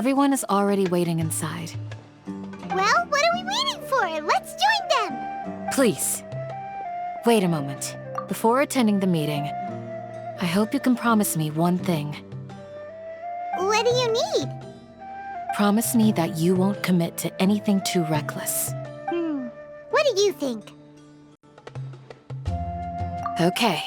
Everyone is already waiting inside. Well, what are we waiting for? Let's join them! Please, wait a moment. Before attending the meeting, I hope you can promise me one thing. What do you need? Promise me that you won't commit to anything too reckless. What do you think? Okay.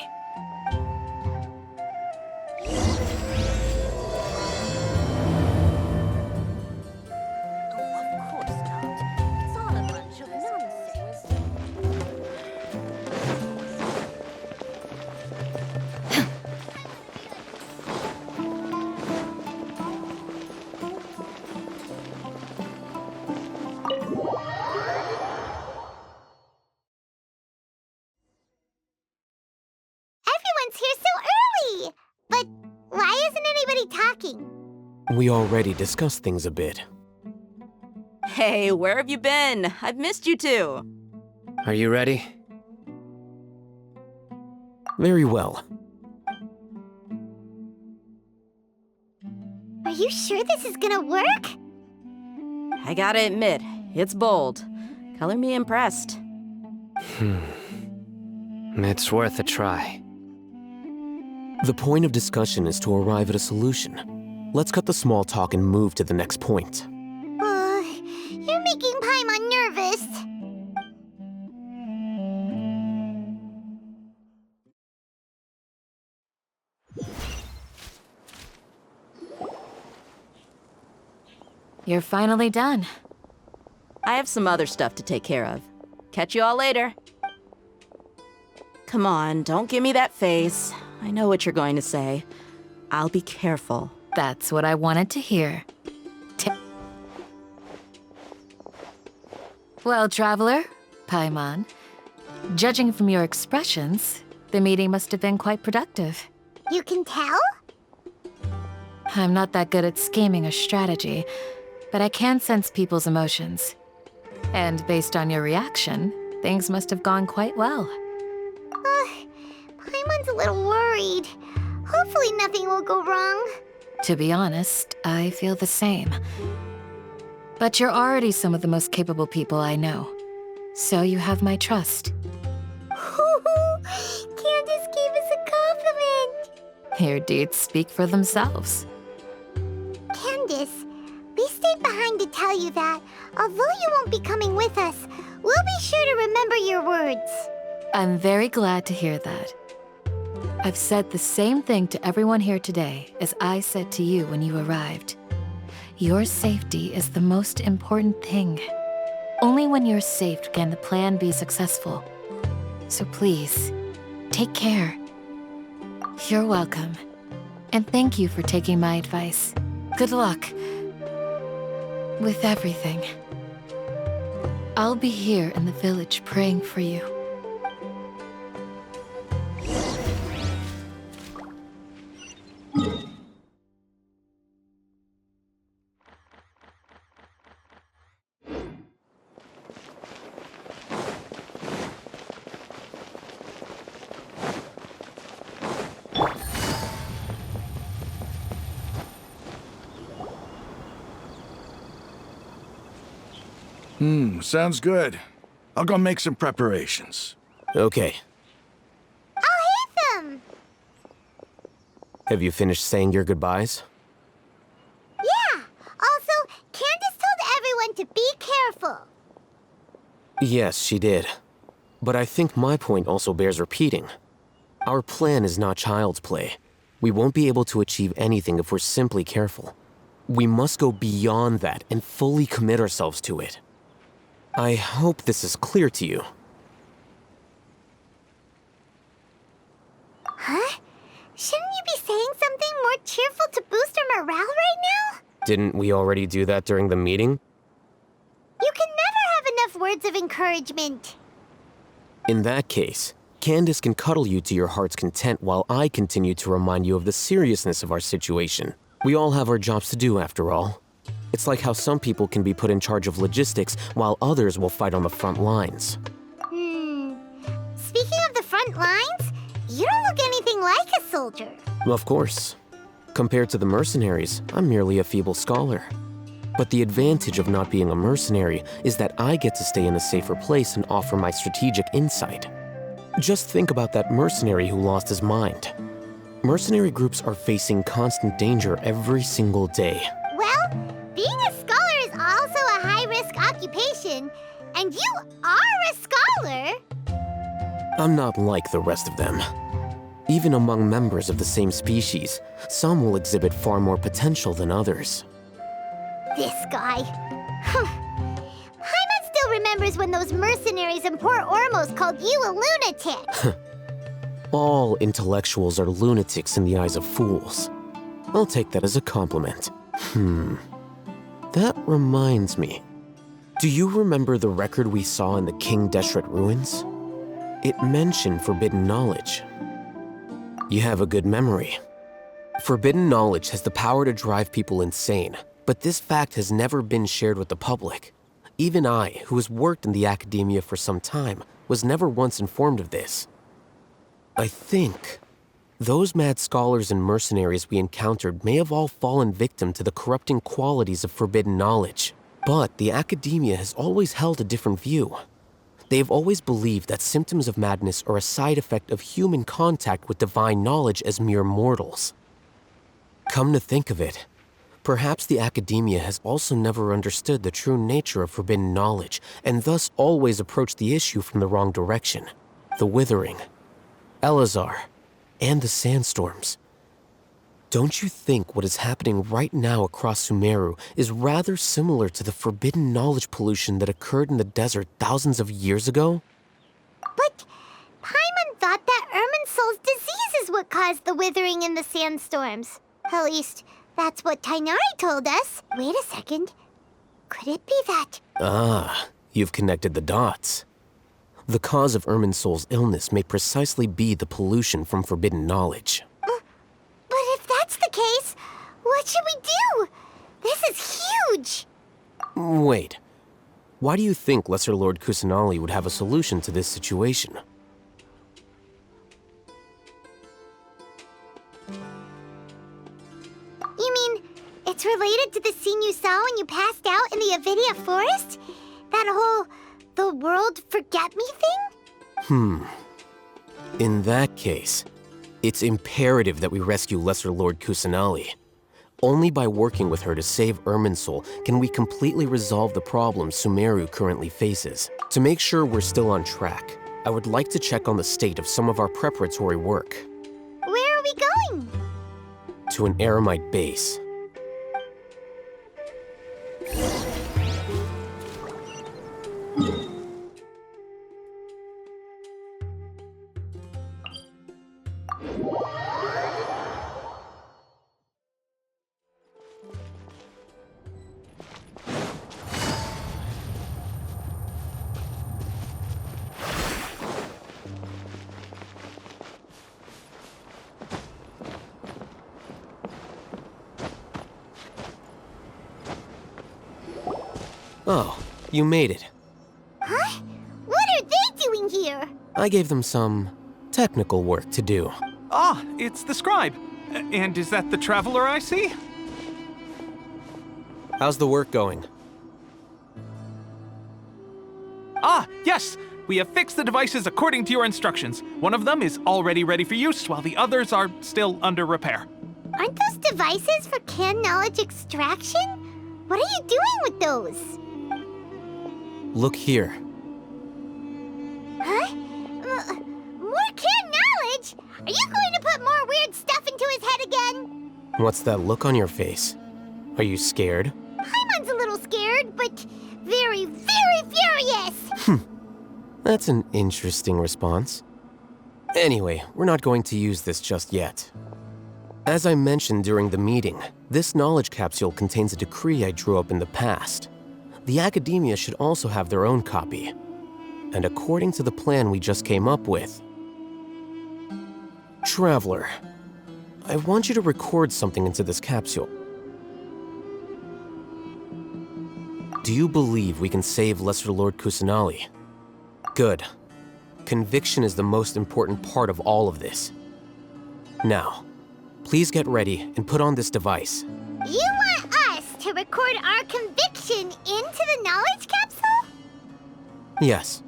We already discussed things a bit. Hey, where have you been? I've missed you too. Are you ready? Very well. Are you sure this is gonna work? I gotta admit, it's bold. Color me impressed. It's worth a try. The point of discussion is to arrive at a solution. Let's cut the small talk and move to the next point. You're making Paimon nervous. You're finally done. I have some other stuff to take care of. Catch you all later. Come on, don't give me that face. I know what you're going to say. I'll be careful. That's what I wanted to hear. Well, Traveler, Paimon, judging from your expressions, the meeting must have been quite productive. You can tell? I'm not that good at scheming or strategy, but I can sense people's emotions. And based on your reaction, things must have gone quite well. Paimon's a little worried. Hopefully nothing will go wrong. To be honest, I feel the same. But you're already some of the most capable people I know. So you have my trust. Candace gave us a compliment. Your deeds speak for themselves. Candace, we stayed behind to tell you that, although you won't be coming with us, we'll be sure to remember your words. I'm very glad to hear that. I've said the same thing to everyone here today as I said to you when you arrived. Your safety is the most important thing. Only when you're safe can the plan be successful. So please, take care. You're welcome. And thank you for taking my advice. Good luck with everything. I'll be here in the village praying for you. Sounds good. I'll go make some preparations. Okay. I'll hit them! Have you finished saying your goodbyes? Yeah! Also, Candace told everyone to be careful. Yes, she did. But I think my point also bears repeating. Our plan is not child's play. We won't be able to achieve anything if we're simply careful. We must go beyond that and fully commit ourselves to it. I hope this is clear to you. Huh? Shouldn't you be saying something more cheerful to boost our morale right now? Didn't we already do that during the meeting? You can never have enough words of encouragement. In that case, Candace can cuddle you to your heart's content while I continue to remind you of the seriousness of our situation. We all have our jobs to do after all. It's like how some people can be put in charge of logistics while others will fight on the front lines. Speaking of the front lines, you don't look anything like a soldier. Of course. Compared to the mercenaries, I'm merely a feeble scholar. But the advantage of not being a mercenary is that I get to stay in a safer place and offer my strategic insight. Just think about that mercenary who lost his mind. Mercenary groups are facing constant danger every single day. Well, being a scholar is also a high-risk occupation, and you are a scholar. I'm not like the rest of them. Even among members of the same species, some will exhibit far more potential than others. This guy. Paimon still remembers when those mercenaries in Port Ormos called you a lunatic. All intellectuals are lunatics in the eyes of fools. I'll take that as a compliment. That reminds me. Do you remember the record we saw in the King Deshret ruins? It mentioned forbidden knowledge. You have a good memory. Forbidden knowledge has the power to drive people insane, but this fact has never been shared with the public. Even I, who has worked in the academia for some time, was never once informed of this. I think those mad scholars and mercenaries we encountered may have all fallen victim to the corrupting qualities of forbidden knowledge. But the academia has always held a different view. They have always believed that symptoms of madness are a side effect of human contact with divine knowledge as mere mortals. Come to think of it, perhaps the academia has also never understood the true nature of forbidden knowledge, and thus always approached the issue from the wrong direction. The Withering, Elazar, and the sandstorms. Don't you think what is happening right now across Sumeru is rather similar to the forbidden knowledge pollution that occurred in the desert thousands of years ago? But Paimon thought that Irminsul's disease is what caused the withering and the sandstorms. At least, that's what Tainari told us. Wait a second. Could it be that? Ah, you've connected the dots. The cause of Irminsul's illness may precisely be the pollution from forbidden knowledge. But if that's the case, what should we do? This is huge! Wait. Why do you think Lesser Lord Kusanali would have a solution to this situation? You mean, it's related to the scene you saw when you passed out in the Avidia forest? That whole, the world forget me thing? In that case, it's imperative that we rescue Lesser Lord Kusanali. Only by working with her to save Irminsul can we completely resolve the problems Sumeru currently faces. To make sure we're still on track, I would like to check on the state of some of our preparatory work. Where are we going? To an Eremite base. Oh, you made it. Huh? What are they doing here? I gave them some technical work to do. Ah, it's the scribe. And is that the traveler I see? How's the work going? Ah, yes! We have fixed the devices according to your instructions. One of them is already ready for use, while the others are still under repair. Aren't those devices for canned knowledge extraction? What are you doing with those? Look here. Huh? More canned knowledge? Are you going to put more weird stuff into his head again? What's that look on your face? Are you scared? Paimon's a little scared, but very, very furious! That's an interesting response. Anyway, we're not going to use this just yet. As I mentioned during the meeting, this knowledge capsule contains a decree I drew up in the past. The academia should also have their own copy. And according to the plan we just came up with... Traveler, I want you to record something into this capsule. Do you believe we can save Lesser Lord Kusanali? Good. Conviction is the most important part of all of this. Now, please get ready and put on this device. You want us to record our conviction into the knowledge capsule? Yes.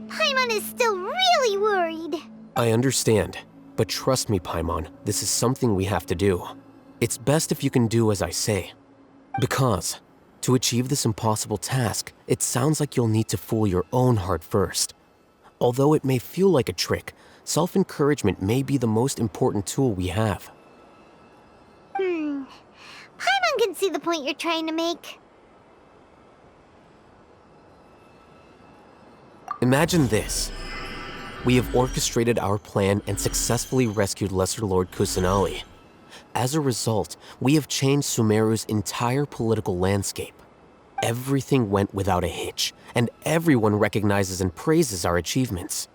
Paimon is still really worried. I understand. But trust me, Paimon, this is something we have to do. It's best if you can do as I say. Because, to achieve this impossible task, it sounds like you'll need to fool your own heart first. Although it may feel like a trick, self-encouragement may be the most important tool we have. Paimon can see the point you're trying to make. Imagine this. We have orchestrated our plan and successfully rescued Lesser Lord Kusanali. As a result, we have changed Sumeru's entire political landscape. Everything went without a hitch, and everyone recognizes and praises our achievements.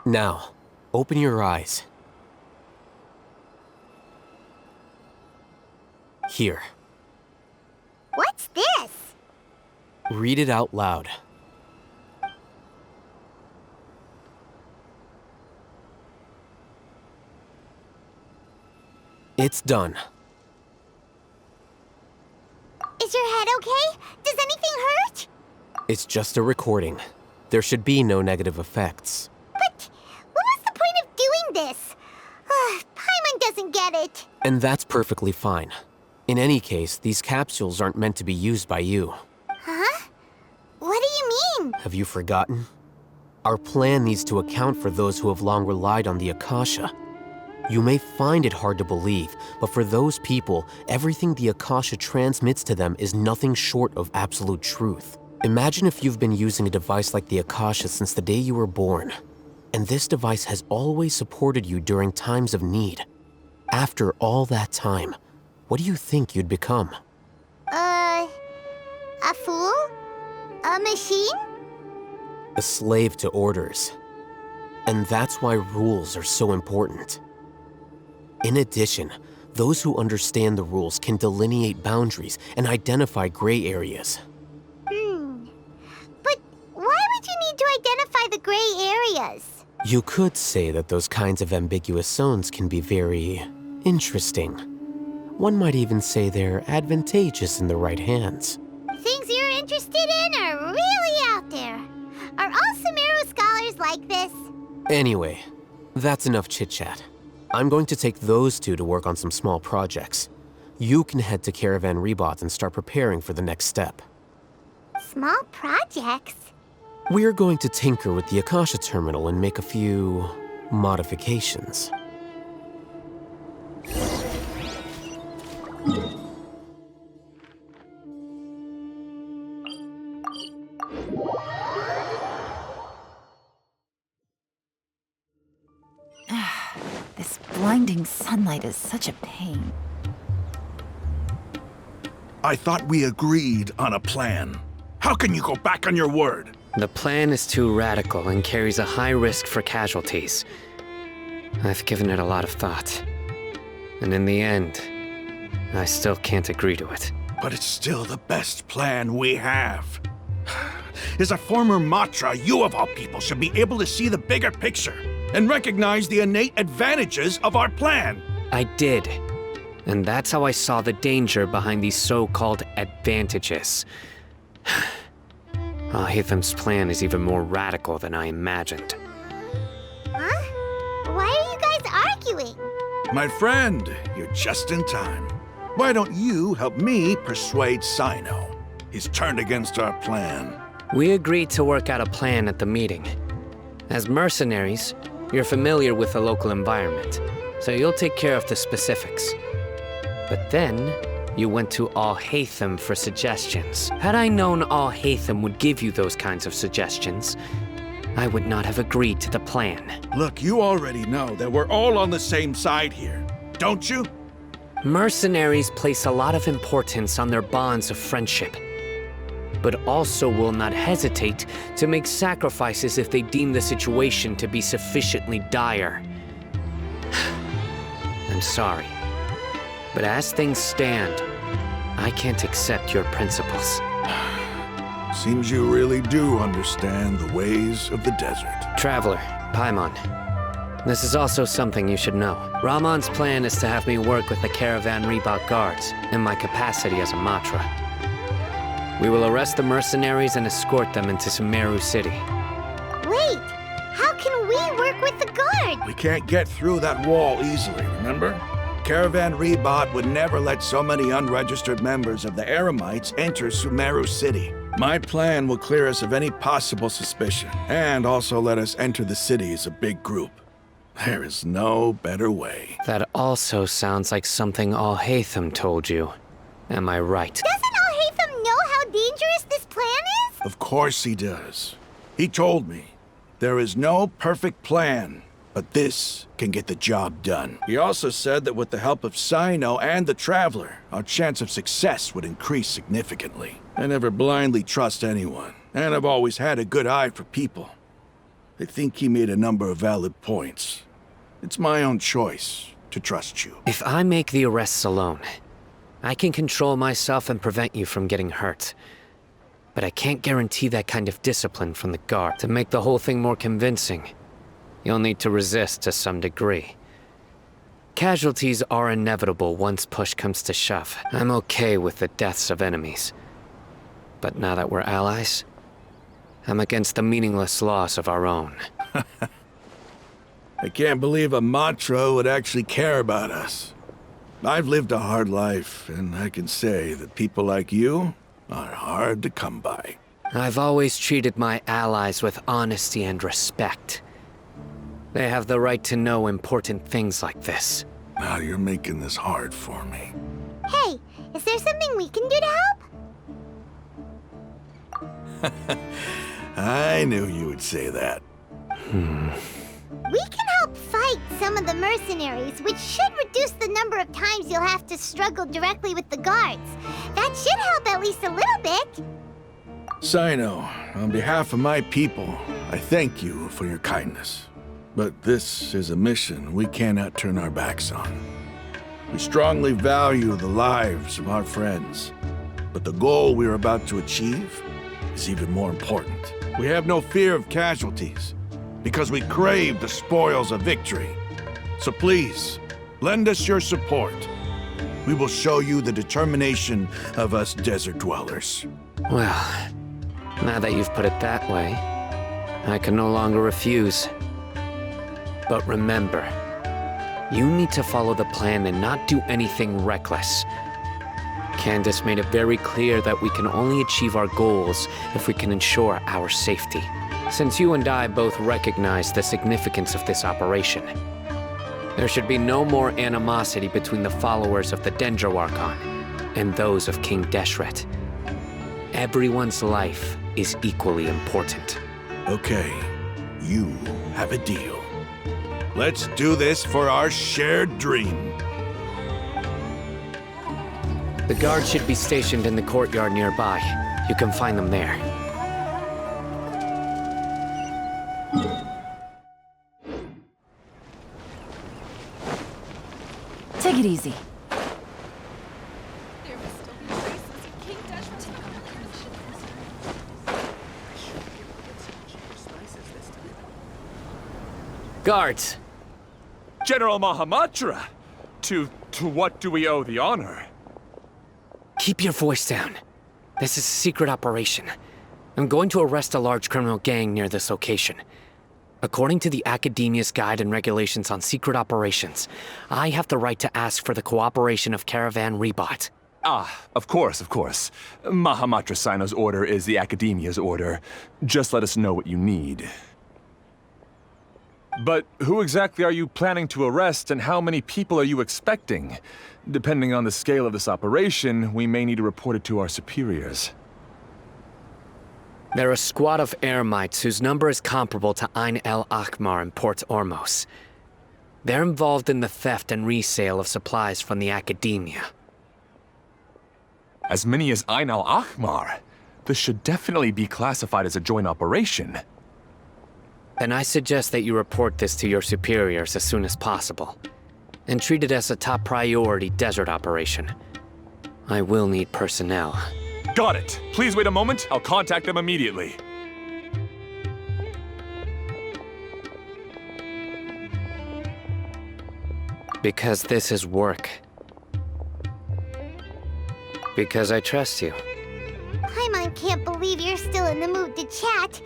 Now, open your eyes. Here. What's this? Read it out loud. It's done. Is your head okay? Does anything hurt? It's just a recording. There should be no negative effects. But what was the point of doing this? Paimon doesn't get it. And that's perfectly fine. In any case, these capsules aren't meant to be used by you. Huh? What do you mean? Have you forgotten? Our plan needs to account for those who have long relied on the Akasha. You may find it hard to believe, but for those people, everything the Akasha transmits to them is nothing short of absolute truth. Imagine if you've been using a device like the Akasha since the day you were born, and this device has always supported you during times of need. After all that time, what do you think you'd become? A fool? A machine? A slave to orders. And that's why rules are so important. In addition, those who understand the rules can delineate boundaries and identify gray areas. But why would you need to identify the gray areas? You could say that those kinds of ambiguous zones can be very interesting. One might even say they're advantageous in the right hands. Things you're interested in are really out there. Are all Sumeru scholars like this? Anyway, that's enough chit-chat. I'm going to take those two to work on some small projects. You can head to Caravan Rebot and start preparing for the next step. Small projects? We're going to tinker with the Akasha terminal and make a few modifications. This blinding sunlight is such a pain. I thought we agreed on a plan. How can you go back on your word? The plan is too radical and carries a high risk for casualties. I've given it a lot of thought. And in the end, I still can't agree to it. But it's still the best plan we have. As a former Matra, you of all people should be able to see the bigger picture and recognize the innate advantages of our plan. I did. And that's how I saw the danger behind these so-called advantages. Hitham's plan is even more radical than I imagined. Huh? Why are you guys arguing? My friend, you're just in time. Why don't you help me persuade Sino? He's turned against our plan. We agreed to work out a plan at the meeting. As mercenaries, you're familiar with the local environment, so you'll take care of the specifics. But then, you went to Al-Haytham for suggestions. Had I known Al-Haytham would give you those kinds of suggestions, I would not have agreed to the plan. Look, you already know that we're all on the same side here, don't you? Mercenaries place a lot of importance on their bonds of friendship, but also will not hesitate to make sacrifices if they deem the situation to be sufficiently dire. I'm sorry, but as things stand, I can't accept your principles. Seems you really do understand the ways of the desert. Traveler, Paimon, This is also something you should know. Rahman's plan is to have me work with the Caravan Reebok guards in my capacity as a Matra. We will arrest the mercenaries and escort them into Sumeru City. Wait, how can we work with the guard? We can't get through that wall easily, remember? Caravan Rebot would never let so many unregistered members of the Eremites enter Sumeru City. My plan will clear us of any possible suspicion, and also let us enter the city as a big group. There is no better way. That also sounds like something Al-Haytham told you. Am I right? Doesn't Al-Haytham know how dangerous this plan is? Of course he does. He told me, there is no perfect plan, but this can get the job done. He also said that with the help of Sino and the Traveler, our chance of success would increase significantly. I never blindly trust anyone, and I've always had a good eye for people. I think he made a number of valid points. It's my own choice to trust you. If I make the arrests alone, I can control myself and prevent you from getting hurt. But I can't guarantee that kind of discipline from the guard. To make the whole thing more convincing, you'll need to resist to some degree. Casualties are inevitable once push comes to shove. I'm okay with the deaths of enemies. But now that we're allies, I'm against the meaningless loss of our own. I can't believe a Matra would actually care about us. I've lived a hard life, and I can say that people like you are hard to come by. I've always treated my allies with honesty and respect. They have the right to know important things like this. Now you're making this hard for me. Hey, is there something we can do to help? I knew you would say that. We can help fight some of the mercenaries, which should reduce the number of times you'll have to struggle directly with the guards. That should help at least a little bit. Sino, on behalf of my people, I thank you for your kindness. But this is a mission we cannot turn our backs on. We strongly value the lives of our friends, but the goal we are about to achieve is even more important. We have no fear of casualties, because we crave the spoils of victory. So please, lend us your support. We will show you the determination of us desert dwellers. Well, now that you've put it that way, I can no longer refuse. But remember, you need to follow the plan and not do anything reckless. Candace made it very clear that we can only achieve our goals if we can ensure our safety. Since you and I both recognize the significance of this operation, there should be no more animosity between the followers of the Dendro Archon and those of King Deshret. Everyone's life is equally important. Okay, you have a deal. Let's do this for our shared dream. The guards should be stationed in the courtyard nearby. You can find them there. Take it easy. Guards! General Mahamatra! To what do we owe the honor? Keep your voice down. This is a secret operation. I'm going to arrest a large criminal gang near this location. According to the Academia's Guide and Regulations on Secret Operations, I have the right to ask for the cooperation of Caravan Rebot. Ah, of course, of course. Mahamatra Sino's order is the Academia's order. Just let us know what you need. But who exactly are you planning to arrest, and how many people are you expecting? Depending on the scale of this operation, we may need to report it to our superiors. They're a squad of Eremites whose number is comparable to Ain el Akhmar in Port Ormos. They're involved in the theft and resale of supplies from the Academia. As many as Ain el Akhmar? This should definitely be classified as a joint operation. Then I suggest that you report this to your superiors as soon as possible, and treat it as a top priority desert operation. I will need personnel. Got it. Please wait a moment. I'll contact them immediately. Because this is work. Because I trust you. Paimon can't believe you're still in the mood to chat.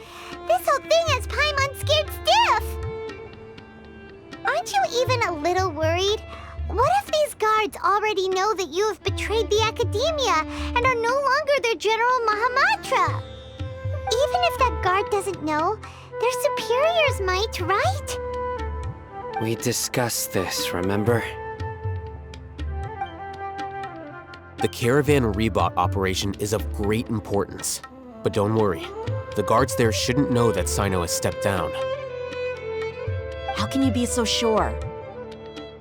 This whole thing has Paimon scared stiff. Aren't you even a little worried? What if these guards already know that you have betrayed the Academia and are no longer their General Mahamatra? Even if that guard doesn't know, their superiors might, right? We discussed this, remember? The Caravan Rebot operation is of great importance. But don't worry, the guards there shouldn't know that Sino has stepped down. How can you be so sure?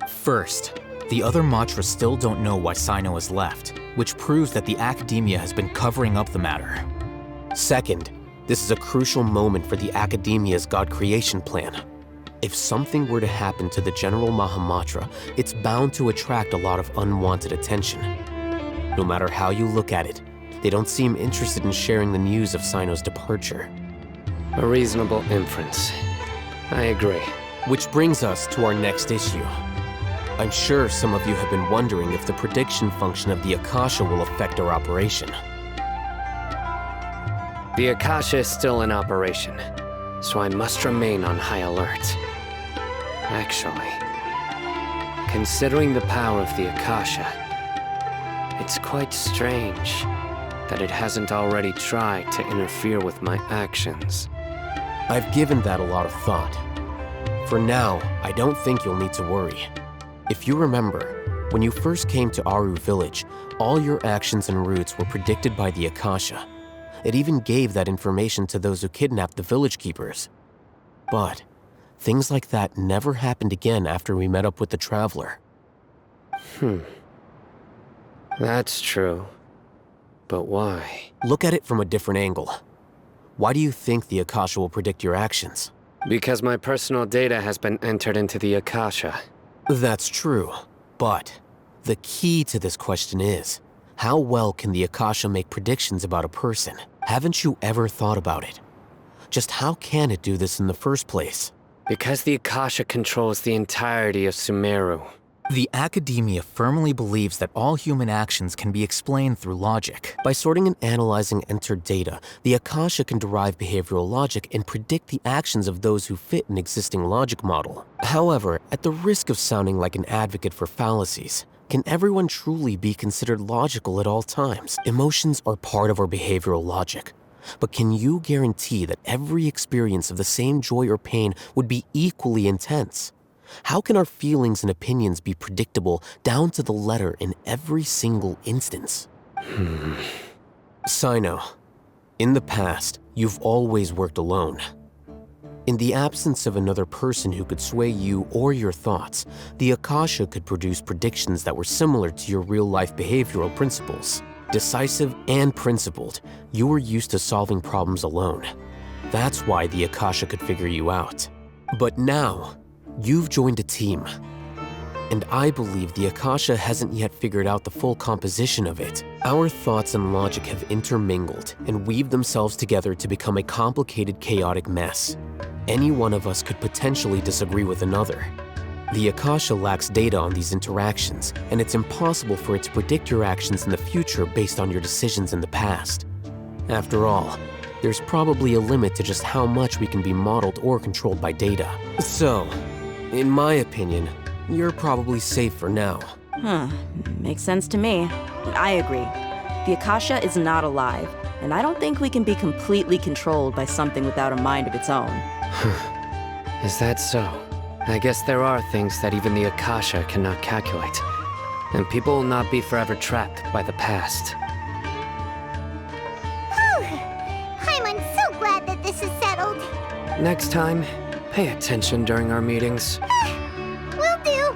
First, the other Matras still don't know why Sino has left, which proves that the Academia has been covering up the matter. Second, this is a crucial moment for the Academia's God creation plan. If something were to happen to the General Mahamatra, it's bound to attract a lot of unwanted attention. No matter how you look at it, they don't seem interested in sharing the news of Sino's departure. A reasonable inference. I agree. Which brings us to our next issue. I'm sure some of you have been wondering if the prediction function of the Akasha will affect our operation. The Akasha is still in operation, so I must remain on high alert. Actually, considering the power of the Akasha, it's quite strange that it hasn't already tried to interfere with my actions. I've given that a lot of thought. For now, I don't think you'll need to worry. If you remember, when you first came to Aru Village, all your actions and routes were predicted by the Akasha. It even gave that information to those who kidnapped the village keepers. But things like that never happened again after we met up with the Traveler. That's true. But why? Look at it from a different angle. Why do you think the Akasha will predict your actions? Because my personal data has been entered into the Akasha. That's true, but the key to this question is, how well can the Akasha make predictions about a person? Haven't you ever thought about it? Just how can it do this in the first place? Because the Akasha controls the entirety of Sumeru. The Academia firmly believes that all human actions can be explained through logic. By sorting and analyzing entered data, the Akasha can derive behavioral logic and predict the actions of those who fit an existing logic model. However, at the risk of sounding like an advocate for fallacies, can everyone truly be considered logical at all times? Emotions are part of our behavioral logic. But can you guarantee that every experience of the same joy or pain would be equally intense? How can our feelings and opinions be predictable down to the letter in every single instance? Sino, in the past, you've always worked alone. In the absence of another person who could sway you or your thoughts, the Akasha could produce predictions that were similar to your real-life behavioral principles. Decisive and principled, you were used to solving problems alone. That's why the Akasha could figure you out. But now, you've joined a team. And I believe the Akasha hasn't yet figured out the full composition of it. Our thoughts and logic have intermingled and weaved themselves together to become a complicated, chaotic mess. Any one of us could potentially disagree with another. The Akasha lacks data on these interactions, and it's impossible for it to predict your actions in the future based on your decisions in the past. After all, there's probably a limit to just how much we can be modeled or controlled by data. So, in my opinion, you're probably safe for now. Makes sense to me. I agree. The Akasha is not alive, and I don't think we can be completely controlled by something without a mind of its own. Is that so? I guess there are things that even the Akasha cannot calculate, and people will not be forever trapped by the past. I'm so glad that this is settled. Next time, pay attention during our meetings. Will do.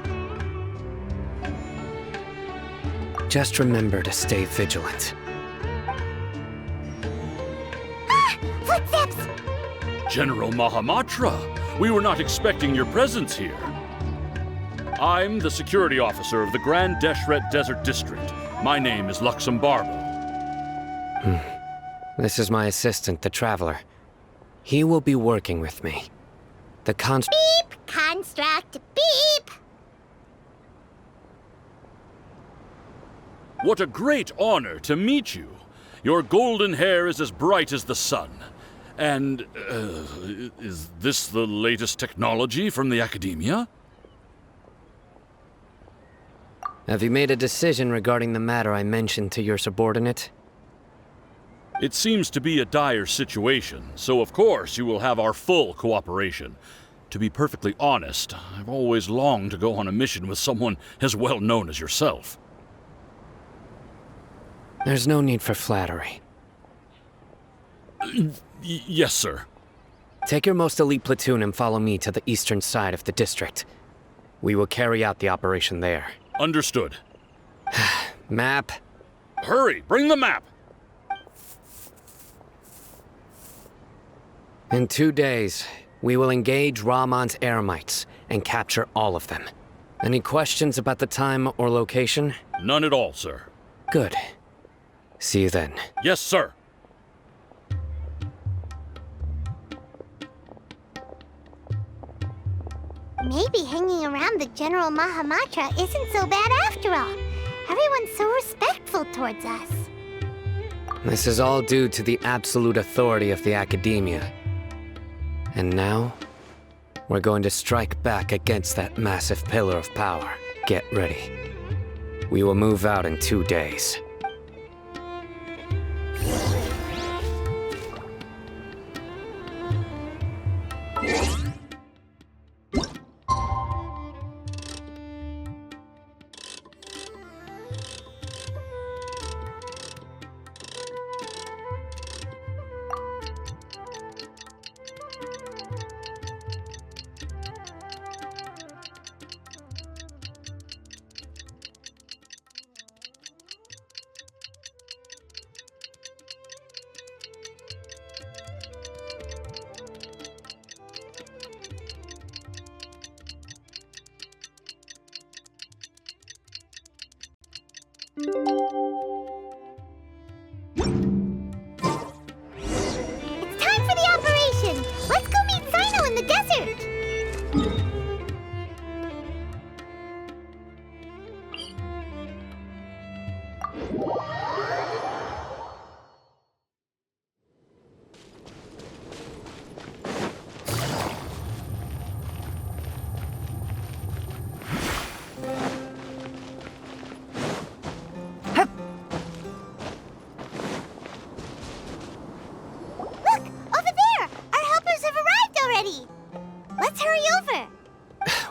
Just remember to stay vigilant. Footsteps! General Mahamatra, we were not expecting your presence here. I'm the security officer of the Grand Deshret Desert District. My name is Luxembarbo. This is my assistant, the Traveler. He will be working with me. The Beep! Construct, beep! What a great honor to meet you. Your golden hair is as bright as the sun. And, is this the latest technology from the Academia? Have you made a decision regarding the matter I mentioned to your subordinate? It seems to be a dire situation, so of course you will have our full cooperation. To be perfectly honest, I've always longed to go on a mission with someone as well known as yourself. There's no need for flattery. Yes, sir. Take your most elite platoon and follow me to the eastern side of the district. We will carry out the operation there. Understood. Map? Hurry, bring the map! In 2 days, we will engage Rahman's Eremites and capture all of them. Any questions about the time or location? None at all, sir. Good. See you then. Yes, sir. Maybe hanging around the General Mahamatra isn't so bad after all. Everyone's so respectful towards us. This is all due to the absolute authority of the Academia. And now, we're going to strike back against that massive pillar of power. Get ready. We will move out in 2 days. It's time for the operation! Let's go meet Sino in the desert!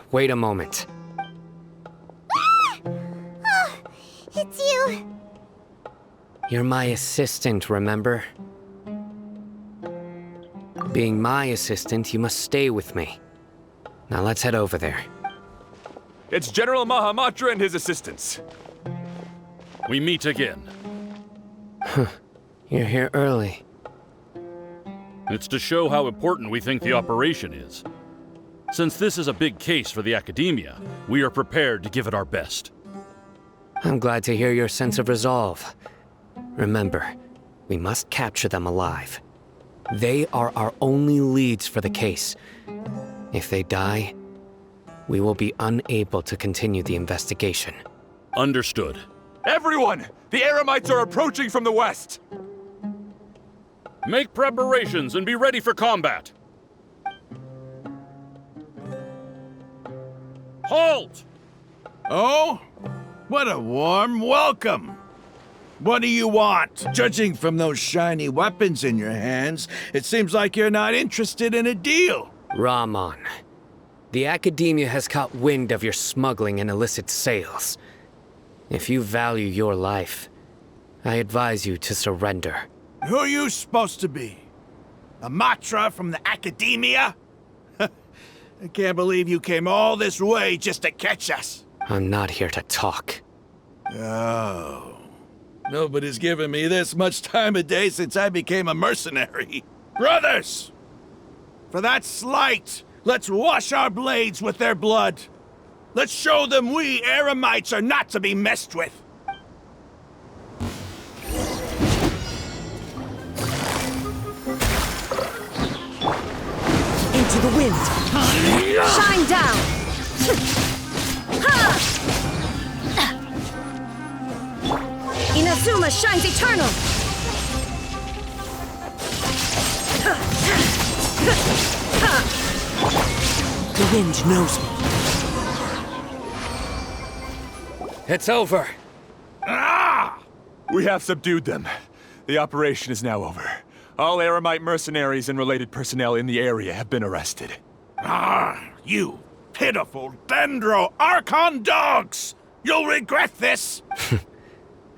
Wait a moment. Ah! Oh, it's you. You're my assistant, remember? Being my assistant, you must stay with me. Now let's head over there. It's General Mahamatra and his assistants. We meet again. You're here early. It's to show how important we think the operation is. Since this is a big case for the Academia, we are prepared to give it our best. I'm glad to hear your sense of resolve. Remember, we must capture them alive. They are our only leads for the case. If they die, we will be unable to continue the investigation. Understood. Everyone! The Eremites are approaching from the west! Make preparations and be ready for combat! Halt! Oh? What a warm welcome! What do you want? Judging from those shiny weapons in your hands, it seems like you're not interested in a deal. Rahman, the Academia has caught wind of your smuggling and illicit sales. If you value your life, I advise you to surrender. Who are you supposed to be? A Matra from the Academia? I can't believe you came all this way just to catch us. I'm not here to talk. Oh. Nobody's given me this much time of day since I became a mercenary. Brothers! For that slight, let's wash our blades with their blood. Let's show them we Eremites are not to be messed with. Into the wind! Shine down! Suma shines eternal! The wind knows me. It's over. Ah! We have subdued them. The operation is now over. All Aramite mercenaries and related personnel in the area have been arrested. Ah, you pitiful Dendro Archon dogs! You'll regret this!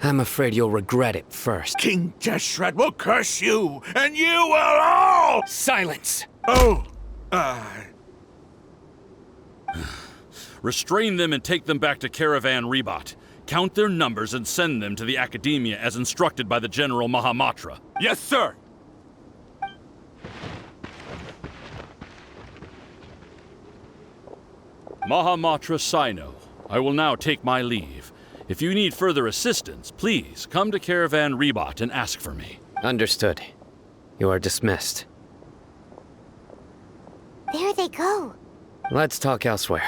I'm afraid you'll regret it first. King Deshret will curse you, and you will all... Silence! Oh, Restrain them and take them back to Caravan Rebot. Count their numbers and send them to the Academia as instructed by the General Mahamatra. Yes, sir! Mahamatra Sino, I will now take my leave. If you need further assistance, please come to Caravan Rebot and ask for me. Understood. You are dismissed. There they go. Let's talk elsewhere.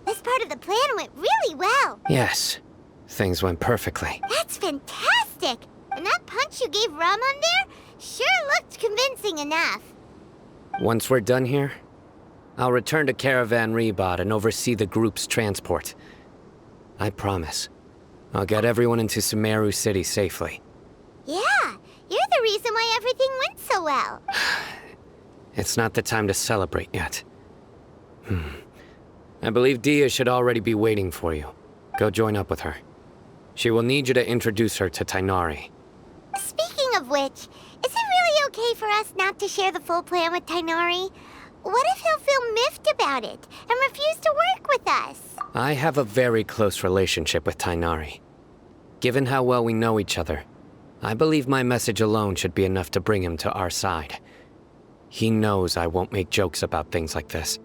This part of the plan went really well. Yes. Things went perfectly. That's fantastic! And that punch you gave Ramon there sure looked convincing enough. Once we're done here, I'll return to Caravan Rebot and oversee the group's transport. I promise. I'll get everyone into Sumeru City safely. Yeah, you're the reason why everything went so well. It's not the time to celebrate yet. I believe Dia should already be waiting for you. Go join up with her. She will need you to introduce her to Tainari. Speaking of which, is it really okay for us not to share the full plan with Tainari? What if he'll feel miffed about it and refuse to work with us? I have a very close relationship with Tainari. Given how well we know each other, I believe my message alone should be enough to bring him to our side. He knows I won't make jokes about things like this.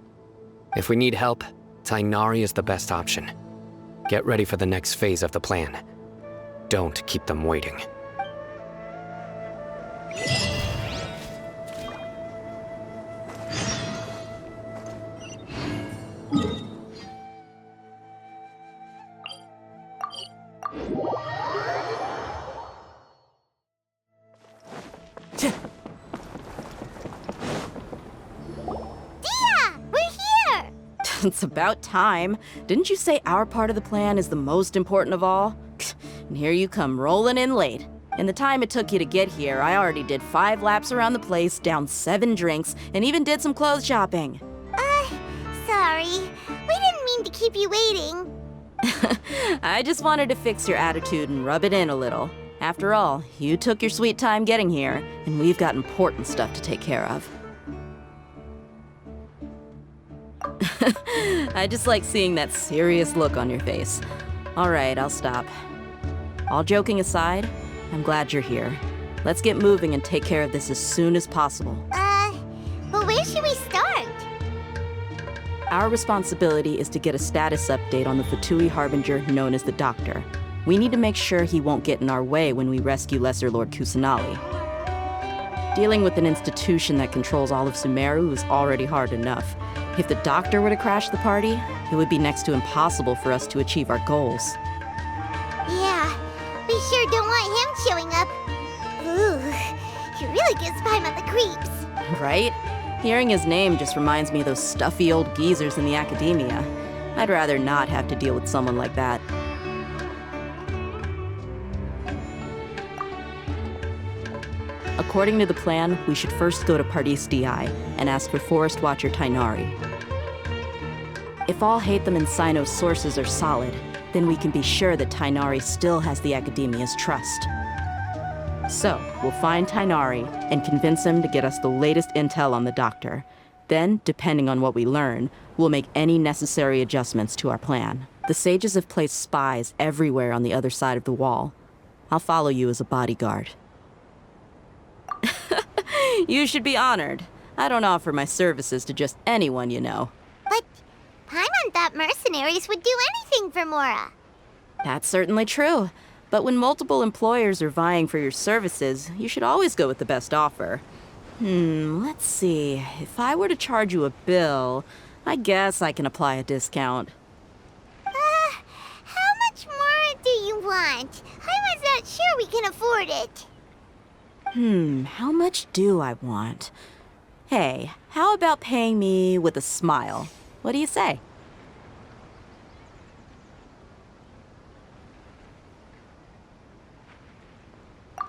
If we need help, Tainari is the best option. Get ready for the next phase of the plan. Don't keep them waiting. It's about time. Didn't you say our part of the plan is the most important of all? And here you come rolling in late. In the time it took you to get here, I already did 5 laps around the place, downed 7 drinks, and even did some clothes shopping. Sorry. We didn't mean to keep you waiting. I just wanted to fix your attitude and rub it in a little. After all, you took your sweet time getting here, and we've got important stuff to take care of. I just like seeing that serious look on your face. All right, I'll stop. All joking aside, I'm glad you're here. Let's get moving and take care of this as soon as possible. But where should we start? Our responsibility is to get a status update on the Fatui Harbinger known as the Doctor. We need to make sure he won't get in our way when we rescue Lesser Lord Kusanali. Dealing with an institution that controls all of Sumeru is already hard enough. If the Doctor were to crash the party, it would be next to impossible for us to achieve our goals. Yeah, we sure don't want him showing up. Ooh, he really gives Paimon the creeps. Right? Hearing his name just reminds me of those stuffy old geezers in the Academia. I'd rather not have to deal with someone like that. According to the plan, we should first go to Pardis Di and ask for Forest Watcher Tainari. If all Hatham and Sino's sources are solid, then we can be sure that Tainari still has the Academia's trust. So, we'll find Tainari and convince him to get us the latest intel on the Doctor. Then, depending on what we learn, we'll make any necessary adjustments to our plan. The sages have placed spies everywhere on the other side of the wall. I'll follow you as a bodyguard. You should be honored. I don't offer my services to just anyone you know. But Paimon thought mercenaries would do anything for Mora. That's certainly true. But when multiple employers are vying for your services, you should always go with the best offer. Let's see. If I were to charge you a bill, I guess I can apply a discount. How much more do you want? I was not sure we can afford it. How much do I want? Hey, how about paying me with a smile? What do you say?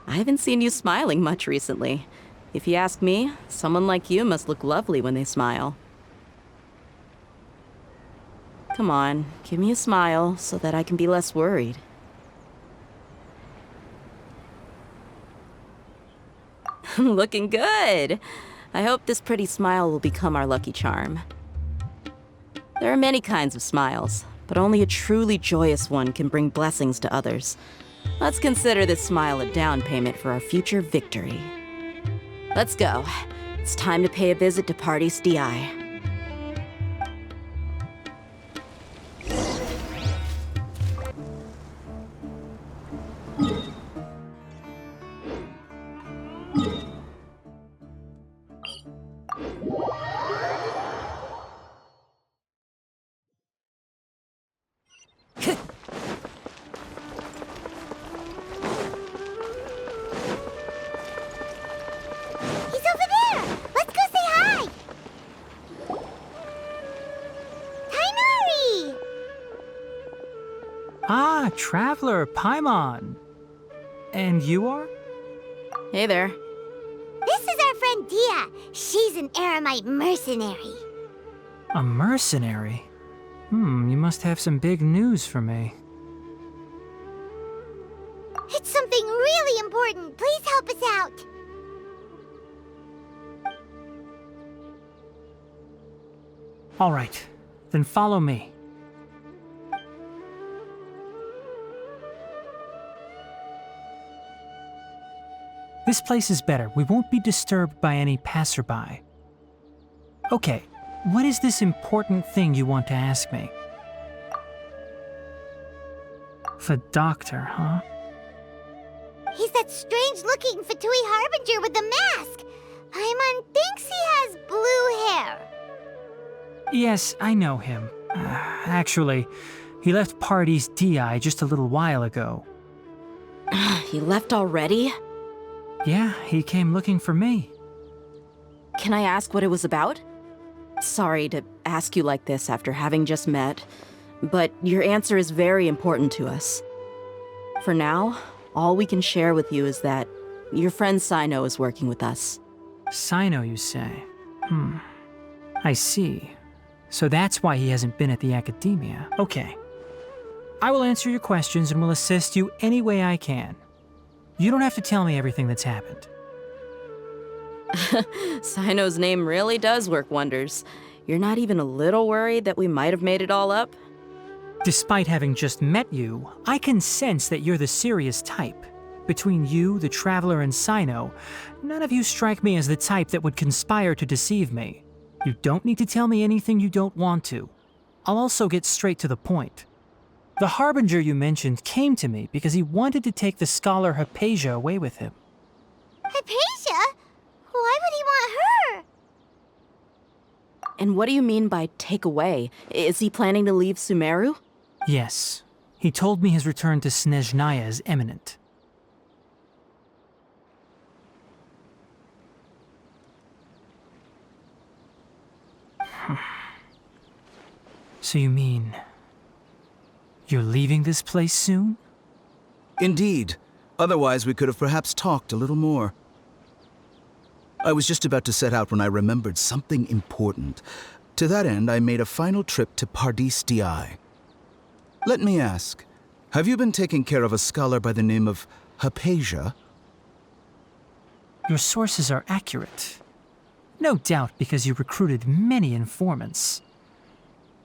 I haven't seen you smiling much recently. If you ask me, someone like you must look lovely when they smile. Come on, give me a smile so that I can be less worried. Looking good! I hope this pretty smile will become our lucky charm. There are many kinds of smiles, but only a truly joyous one can bring blessings to others. Let's consider this smile a down payment for our future victory. Let's go. It's time to pay a visit to Party's DI. Ah, Traveler, Paimon. And you are? Hey there. This is our friend Dia. She's an Aramite mercenary. A mercenary? You must have some big news for me. It's something really important. Please help us out. All right, then follow me. This place is better. We won't be disturbed by any passerby. Okay, what is this important thing you want to ask me? The doctor, huh? He's that strange-looking Fatui Harbinger with the mask. Paimon thinks he has blue hair. Yes, I know him. Actually, he left Party's DI just a little while ago. He left already? Yeah, he came looking for me. Can I ask what it was about? Sorry to ask you like this after having just met, but your answer is very important to us. For now, all we can share with you is that your friend Sino is working with us. Sino, you say? I see. So that's why he hasn't been at the Academia. Okay. I will answer your questions and will assist you any way I can. You don't have to tell me everything that's happened. Sino's name really does work wonders. You're not even a little worried that we might have made it all up? Despite having just met you, I can sense that you're the serious type. Between you, the Traveler, and Sino, none of you strike me as the type that would conspire to deceive me. You don't need to tell me anything you don't want to. I'll also get straight to the point. The Harbinger you mentioned came to me because he wanted to take the scholar Hypatia away with him. Hypatia? Why would he want her? And what do you mean by take away? Is he planning to leave Sumeru? Yes. He told me his return to Snezhnaya is imminent. So you mean... you're leaving this place soon? Indeed. Otherwise, we could have perhaps talked a little more. I was just about to set out when I remembered something important. To that end, I made a final trip to Pardis DI. Let me ask, have you been taking care of a scholar by the name of Hypatia? Your sources are accurate. No doubt because you recruited many informants.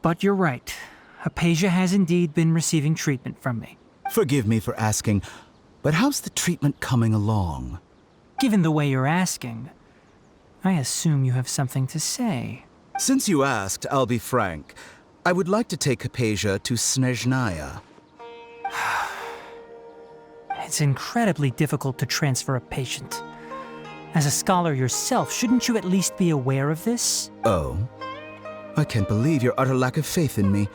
But you're right. Hypatia has indeed been receiving treatment from me. Forgive me for asking, but how's the treatment coming along? Given the way you're asking, I assume you have something to say. Since you asked, I'll be frank. I would like to take Hypatia to Snezhnaya. It's incredibly difficult to transfer a patient. As a scholar yourself, shouldn't you at least be aware of this? Oh? I can't believe your utter lack of faith in me,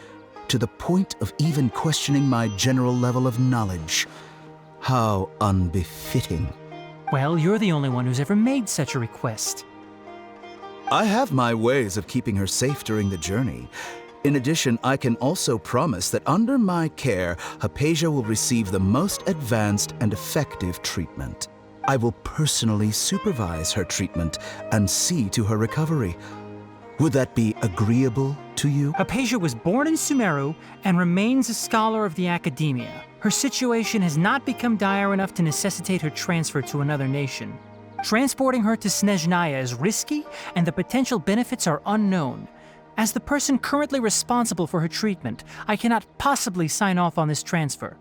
to the point of even questioning my general level of knowledge. How unbefitting. Well, you're the only one who's ever made such a request. I have my ways of keeping her safe during the journey. In addition, I can also promise that under my care, Hypatia will receive the most advanced and effective treatment. I will personally supervise her treatment and see to her recovery. Would that be agreeable to you? Hypatia was born in Sumeru and remains a scholar of the Academia. Her situation has not become dire enough to necessitate her transfer to another nation. Transporting her to Snezhnaya is risky, and the potential benefits are unknown. As the person currently responsible for her treatment, I cannot possibly sign off on this transfer.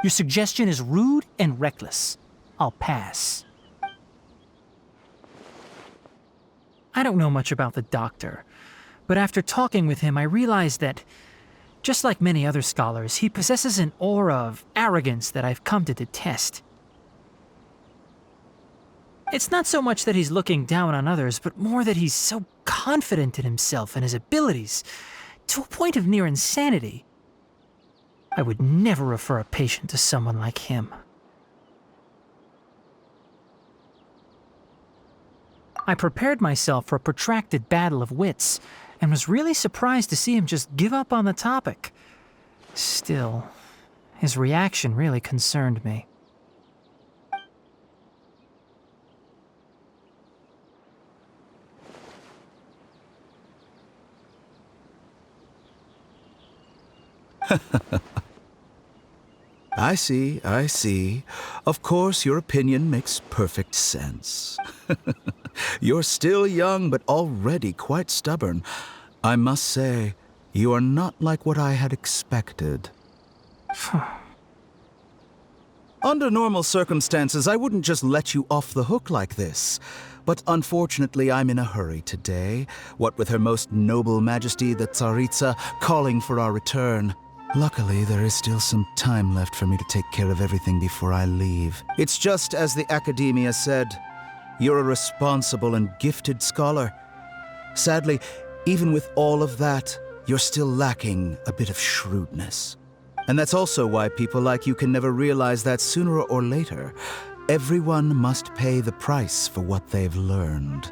Your suggestion is rude and reckless. I'll pass. I don't know much about the doctor, but after talking with him, I realized that, just like many other scholars, he possesses an aura of arrogance that I've come to detest. It's not so much that he's looking down on others, but more that he's so confident in himself and his abilities, to a point of near insanity. I would never refer a patient to someone like him. I prepared myself for a protracted battle of wits, and was really surprised to see him just give up on the topic. Still, his reaction really concerned me. I see. Of course, your opinion makes perfect sense. You're still young, but already quite stubborn. I must say, you are not like what I had expected. Under normal circumstances, I wouldn't just let you off the hook like this. But unfortunately, I'm in a hurry today, what with Her Most Noble Majesty the Tsaritsa calling for our return. Luckily, there is still some time left for me to take care of everything before I leave. It's just as the Academia said, you're a responsible and gifted scholar. Sadly, even with all of that, you're still lacking a bit of shrewdness. And that's also why people like you can never realize that sooner or later, everyone must pay the price for what they've learned.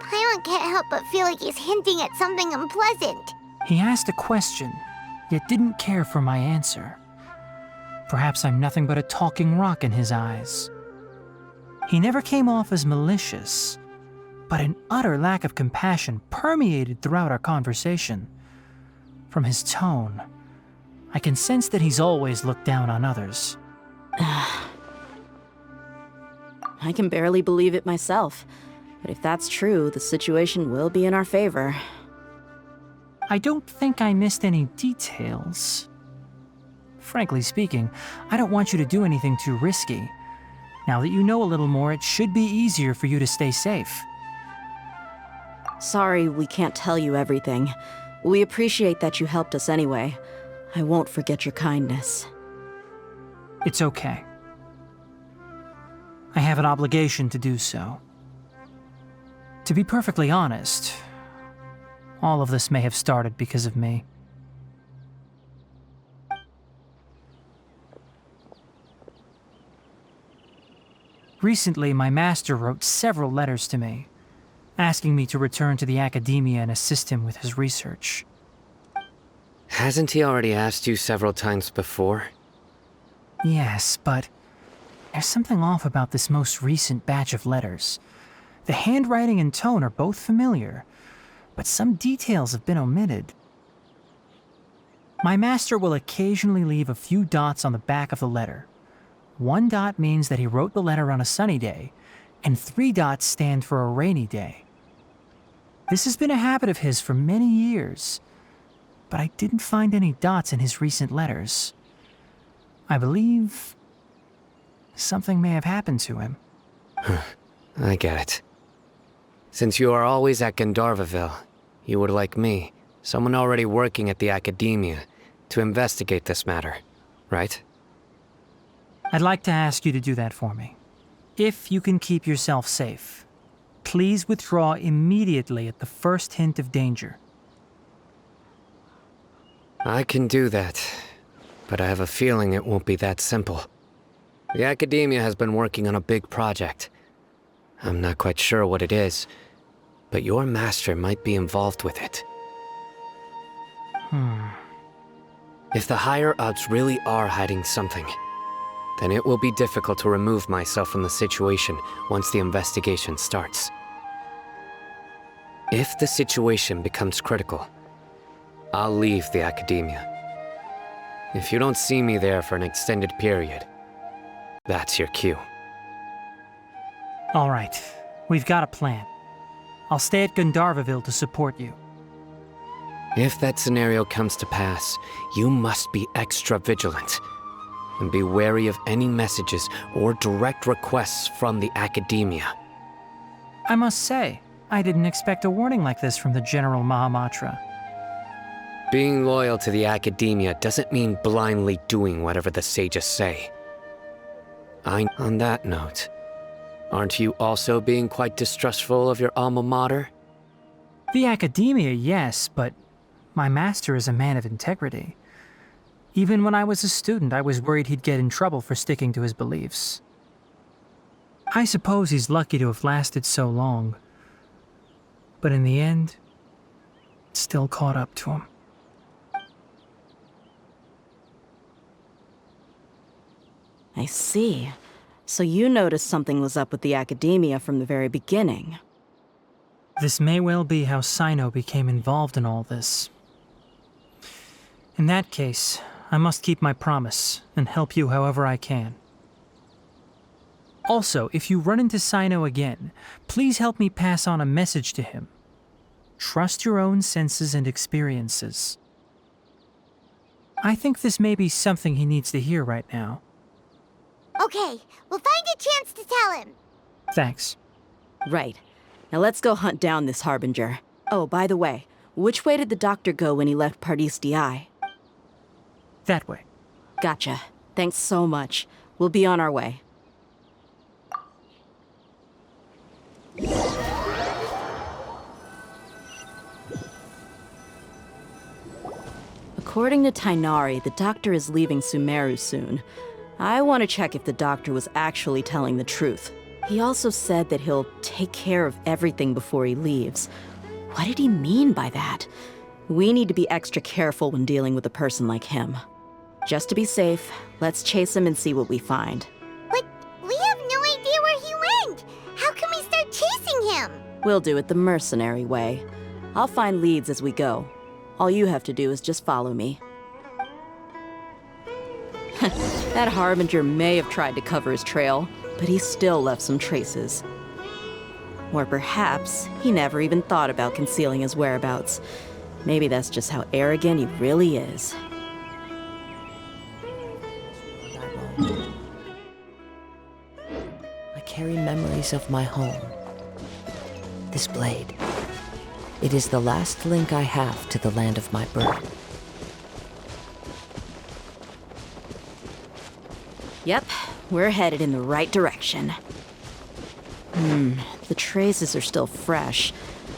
Paimon can't help but feel like he's hinting at something unpleasant. He asked a question, yet didn't care for my answer. Perhaps I'm nothing but a talking rock in his eyes. He never came off as malicious, but an utter lack of compassion permeated throughout our conversation. From his tone, I can sense that he's always looked down on others. I can barely believe it myself, but if that's true, the situation will be in our favor. I don't think I missed any details. Frankly speaking, I don't want you to do anything too risky. Now that you know a little more, it should be easier for you to stay safe. Sorry we can't tell you everything. We appreciate that you helped us anyway. I won't forget your kindness. It's okay. I have an obligation to do so. To be perfectly honest, all of this may have started because of me. Recently, my master wrote several letters to me, asking me to return to the Academia and assist him with his research. Hasn't he already asked you several times before? Yes, but there's something off about this most recent batch of letters. The handwriting and tone are both familiar, but some details have been omitted. My master will occasionally leave a few dots on the back of the letter. 1 dot means that he wrote the letter on a sunny day, and 3 dots stand for a rainy day. This has been a habit of his for many years, but I didn't find any dots in his recent letters. I believe something may have happened to him. I get it. Since you are always at Gandharvaville, you would like me, someone already working at the Academia, to investigate this matter, right? I'd like to ask you to do that for me. If you can keep yourself safe, please withdraw immediately at the first hint of danger. I can do that, but I have a feeling it won't be that simple. The Academia has been working on a big project. I'm not quite sure what it is, but your master might be involved with it. If the higher-ups really are hiding something, then it will be difficult to remove myself from the situation once the investigation starts. If the situation becomes critical, I'll leave the Academia. If you don't see me there for an extended period, that's your cue. All right, we've got a plan. I'll stay at Gandharvaville to support you. If that scenario comes to pass, you must be extra vigilant. And be wary of any messages or direct requests from the Academia. I must say, I didn't expect a warning like this from the General Mahamatra. Being loyal to the Academia doesn't mean blindly doing whatever the sages say. On that note, aren't you also being quite distrustful of your alma mater? The Academia, yes, but my master is a man of integrity. Even when I was a student, I was worried he'd get in trouble for sticking to his beliefs. I suppose he's lucky to have lasted so long. But in the end, it still caught up to him. I see. So you noticed something was up with the Academia from the very beginning. This may well be how Sino became involved in all this. In that case, I must keep my promise and help you however I can. Also, if you run into Sino again, please help me pass on a message to him. Trust your own senses and experiences. I think this may be something he needs to hear right now. Okay, we'll find a chance to tell him. Thanks. Right. Now let's go hunt down this Harbinger. Oh, by the way, which way did the doctor go when he left Pardis DI? That way. Gotcha. Thanks so much. We'll be on our way. According to Tainari, the doctor is leaving Sumeru soon. I want to check if the doctor was actually telling the truth. He also said that he'll take care of everything before he leaves. What did he mean by that? We need to be extra careful when dealing with a person like him. Just to be safe, let's chase him and see what we find. But we have no idea where he went! How can we start chasing him? We'll do it the mercenary way. I'll find leads as we go. All you have to do is just follow me. That Harbinger may have tried to cover his trail, but he still left some traces. Or perhaps he never even thought about concealing his whereabouts. Maybe that's just how arrogant he really is. I carry memories of my home. This blade. It is the last link I have to the land of my birth. Yep, we're headed in the right direction. The traces are still fresh,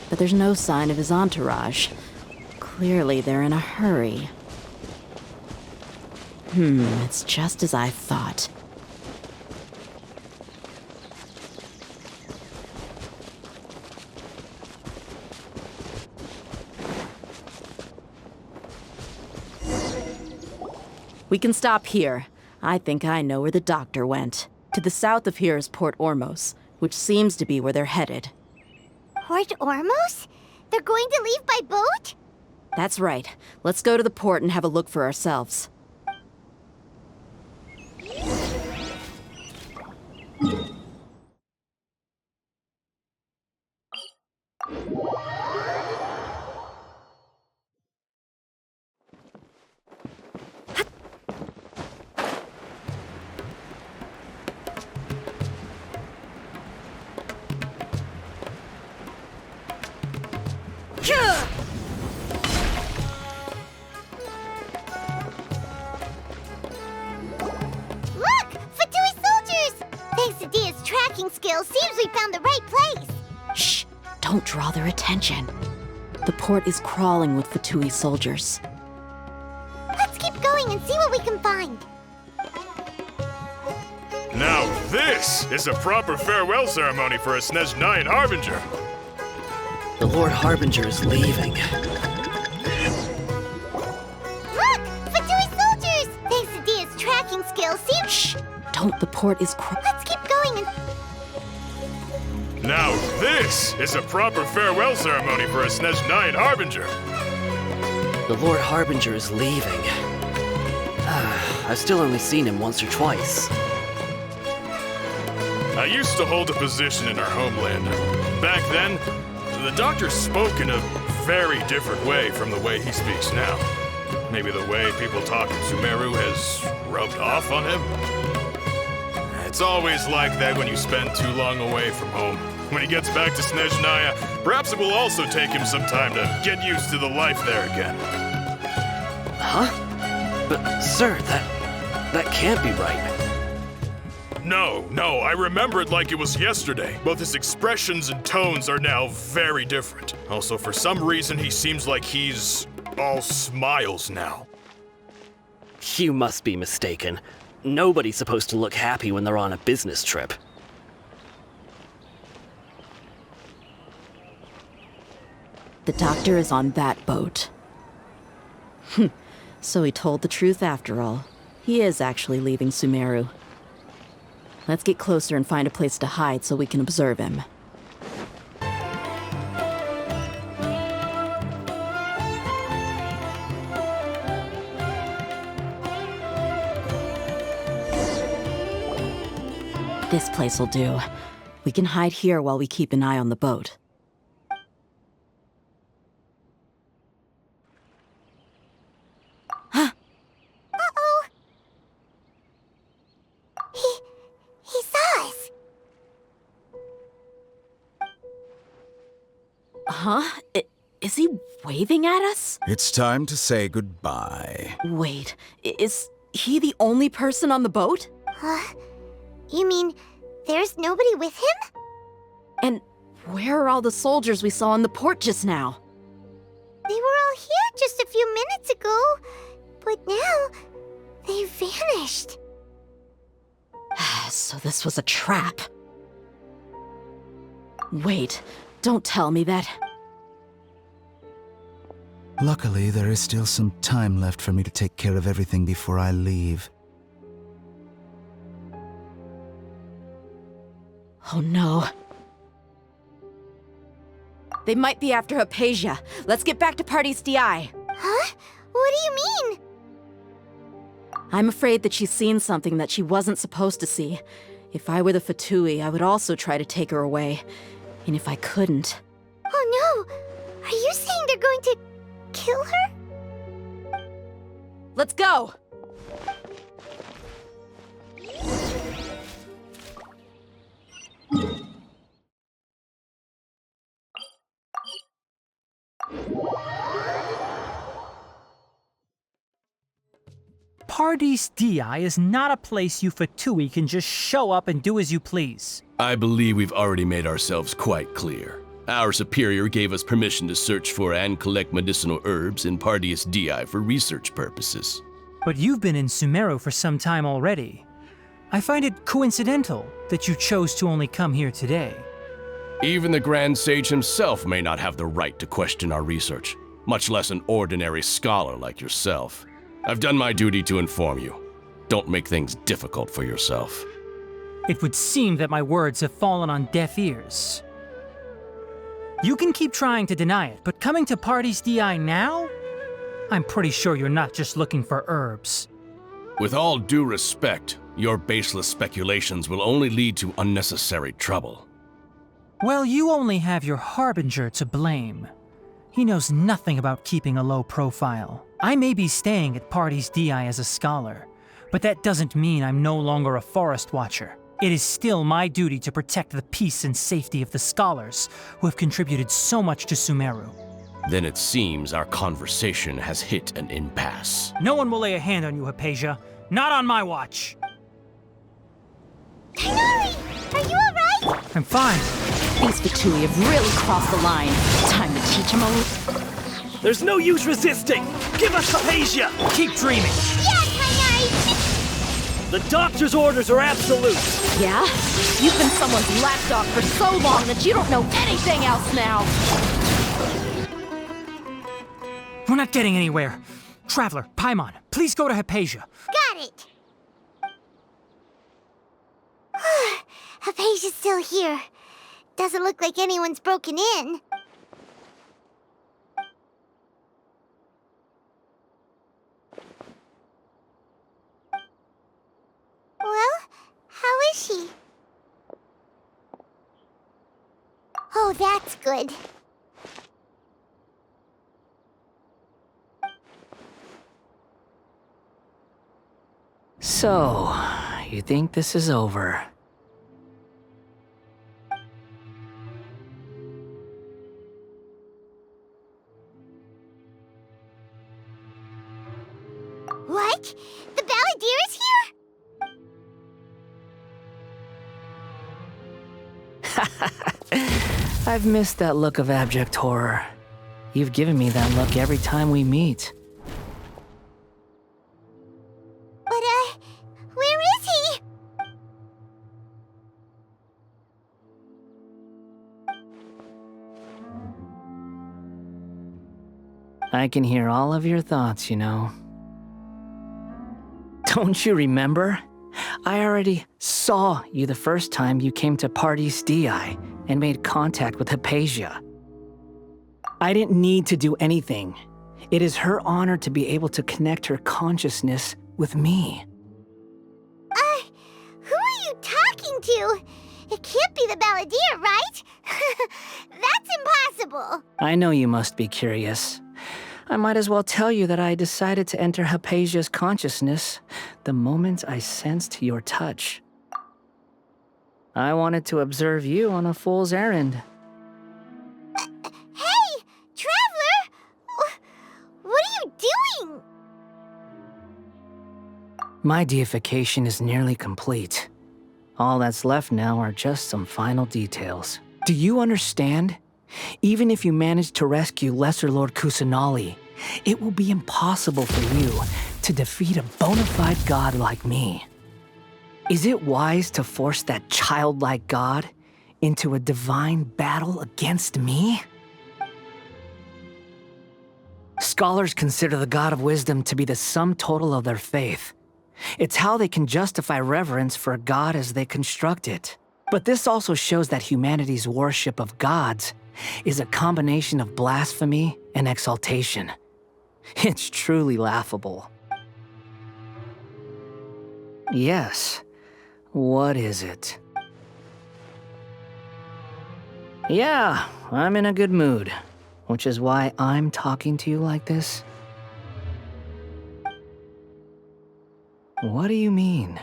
but there's no sign of his entourage. Clearly they're in a hurry. It's just as I thought. We can stop here. I think I know where the doctor went. To the south of here is Port Ormos, which seems to be where they're headed. Port Ormos? They're going to leave by boat? That's right. Let's go to the port and have a look for ourselves. Don't draw their attention. The port is crawling with Fatui soldiers. Let's keep going and see what we can find. Now this is a proper farewell ceremony for a Snezhnayan Harbinger. The Lord Harbinger is leaving. Look! Fatui soldiers! Thanks to Dia's tracking skills, see? Shh! Don't, the port is Let's keep going and... Now this is a proper farewell ceremony for a Snezhnayan Harbinger. The Lord Harbinger is leaving. I've still only seen him once or twice. I used to hold a position in our homeland. Back then, the doctor spoke in a very different way from the way he speaks now. Maybe the way people talk in Sumeru has rubbed off on him? It's always like that when you spend too long away from home. When he gets back to Snezhnaya, perhaps it will also take him some time to get used to the life there again. Huh? But, sir, that can't be right. No, I remember it like it was yesterday. Both his expressions and tones are now very different. Also, for some reason, he seems like he's all smiles now. You must be mistaken. Nobody's supposed to look happy when they're on a business trip. The doctor is on that boat. So he told the truth after all. He is actually leaving Sumeru. Let's get closer and find a place to hide so we can observe him. This place will do. We can hide here while we keep an eye on the boat. Uh-oh! He saw us! Huh? Is he waving at us? It's time to say goodbye. Wait, is he the only person on the boat? Huh? You mean there's nobody with him? And where are all the soldiers we saw in the port just now? They were all here just a few minutes ago, but now they vanished. So this was a trap. Wait, don't tell me that... Luckily, there is still some time left for me to take care of everything before I leave. Oh no. They might be after Hypatia. Let's get back to Party's DI. Huh? What do you mean? I'm afraid that she's seen something that she wasn't supposed to see. If I were the Fatui, I would also try to take her away. And if I couldn't... Oh no! Are you saying they're going to kill her? Let's go! Party's DI is not a place you Fatui can just show up and do as you please. I believe we've already made ourselves quite clear. Our superior gave us permission to search for and collect medicinal herbs in Party's DI for research purposes. But you've been in Sumeru for some time already. I find it coincidental that you chose to only come here today. Even the Grand Sage himself may not have the right to question our research, much less an ordinary scholar like yourself. I've done my duty to inform you. Don't make things difficult for yourself. It would seem that my words have fallen on deaf ears. You can keep trying to deny it, but coming to Party's DI now? I'm pretty sure you're not just looking for herbs. With all due respect, your baseless speculations will only lead to unnecessary trouble. Well, you only have your Harbinger to blame. He knows nothing about keeping a low profile. I may be staying at Party's DI as a scholar, but that doesn't mean I'm no longer a forest watcher. It is still my duty to protect the peace and safety of the scholars who have contributed so much to Sumeru. Then it seems our conversation has hit an impasse. No one will lay a hand on you, Hypatia. Not on my watch. Tighnari! Are you alright? I'm fine. These Fatui have really crossed the line. Time to teach them a... There's no use resisting! Give us Hypatia! Keep dreaming! Yeah, Tighnari! The doctor's orders are absolute! Yeah? You've been someone's lapdog for so long that you don't know anything else now! We're not getting anywhere. Traveler, Paimon, please go to Hypatia. Got it! Hypatia's still here. Doesn't look like anyone's broken in. Well, how is she? Oh, that's good. So, you think this is over? What? The Balladeer is here? I've missed that look of abject horror. You've given me that look every time we meet. But, where is he? I can hear all of your thoughts, you know. Don't you remember? I already saw you the first time you came to Parties DI and made contact with Hypatia. I didn't need to do anything. It is her honor to be able to connect her consciousness with me. Who are you talking to? It can't be the Balladeer, right? That's impossible. I know you must be curious. I might as well tell you that I decided to enter Hypatia's consciousness the moment I sensed your touch. I wanted to observe you on a fool's errand. Hey, Traveler! What are you doing? My deification is nearly complete. All that's left now are just some final details. Do you understand? Even if you manage to rescue Lesser Lord Kusanali, it will be impossible for you to defeat a bona fide god like me. Is it wise to force that childlike god into a divine battle against me? Scholars consider the god of wisdom to be the sum total of their faith. It's how they can justify reverence for a god as they construct it. But this also shows that humanity's worship of gods is a combination of blasphemy and exaltation. It's truly laughable. Yes. What is it? Yeah, I'm in a good mood, which is why I'm talking to you like this. What do you mean?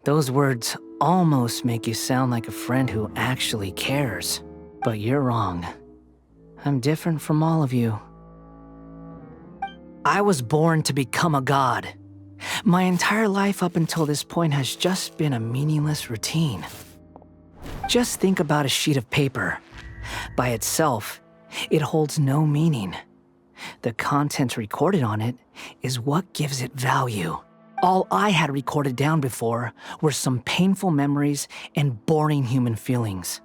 Those words almost make you sound like a friend who actually cares. But you're wrong. I'm different from all of you. I was born to become a god. My entire life up until this point has just been a meaningless routine. Just think about a sheet of paper. By itself, it holds no meaning. The content recorded on it is what gives it value. All I had recorded down before were some painful memories and boring human feelings.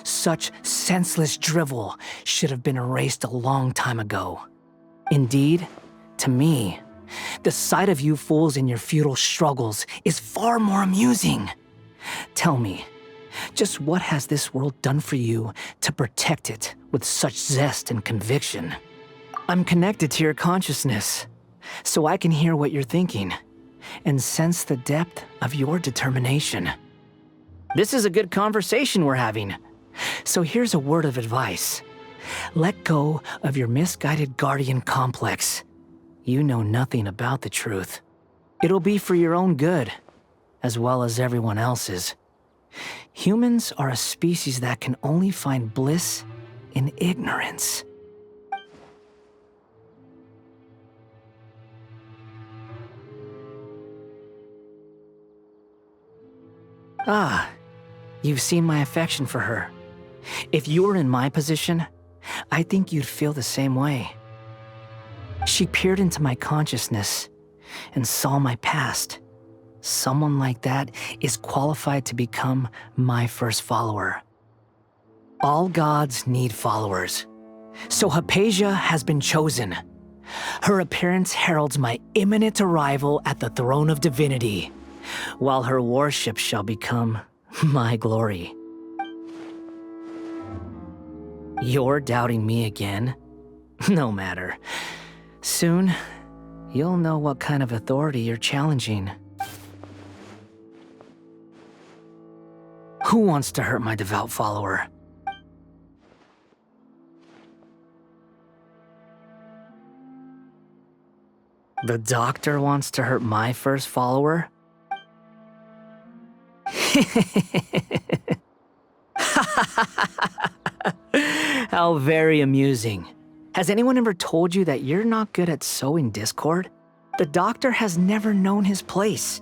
Such senseless drivel should have been erased a long time ago. Indeed, to me, the sight of you fools in your futile struggles is far more amusing. Tell me, just what has this world done for you to protect it with such zest and conviction? I'm connected to your consciousness, so I can hear what you're thinking and sense the depth of your determination. This is a good conversation we're having. So here's a word of advice. Let go of your misguided guardian complex. You know nothing about the truth. It'll be for your own good, as well as everyone else's. Humans are a species that can only find bliss in ignorance. Ah, you've seen my affection for her. If you were in my position, I think you'd feel the same way. She peered into my consciousness and saw my past. Someone like that is qualified to become my first follower. All gods need followers. So Hypatia has been chosen. Her appearance heralds my imminent arrival at the throne of divinity, while her worship shall become my glory. You're doubting me again? No matter. Soon, you'll know what kind of authority you're challenging. Who wants to hurt my devout follower? The doctor wants to hurt my first follower? How very amusing. Has anyone ever told you that you're not good at sowing discord? The doctor has never known his place.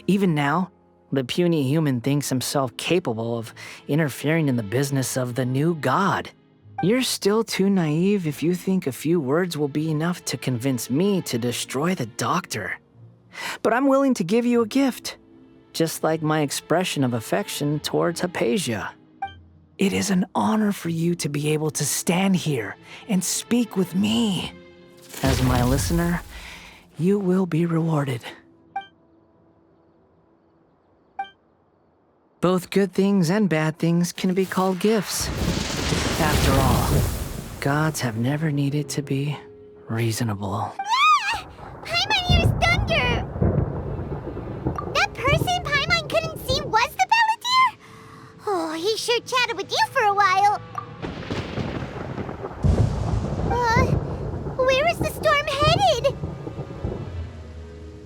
Even now, the puny human thinks himself capable of interfering in the business of the new god. You're still too naive if you think a few words will be enough to convince me to destroy the doctor. But I'm willing to give you a gift, just like my expression of affection towards Hypatia. It is an honor for you to be able to stand here and speak with me. As my listener, you will be rewarded. Both good things and bad things can be called gifts. After all, gods have never needed to be reasonable. Ah! Paimon hears thunder! That person Paimon couldn't see was the Balladeer? Oh, he sure chatted with you for a while. Where is the storm headed?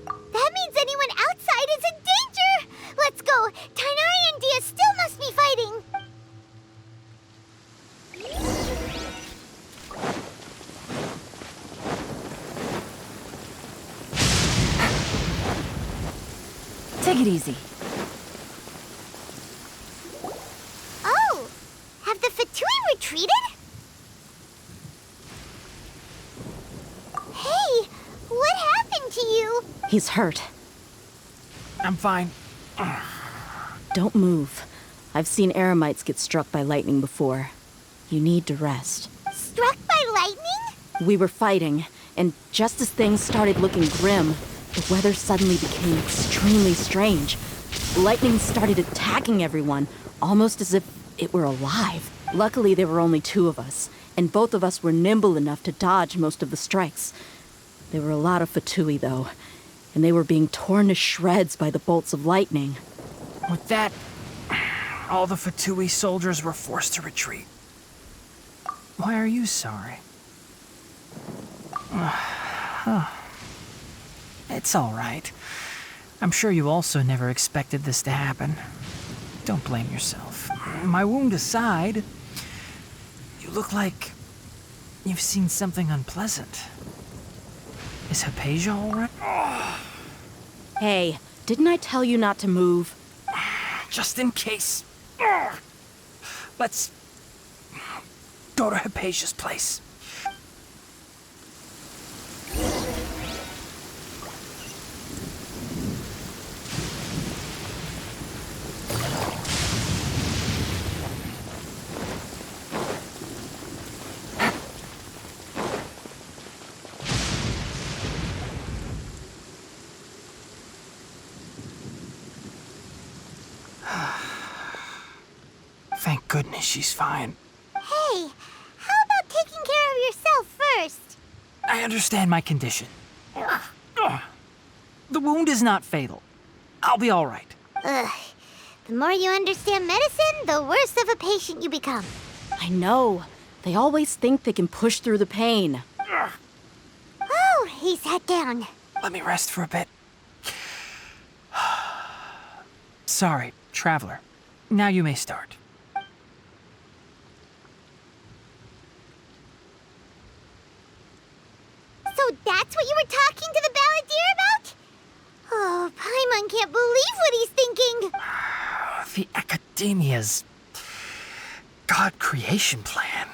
That means anyone outside is in danger! Let's go! Tainari and Dia still must be fighting! Take it easy. Oh! Have the Fatui retreated? Hey! What happened to you? He's hurt. I'm fine. Don't move. I've seen eremites get struck by lightning before. You need to rest. Struck by lightning? We were fighting, and just as things started looking grim, the weather suddenly became extremely strange. Lightning started attacking everyone, almost as if it were alive. Luckily, there were only two of us, and both of us were nimble enough to dodge most of the strikes. There were a lot of Fatui, though, and they were being torn to shreds by the bolts of lightning. With that, all the Fatui soldiers were forced to retreat. Why are you sorry? It's all right. I'm sure you also never expected this to happen. Don't blame yourself. My wound aside, you look like you've seen something unpleasant. Is Hypatia all right? Hey, didn't I tell you not to move? Just in case. Let's go to Hypatia's place. Thank goodness she's fine. Hey, how about taking care of yourself first? I understand my condition. The wound is not fatal. I'll be all right. Ugh. The more you understand medicine, the worse of a patient you become. I know. They always think they can push through the pain. Oh, he sat down. Let me rest for a bit. Sorry, traveler. Now you may start. So that's what you were talking to the balladeer about? Oh, Paimon can't believe what he's thinking. The Academia's God creation plan.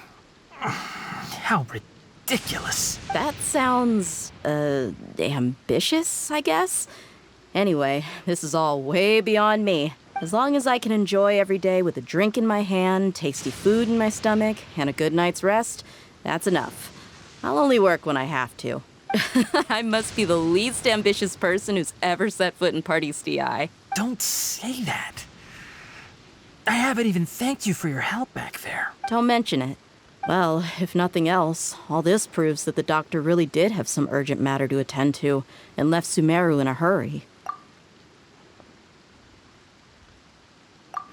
How ridiculous. That sounds, ambitious, I guess? Anyway, this is all way beyond me. As long as I can enjoy every day with a drink in my hand, tasty food in my stomach, and a good night's rest, that's enough. I'll only work when I have to. I must be the least ambitious person who's ever set foot in Party's DI. Don't say that. I haven't even thanked you for your help back there. Don't mention it. Well, if nothing else, all this proves that the doctor really did have some urgent matter to attend to and left Sumeru in a hurry.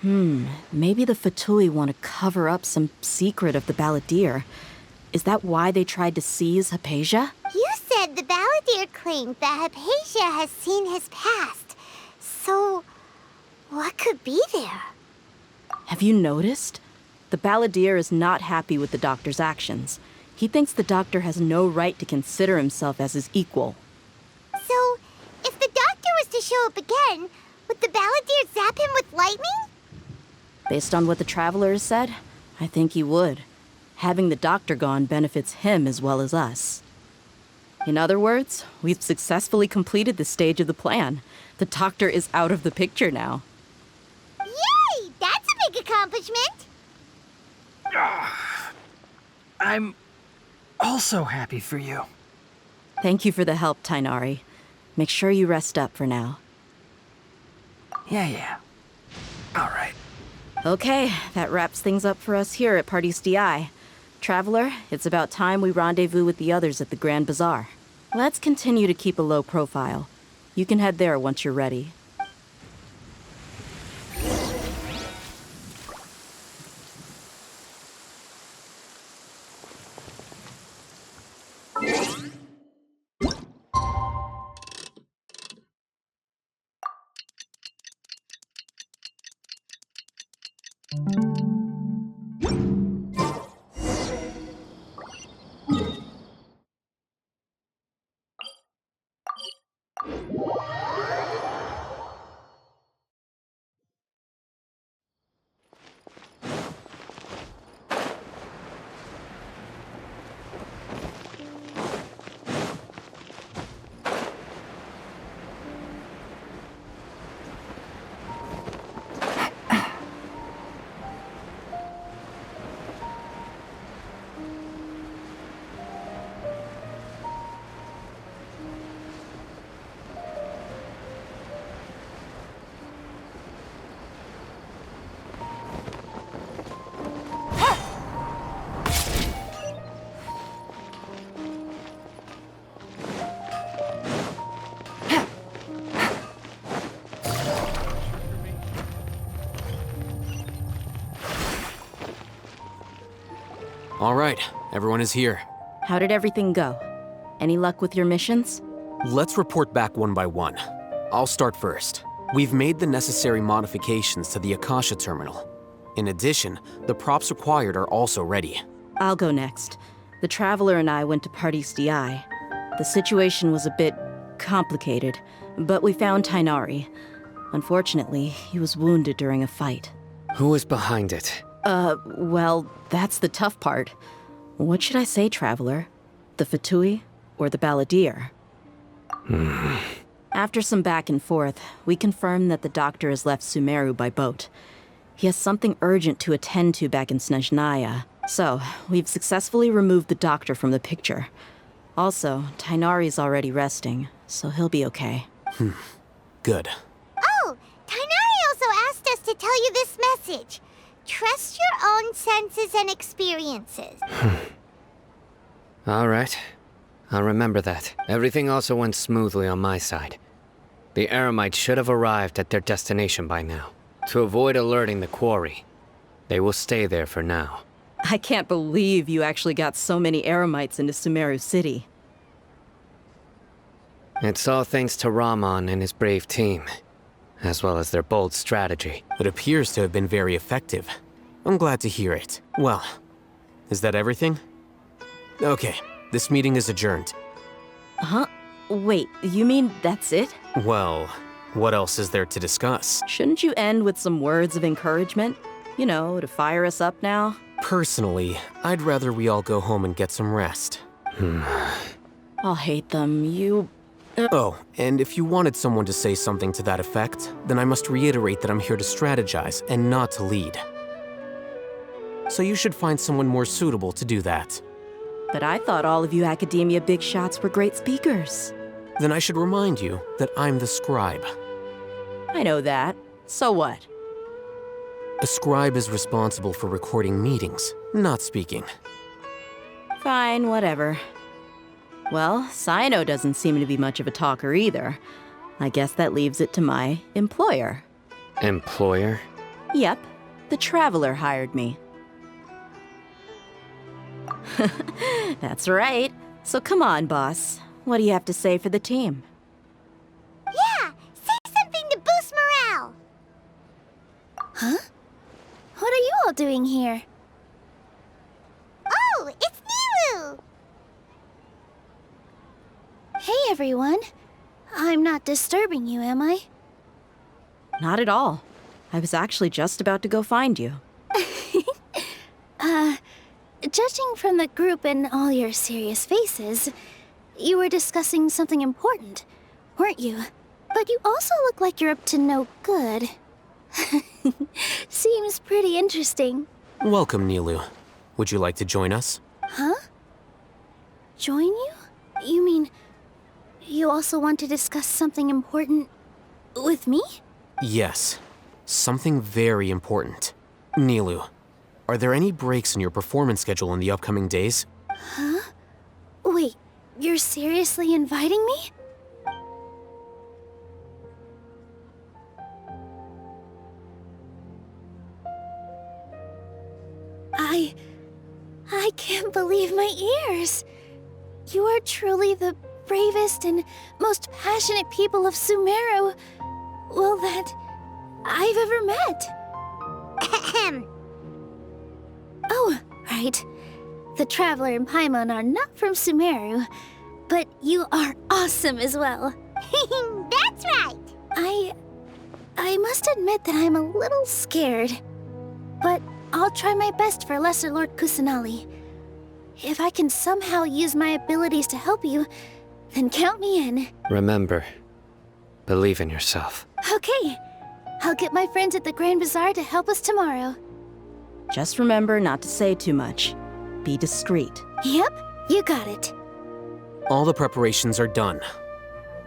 Maybe the Fatui want to cover up some secret of the balladeer. Is that why they tried to seize Hypatia? You said the balladeer claimed that Hypatia has seen his past. So, what could be there? Have you noticed? The balladeer is not happy with the doctor's actions. He thinks the doctor has no right to consider himself as his equal. So, if the doctor was to show up again, would the balladeer zap him with lightning? Based on what the Traveler has said, I think he would. Having the doctor gone benefits him as well as us. In other words, we've successfully completed this stage of the plan. The doctor is out of the picture now. Yay! That's a big accomplishment! I'm also happy for you. Thank you for the help, Tainari. Make sure you rest up for now. Yeah. All right. Okay, that wraps things up for us here at Party's DI. Traveler, it's about time we rendezvous with the others at the Grand Bazaar. Let's continue to keep a low profile. You can head there once you're ready. All right, everyone is here. How did everything go? Any luck with your missions? Let's report back one by one. I'll start first. We've made the necessary modifications to the Akasha terminal. In addition, the props required are also ready. I'll go next. The Traveler and I went to Party's DI. The situation was a bit complicated, but we found Tainari. Unfortunately, he was wounded during a fight. Who was behind it? Well, that's the tough part. What should I say, Traveler? The Fatui or the balladeer? After some back and forth, we confirmed that the doctor has left Sumeru by boat. He has something urgent to attend to back in Snezhnaya. So, we've successfully removed the doctor from the picture. Also, Tainari's already resting, so he'll be okay. Good. Oh, Tainari also asked us to tell you this message. Trust your own senses and experiences. All right. I'll remember that. Everything also went smoothly on my side. The Eremites should have arrived at their destination by now. To avoid alerting the quarry, they will stay there for now. I can't believe you actually got so many Eremites into Sumeru City. It's all thanks to Rahman and his brave team. as well as their bold strategy. It appears to have been very effective. I'm glad to hear it. Well, is that everything? Okay, this meeting is adjourned. Huh? Wait, you mean that's it? Well, what else is there to discuss? Shouldn't you end with some words of encouragement? You know, to fire us up now? Personally, I'd rather we all go home and get some rest. I'll hate them. Oh, and if you wanted someone to say something to that effect, then I must reiterate that I'm here to strategize and not to lead. So you should find someone more suitable to do that. But I thought all of you Academia big shots were great speakers. Then I should remind you that I'm the scribe. I know that. So what? A scribe is responsible for recording meetings, not speaking. Fine, whatever. Well, Sino doesn't seem to be much of a talker either. I guess that leaves it to my employer. Employer? Yep, the Traveler hired me. That's right. So come on, boss. What do you have to say for the team? Yeah, say something to boost morale. Huh? What are you all doing here? Oh, it's Nilu! Hey, everyone. I'm not disturbing you, am I? Not at all. I was actually just about to go find you. Judging from the group and all your serious faces, you were discussing something important, weren't you? But you also look like you're up to no good. Seems pretty interesting. Welcome, Nilu. Would you like to join us? Huh? Join you? You mean, you also want to discuss something important with me? Yes. Something very important. Nilu, are there any breaks in your performance schedule in the upcoming days? Huh? Wait, you're seriously inviting me? I can't believe my ears. You are truly the bravest and most passionate people of Sumeru, well, that I've ever met. Oh, right. The Traveler and Paimon are not from Sumeru, but you are awesome as well. That's right! I must admit that I'm a little scared, but I'll try my best for Lesser Lord Kusanali. If I can somehow use my abilities to help you, then count me in. Remember, believe in yourself. Okay, I'll get my friends at the Grand Bazaar to help us tomorrow. Just remember not to say too much. Be discreet. Yep, you got it. All the preparations are done.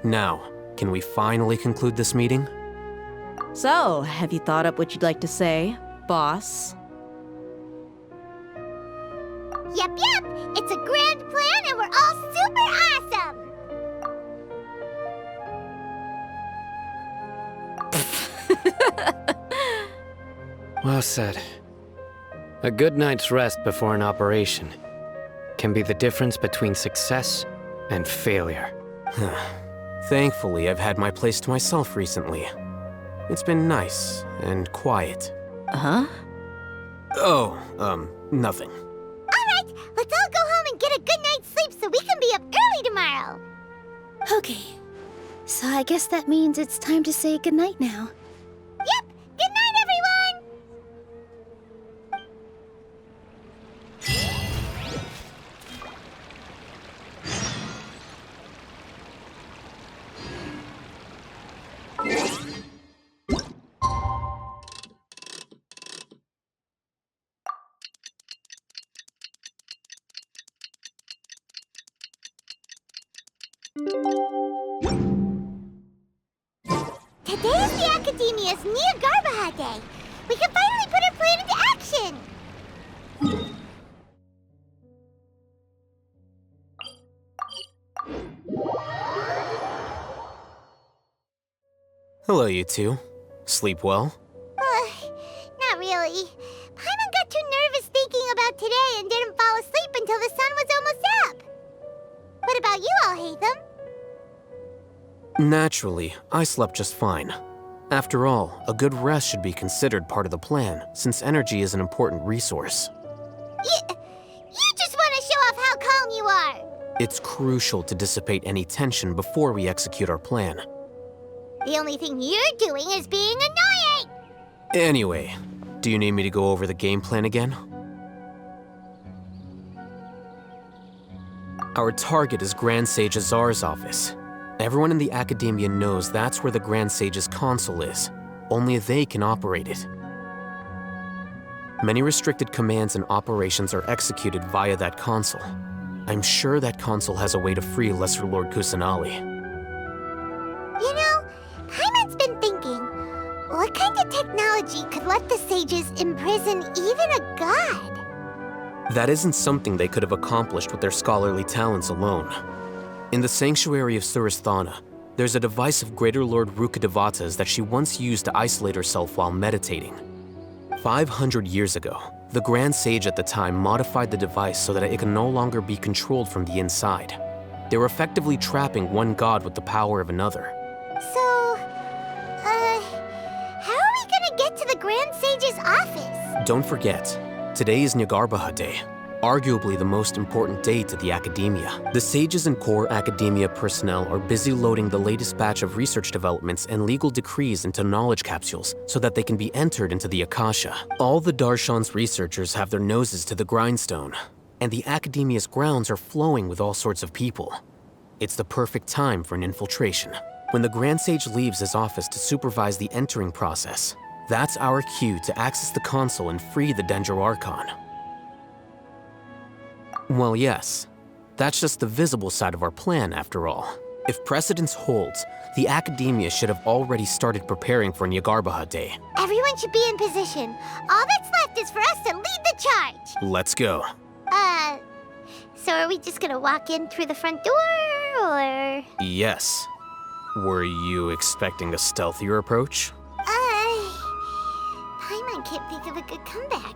Now, can we finally conclude this meeting? So, have you thought up what you'd like to say, boss? Yep, it's a grand plan and we're all super awesome! Well said. A good night's rest before an operation can be the difference between success and failure. Thankfully, I've had my place to myself recently. It's been nice and quiet. Huh? Oh, nothing. Alright, let's all go home and get a good night's sleep so we can be up early tomorrow. Okay, so I guess that means it's time to say goodnight now. Yep, good night, everyone! Today is the Academia's Garbaha Day. We can finally put our plan into action! Hello, you two. Sleep well? Not really. Paimon got too nervous thinking about today and didn't fall asleep until the sun was almost up. What about you all, Hatham? Naturally, I slept just fine. After all, a good rest should be considered part of the plan, since energy is an important resource. You just want to show off how calm you are! It's crucial to dissipate any tension before we execute our plan. The only thing you're doing is being annoying! Anyway, do you need me to go over the game plan again? Our target is Grand Sage Azar's office. Everyone in the Academia knows that's where the Grand Sage's console is. Only they can operate it. Many restricted commands and operations are executed via that console. I'm sure that console has a way to free Lesser Lord Kusanali. You know, Paimon's been thinking, what kind of technology could let the sages imprison even a god? That isn't something they could have accomplished with their scholarly talents alone. In the sanctuary of Suristhana, there's a device of Greater Lord Rukkadevata's that she once used to isolate herself while meditating. 500 years ago, the Grand Sage at the time modified the device so that it can no longer be controlled from the inside. They were effectively trapping one god with the power of another. So, how are we gonna get to the Grand Sage's office? Don't forget, today is Nyargarbaha Day, arguably the most important day to the Academia. The sages and core Academia personnel are busy loading the latest batch of research developments and legal decrees into knowledge capsules so that they can be entered into the Akasha. All the Darshan's researchers have their noses to the grindstone, and the Academia's grounds are flowing with all sorts of people. It's the perfect time for an infiltration. When the Grand Sage leaves his office to supervise the entering process, that's our cue to access the console and free the Dendro Archon. Well, yes. That's just the visible side of our plan, after all. If precedence holds, the Academia should have already started preparing for Nyargarbaha Day. Everyone should be in position. All that's left is for us to lead the charge. Let's go. So are we just gonna walk in through the front door, or...? Yes. Were you expecting a stealthier approach? Paimon can't think of a good comeback.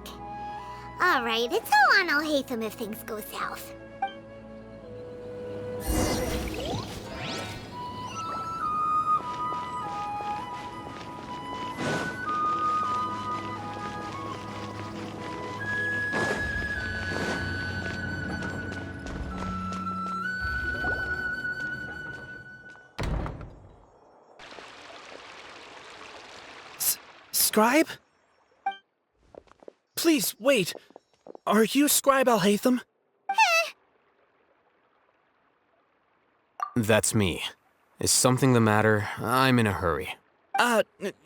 All right, it's all on Alhaitham if things go south. Scribe? Please, wait. Are you Scribe Alhaitham? That's me. Is something the matter? I'm in a hurry.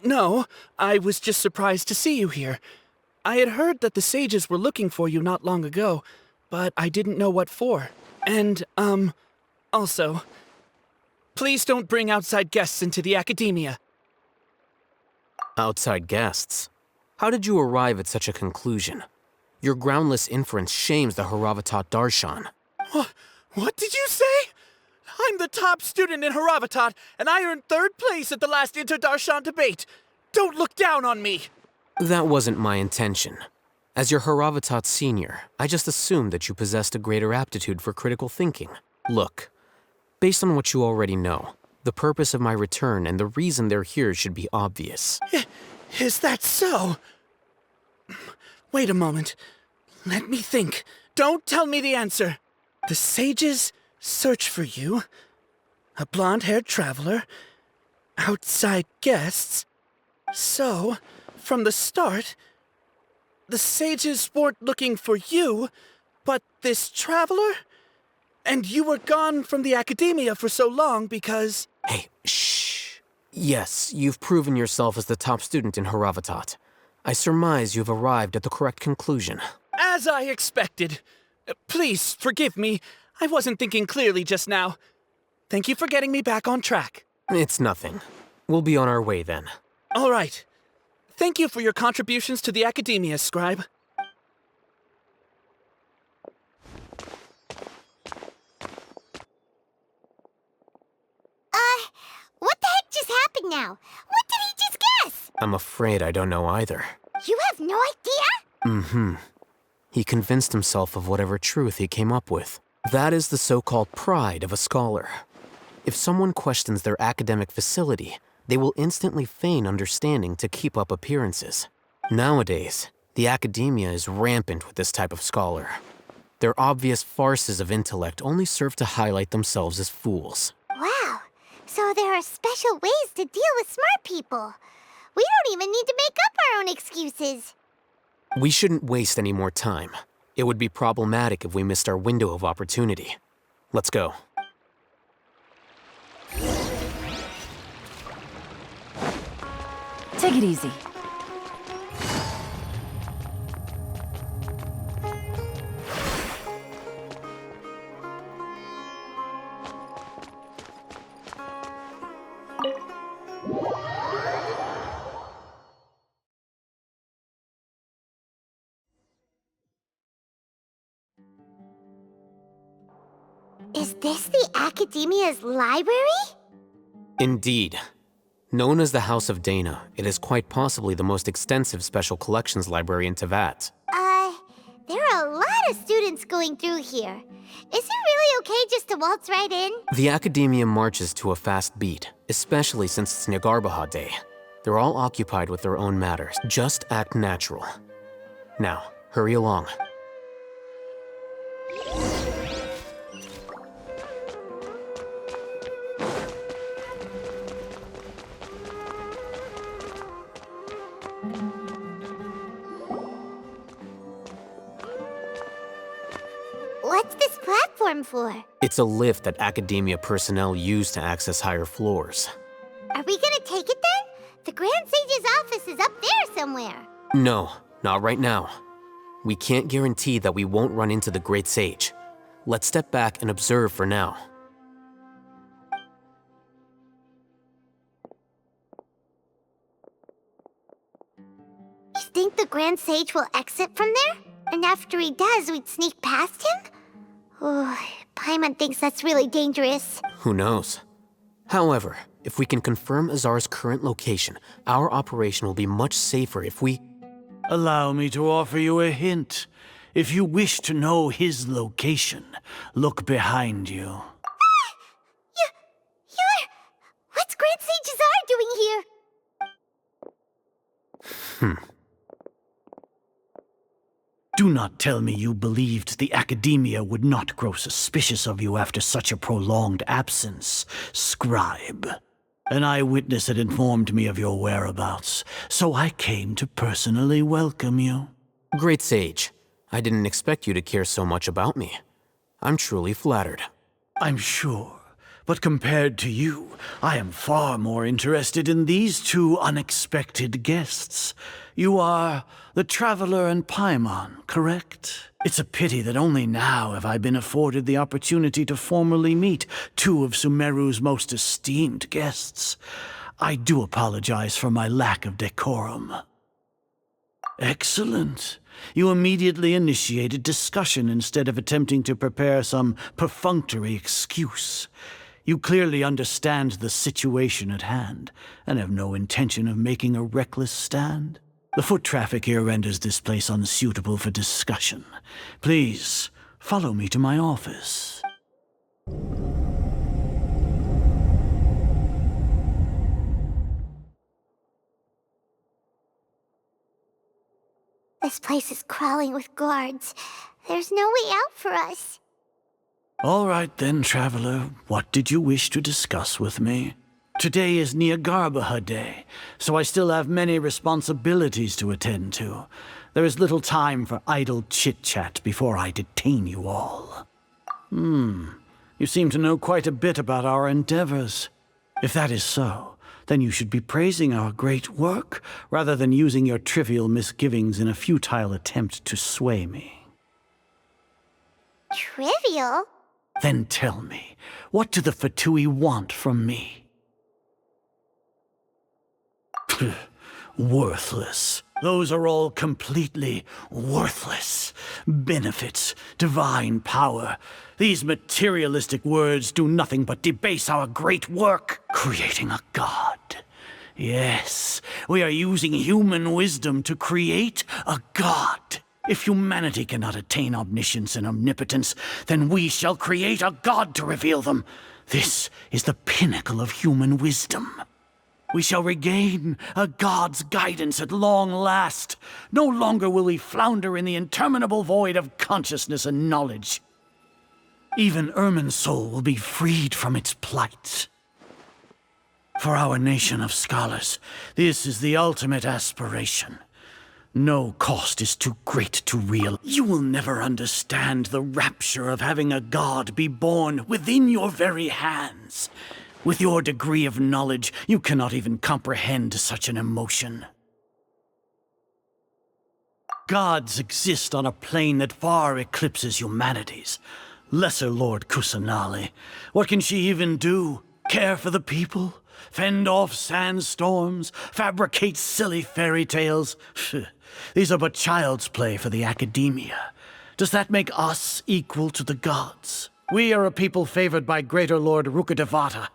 No. I was just surprised to see you here. I had heard that the sages were looking for you not long ago, but I didn't know what for. And, also, please don't bring outside guests into the Academia. Outside guests? How did you arrive at such a conclusion? Your groundless inference shames the Haravatat Darshan. What did you say? I'm the top student in Haravatat, and I earned 3rd place at the last Inter-Darshan debate. Don't look down on me! That wasn't my intention. As your Haravatat senior, I just assumed that you possessed a greater aptitude for critical thinking. Look, based on what you already know, the purpose of my return and the reason they're here should be obvious. Is that so? Wait a moment. Let me think. Don't tell me the answer. The sages search for you. A blonde-haired traveler. Outside guests. So, from the start, the sages weren't looking for you, but this traveler? And you were gone from the Academia for so long because... Hey, shh. Yes, you've proven yourself as the top student in Haravatat. I surmise you've arrived at the correct conclusion. As I expected. Please, forgive me. I wasn't thinking clearly just now. Thank you for getting me back on track. It's nothing. We'll be on our way then. All right. Thank you for your contributions to the Academia, Scribe. What the heck just happened now? What did he just guess? I'm afraid I don't know either. You have no idea? Mm-hmm. He convinced himself of whatever truth he came up with. That is the so-called pride of a scholar. If someone questions their academic facility, They will instantly feign understanding to keep up appearances. Nowadays, the academia is rampant with this type of scholar. Their obvious farces of intellect only serve to highlight themselves as fools. Wow, so there are special ways to deal with smart people. We don't even need to make up our own excuses. We shouldn't waste any more time. It would be problematic if we missed our window of opportunity. Let's go. Take it easy. Is this the Academia's library? Indeed. Known as the House of Dana, it is quite possibly the most extensive special collections library in Teyvat. There are a lot of students going through here. Is it really okay just to waltz right in? The Academia marches to a fast beat, especially since it's Nagarbahad Day. They're all occupied with their own matters. Just act natural. Now, hurry along. What's this platform for? It's a lift that Academia personnel use to access higher floors. Are we gonna take it then? The Grand Sage's office is up there somewhere. No, not right now. We can't guarantee that we won't run into the Great Sage. Let's step back and observe for now. You think the Grand Sage will exit from there? And after he does, we'd sneak past him? Oh, Paimon thinks that's really dangerous. Who knows? However, if we can confirm Azar's current location, our operation will be much safer if we... Allow me to offer you a hint. If you wish to know his location, look behind you. What's Grand Sage Azar doing here? Do not tell me you believed the Academia would not grow suspicious of you after such a prolonged absence, scribe. An eyewitness had informed me of your whereabouts, so I came to personally welcome you. Great Sage, I didn't expect you to care so much about me. I'm truly flattered. I'm sure, but compared to you, I am far more interested in these two unexpected guests. You are the Traveler and Paimon, correct? It's a pity that only now have I been afforded the opportunity to formally meet two of Sumeru's most esteemed guests. I do apologize for my lack of decorum. Excellent. You immediately initiated discussion instead of attempting to prepare some perfunctory excuse. You clearly understand the situation at hand, and have no intention of making a reckless stand. The foot traffic here renders this place unsuitable for discussion. Please, follow me to my office. This place is crawling with guards. There's no way out for us. All right then, Traveler. What did you wish to discuss with me? Today is Nahida Day, so I still have many responsibilities to attend to. There is little time for idle chit-chat before I detain you all. You seem to know quite a bit about our endeavors. If that is so, then you should be praising our great work, rather than using your trivial misgivings in a futile attempt to sway me. Trivial? Then tell me, what do the Fatui want from me? Worthless. Those are all completely worthless. Benefits, divine power. These materialistic words do nothing but debase our great work, creating a god. Yes, we are using human wisdom to create a god. If humanity cannot attain omniscience and omnipotence, then we shall create a god to reveal them. This is the pinnacle of human wisdom. We shall regain a god's guidance at long last. No longer will we flounder in the interminable void of consciousness and knowledge. Even Irminsul will be freed from its plight. For our nation of scholars, this is the ultimate aspiration. No cost is too great to realize. You will never understand the rapture of having a god be born within your very hands. With your degree of knowledge, you cannot even comprehend such an emotion. Gods exist on a plane that far eclipses humanity's. Lesser Lord Kusanali, what can she even do? Care for the people? Fend off sandstorms? Fabricate silly fairy tales? These are but child's play for the Academia. Does that make us equal to the gods? We are a people favored by Greater Lord Rukkadevata.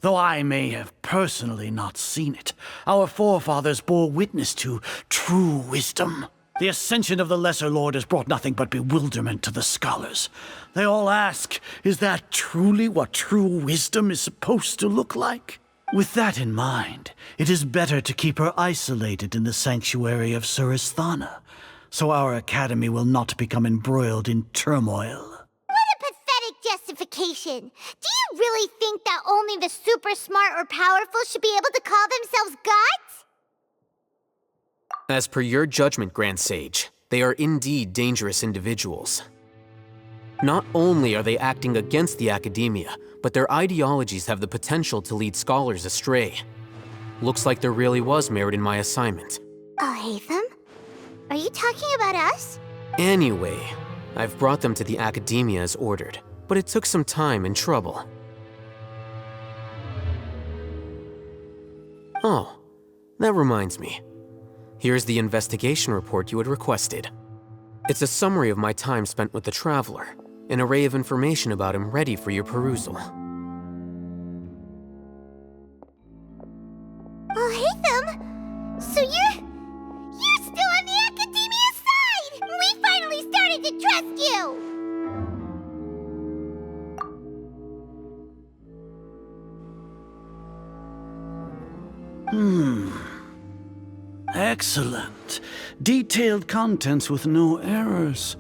Though I may have personally not seen it, our forefathers bore witness to true wisdom. The ascension of the Lesser Lord has brought nothing but bewilderment to the scholars. They all ask, is that truly what true wisdom is supposed to look like? With that in mind, it is better to keep her isolated in the sanctuary of Suristhana, so our academy will not become embroiled in turmoil. Justification. Do you really think that only the super smart or powerful should be able to call themselves gods? As per your judgment, Grand Sage, they are indeed dangerous individuals. Not only are they acting against the Academia, but their ideologies have the potential to lead scholars astray. Looks like there really was merit in my assignment. Oh, Hatham? Are you talking about us? Anyway, I've brought them to the Academia as ordered. But it took some time and trouble. Oh, that reminds me. Here's the investigation report you had requested. It's a summary of my time spent with the Traveler, an array of information about him ready for your perusal. Oh, Hatham! So you're still on the Academia side! We finally started to trust you! Excellent. Detailed contents with no errors.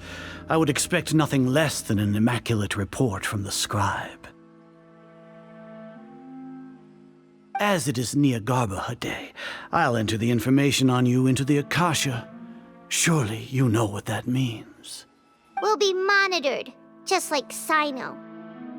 I would expect nothing less than an immaculate report from the scribe. As it is Nahida Day, I'll enter the information on you into the Akasha. Surely you know what that means. We'll be monitored, just like Sino.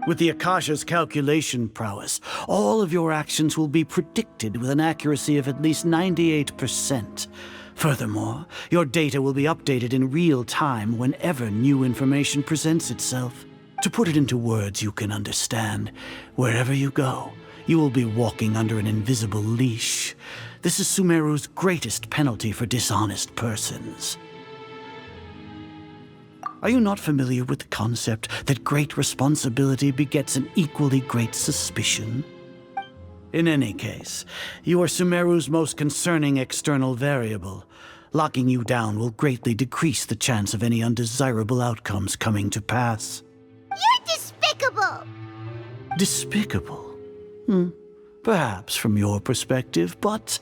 With the Akasha's calculation prowess, all of your actions will be predicted with an accuracy of at least 98%. Furthermore, your data will be updated in real time whenever new information presents itself. To put it into words you can understand, wherever you go, you will be walking under an invisible leash. This is Sumeru's greatest penalty for dishonest persons. Are you not familiar with the concept that great responsibility begets an equally great suspicion? In any case, you are Sumeru's most concerning external variable. Locking you down will greatly decrease the chance of any undesirable outcomes coming to pass. You're despicable! Despicable? Perhaps from your perspective, but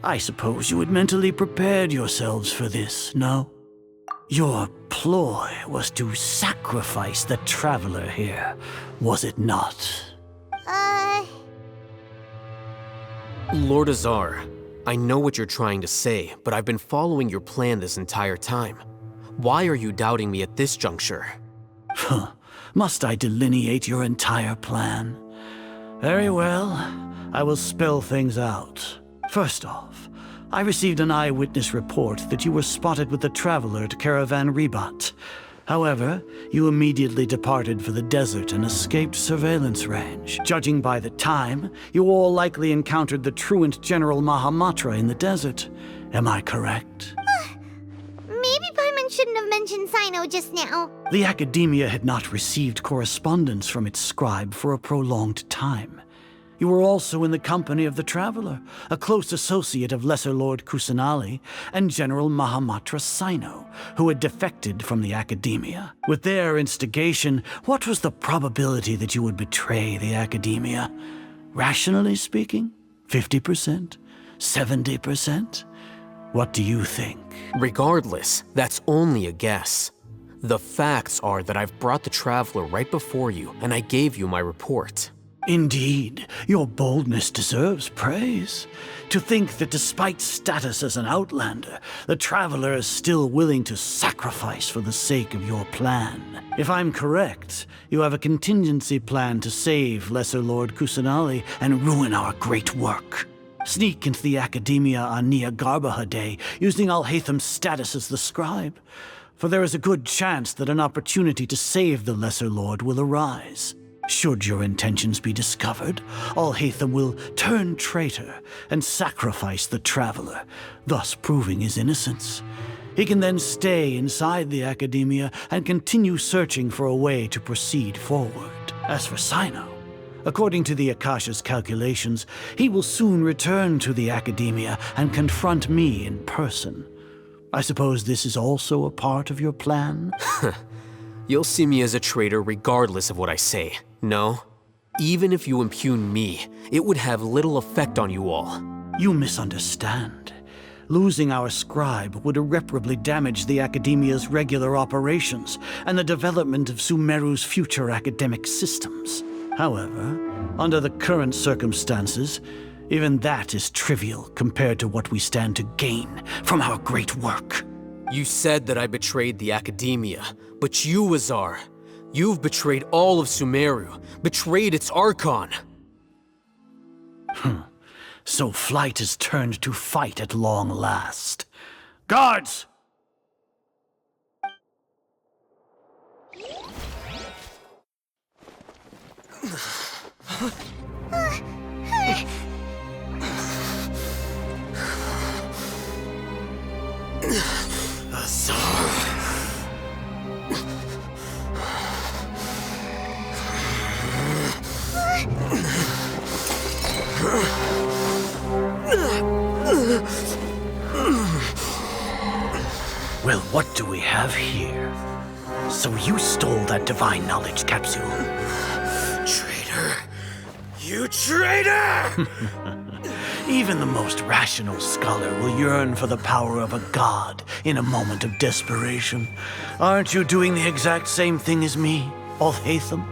I suppose you had mentally prepared yourselves for this, no? Your ploy was to sacrifice the Traveler here, was it not? Lord Azar, I know what you're trying to say, but I've been following your plan this entire time. Why are you doubting me at this juncture? Must I delineate your entire plan? Very well, I will spell things out. First off, I received an eyewitness report that you were spotted with the Traveler at Caravan Ribat. However, you immediately departed for the desert and escaped surveillance range. Judging by the time, you all likely encountered the truant General Mahamatra in the desert. Am I correct? Maybe Paimon shouldn't have mentioned Sino just now. The Academia had not received correspondence from its scribe for a prolonged time. You were also in the company of the Traveler, a close associate of Lesser Lord Kusanali and General Mahamatra Sino, who had defected from the Academia. With their instigation, what was the probability that you would betray the Academia? Rationally speaking, 50%? 70%? What do you think? Regardless, that's only a guess. The facts are that I've brought the Traveler right before you, and I gave you my report. Indeed, your boldness deserves praise. To think that despite status as an outlander, the Traveler is still willing to sacrifice for the sake of your plan. If I'm correct, you have a contingency plan to save Lesser Lord Kusanali and ruin our great work. Sneak into the Academia on Nahida Day, using Alhaitham's status as the scribe. For there is a good chance that an opportunity to save the Lesser Lord will arise. Should your intentions be discovered, Alhaitham will turn traitor and sacrifice the Traveler, thus proving his innocence. He can then stay inside the Academia and continue searching for a way to proceed forward. As for Sino, according to the Akasha's calculations, he will soon return to the Academia and confront me in person. I suppose this is also a part of your plan? You'll see me as a traitor regardless of what I say. No? Even if you impugn me, it would have little effect on you all. You misunderstand. Losing our scribe would irreparably damage the Academia's regular operations and the development of Sumeru's future academic systems. However, under the current circumstances, even that is trivial compared to what we stand to gain from our great work. You said that I betrayed the Academia, but you, Azar, you've betrayed all of Sumeru, betrayed its Archon. So flight is turned to fight at long last. Guards! Well, what do we have here? So you stole that divine knowledge capsule? Traitor! You traitor! Even the most rational scholar will yearn for the power of a god in a moment of desperation. Aren't you doing the exact same thing as me, Alhaitham?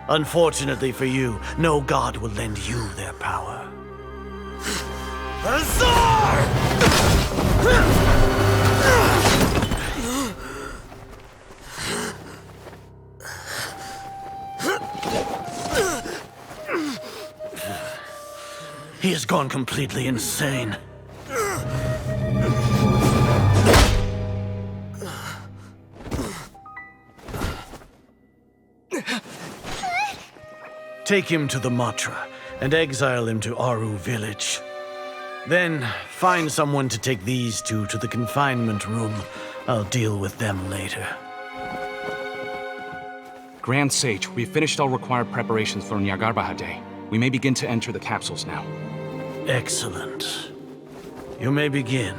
Unfortunately for you, no god will lend you their power. Azar! He has gone completely insane. Take him to the Matra and exile him to Aru village. Then find someone to take these two to the confinement room. I'll deal with them later. Grand Sage, we've finished all required preparations for Nahida Day. We may begin to enter the capsules now. Excellent. You may begin.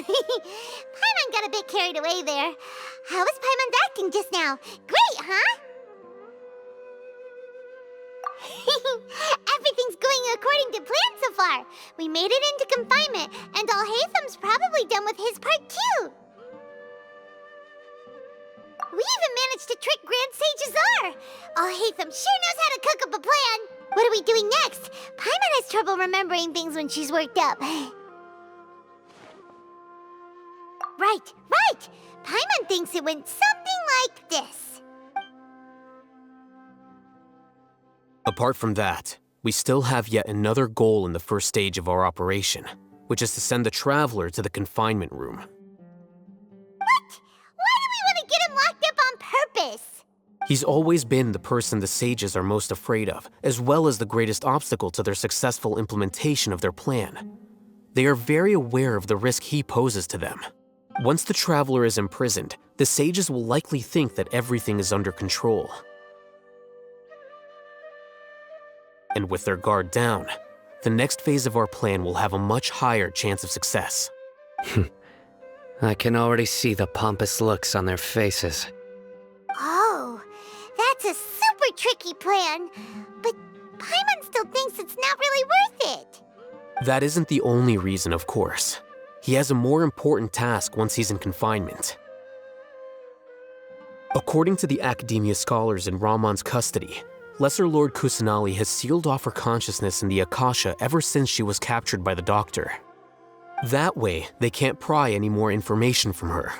Paimon got a bit carried away there. How was Paimon's acting just now? Great, huh? Everything's going according to plan so far. We made it into confinement, and Alhaitham's probably done with his part too. We even managed to trick Grand Sage Azar. Alhaitham sure knows how to cook up a plan. What are we doing next? Paimon has trouble remembering things when she's worked up. Right! Paimon thinks it went something like this. Apart from that, we still have yet another goal in the first stage of our operation, which is to send the Traveler to the confinement room. What? Why do we want to get him locked nervous. He's always been the person the sages are most afraid of, as well as the greatest obstacle to their successful implementation of their plan. They are very aware of the risk he poses to them. Once the traveler is imprisoned, the sages will likely think that everything is under control. And with their guard down, the next phase of our plan will have a much higher chance of success. I can already see the pompous looks on their faces. Oh, that's a super tricky plan. But Paimon still thinks it's not really worth it. That isn't the only reason, of course. He has a more important task once he's in confinement. According to the Academia scholars in Ramon's custody, Lesser Lord Kusanali has sealed off her consciousness in the Akasha ever since she was captured by the Doctor. That way, they can't pry any more information from her.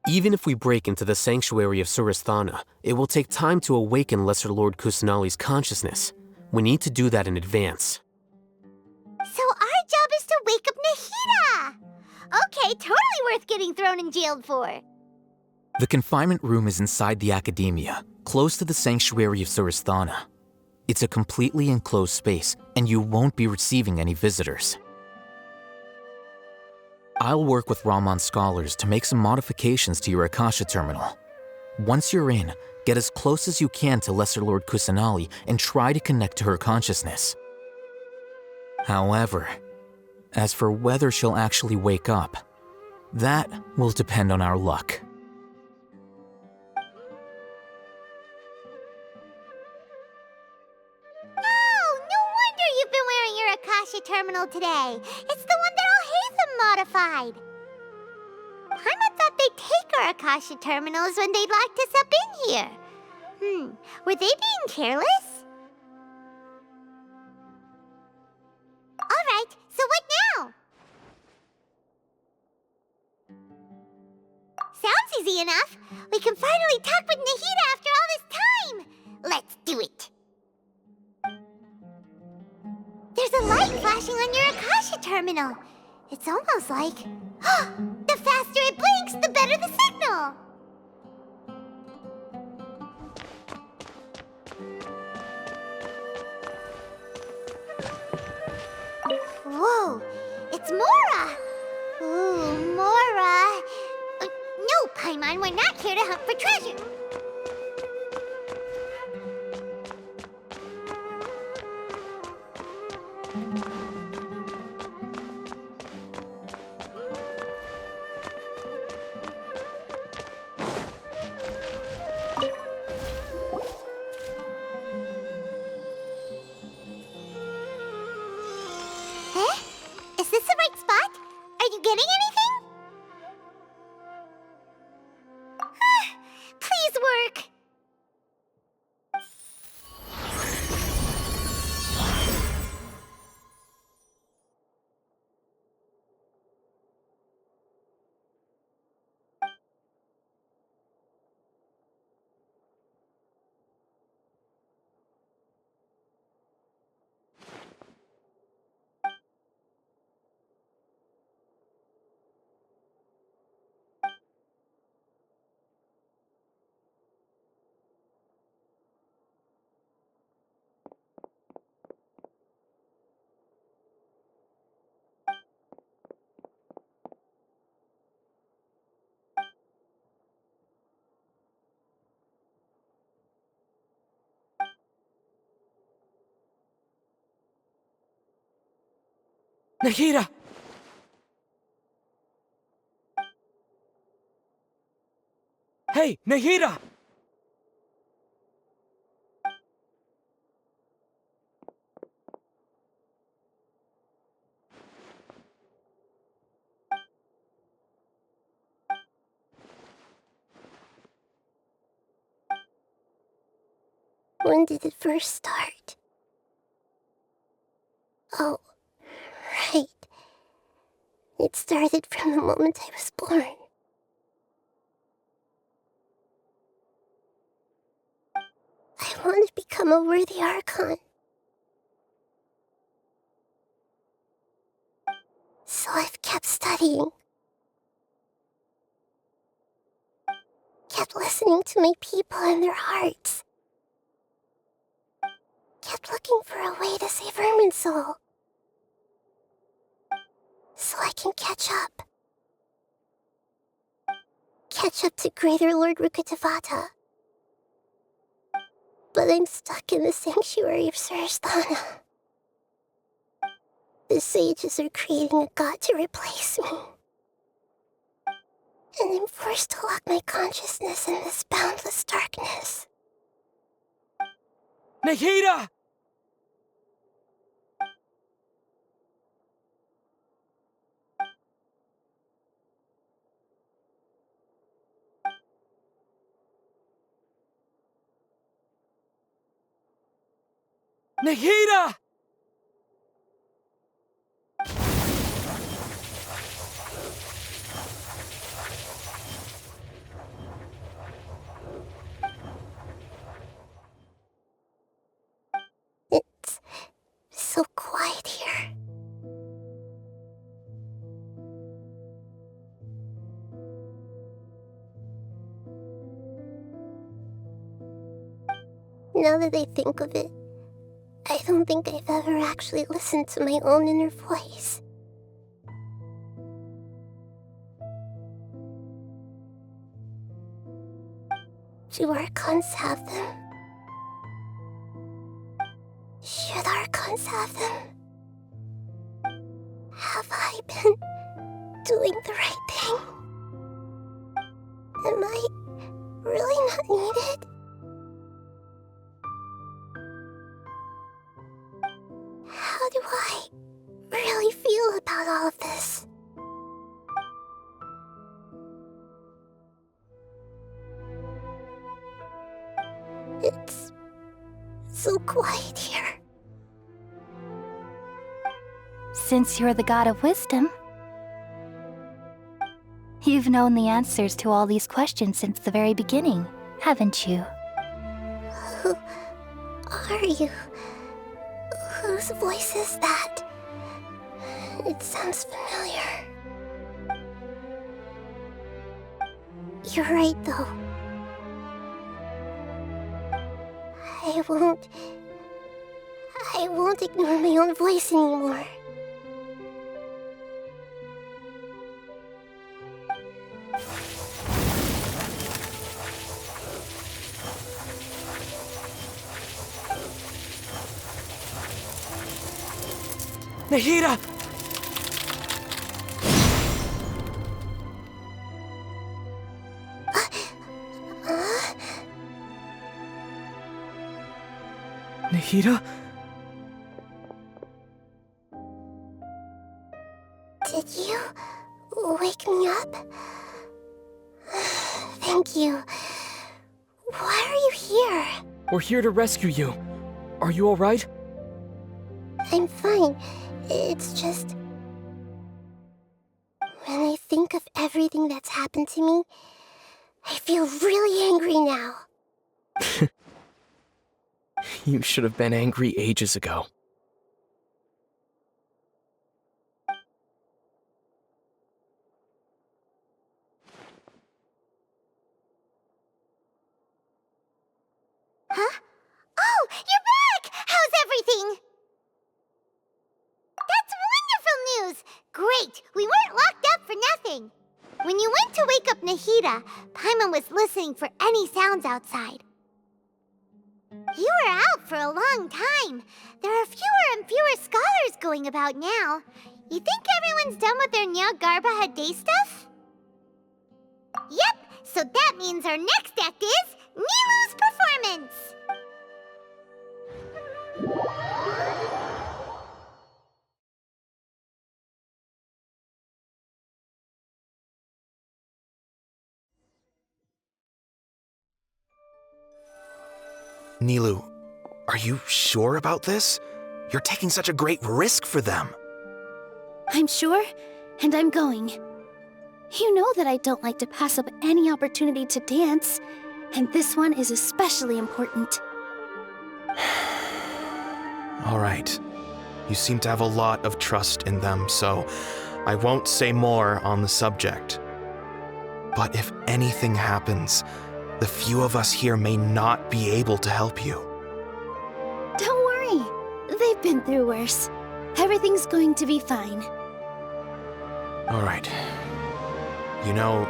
Even if we break into the sanctuary of Surasthana, it will take time to awaken Lesser Lord Kusanali's consciousness. We need to do that in advance. So our job is to wake up Nahida! Okay, totally worth getting thrown in jail for. The confinement room is inside the Academia, close to the sanctuary of Surasthana. It's a completely enclosed space, and you won't be receiving any visitors. I'll work with Ramon's scholars to make some modifications to your Akasha terminal. Once you're in, get as close as you can to Lesser Lord Kusanali and try to connect to her consciousness. However, as for whether she'll actually wake up, that will depend on our luck. Akasha terminal today. It's the one that all Hatham modified. Paimon thought they'd take our Akasha terminals when they locked us up in here. Were they being careless? Alright, so what now? Sounds easy enough. We can finally talk with Nahida after all this time. Let's do it. There's a light flashing on your Akasha terminal. It's almost like... the faster it blinks, the better the signal! Whoa, it's Mora! Ooh, Mora! No, Paimon, we're not here to hunt for treasure. Is this the right spot? Are you getting anything? Please work. Nahida! Hey, Nahida! When did it first start? Oh, right. It started from the moment I was born. I want to become a worthy Archon. So I've kept studying. Kept listening to my people and their hearts. Kept looking for a way to save Irminsul. So I can catch up. Catch up to Greater Lord Rukkadevata. But I'm stuck in the sanctuary of Sarasthana. The sages are creating a god to replace me. And I'm forced to lock my consciousness in this boundless darkness. Nahida! Nahida! It's so quiet here. Now that I think of it, I don't think I've ever actually listened to my own inner voice. Do Archons have them? Should Archons have them? Have I been doing the right thing? Am I really not needed? How do I really feel about all of this? It's so quiet here. Since you're the god of wisdom, you've known the answers to all these questions since the very beginning, haven't you? Who are you? Whose voice is that? It sounds familiar. You're right, though. I won't ignore my own voice anymore. Nahida! Nahida? Did you wake me up? Thank you. Why are you here? We're here to rescue you. Are you alright? I'm fine. It's just... when I think of everything that's happened to me, I feel really angry now. You should have been angry ages ago. Huh? Oh, you're back! How's everything? That's wonderful news! Great! We weren't locked up for nothing. When you went to wake up Nahida, Paimon was listening for any sounds outside. You were out for a long time. There are fewer and fewer scholars going about now. You think everyone's done with their Nahida Day stuff? Yep, so that means our next act is Nilu's performance! Nilu, are you sure about this? You're taking such a great risk for them. I'm sure, and I'm going. You know that I don't like to pass up any opportunity to dance, and this one is especially important. All right. You seem to have a lot of trust in them, so I won't say more on the subject. But if anything happens, The few of us here may not be able to help you. Don't worry. They've been through worse. Everything's going to be fine. All right. You know,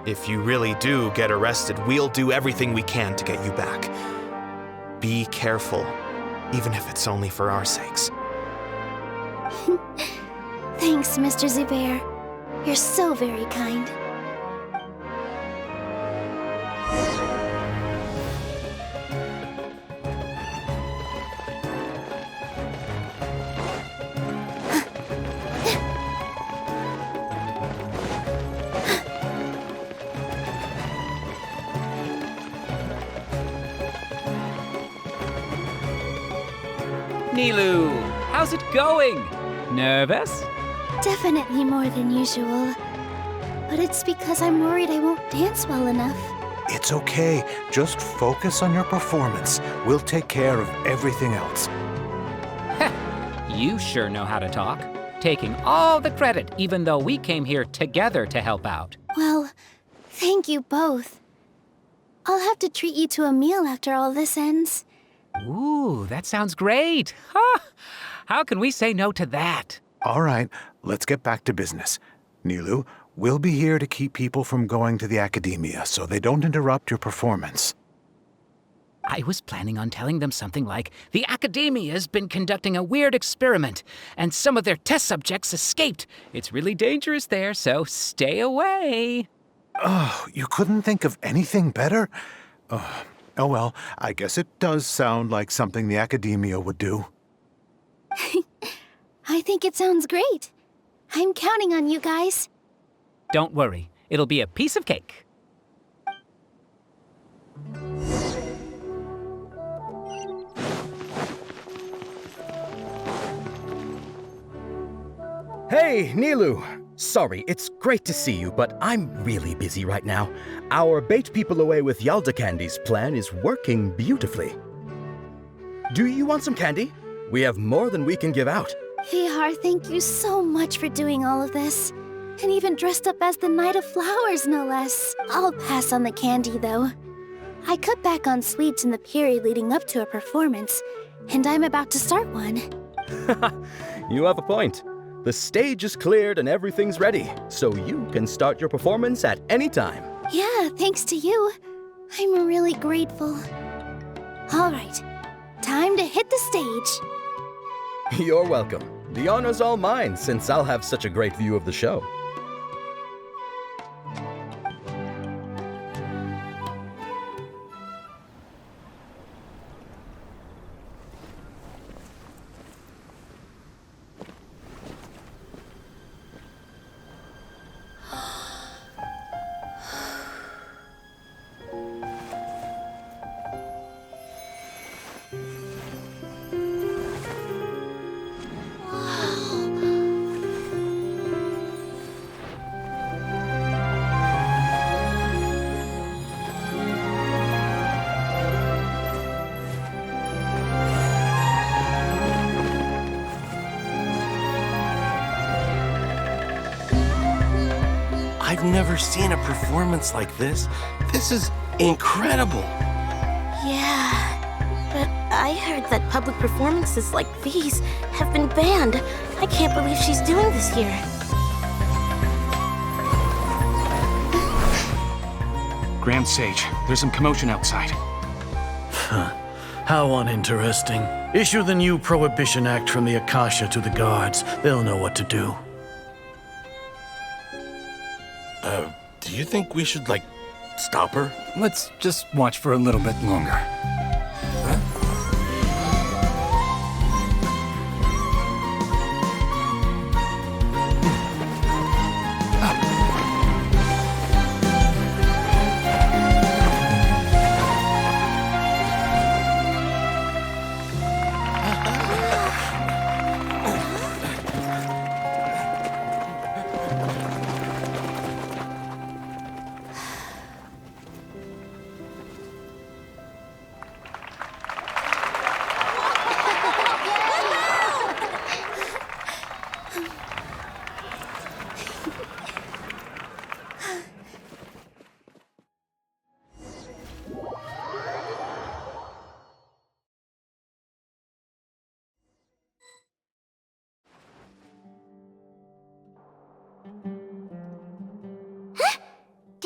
if you really do get arrested, we'll do everything we can to get you back. Be careful, even if it's only for our sakes. Thanks, Mr. Zubair. You're so very kind. Nilou, how's it going? Nervous? Definitely more than usual. But it's because I'm worried I won't dance well enough. It's okay. Just focus on your performance. We'll take care of everything else. You sure know how to talk. Taking all the credit, even though we came here together to help out. Well, thank you both. I'll have to treat you to a meal after all this ends. Ooh, that sounds great. Huh? How can we say no to that? All right, let's get back to business. Nilou, we'll be here to keep people from going to the Academia so they don't interrupt your performance. I was planning on telling them something like, the Academia's been conducting a weird experiment, and some of their test subjects escaped. It's really dangerous there, so stay away. Oh, you couldn't think of anything better? Oh well, I guess it does sound like something the Academia would do. I think it sounds great. I'm counting on you guys. Don't worry, it'll be a piece of cake. Hey, Nilou! Sorry, it's great to see you, but I'm really busy right now. Our Bait People Away with Yalda Candy's plan is working beautifully. Do you want some candy? We have more than we can give out. Vihar, thank you so much for doing all of this. And even dressed up as the Knight of Flowers, no less. I'll pass on the candy, though. I cut back on sweets in the period leading up to a performance, and I'm about to start one. You have a point. The stage is cleared and everything's ready, so you can start your performance at any time. Yeah, thanks to you. I'm really grateful. All right, time to hit the stage. You're welcome. The honor's all mine, since I'll have such a great view of the show. I've never seen a performance like this. This is incredible. Yeah, but I heard that public performances like these have been banned. I can't believe she's doing this here. Grand Sage, there's some commotion outside. Huh. How uninteresting. Issue the new Prohibition Act from the Akasha to the guards. They'll know what to do. Do you think we should, stop her? Let's just watch for a little bit longer.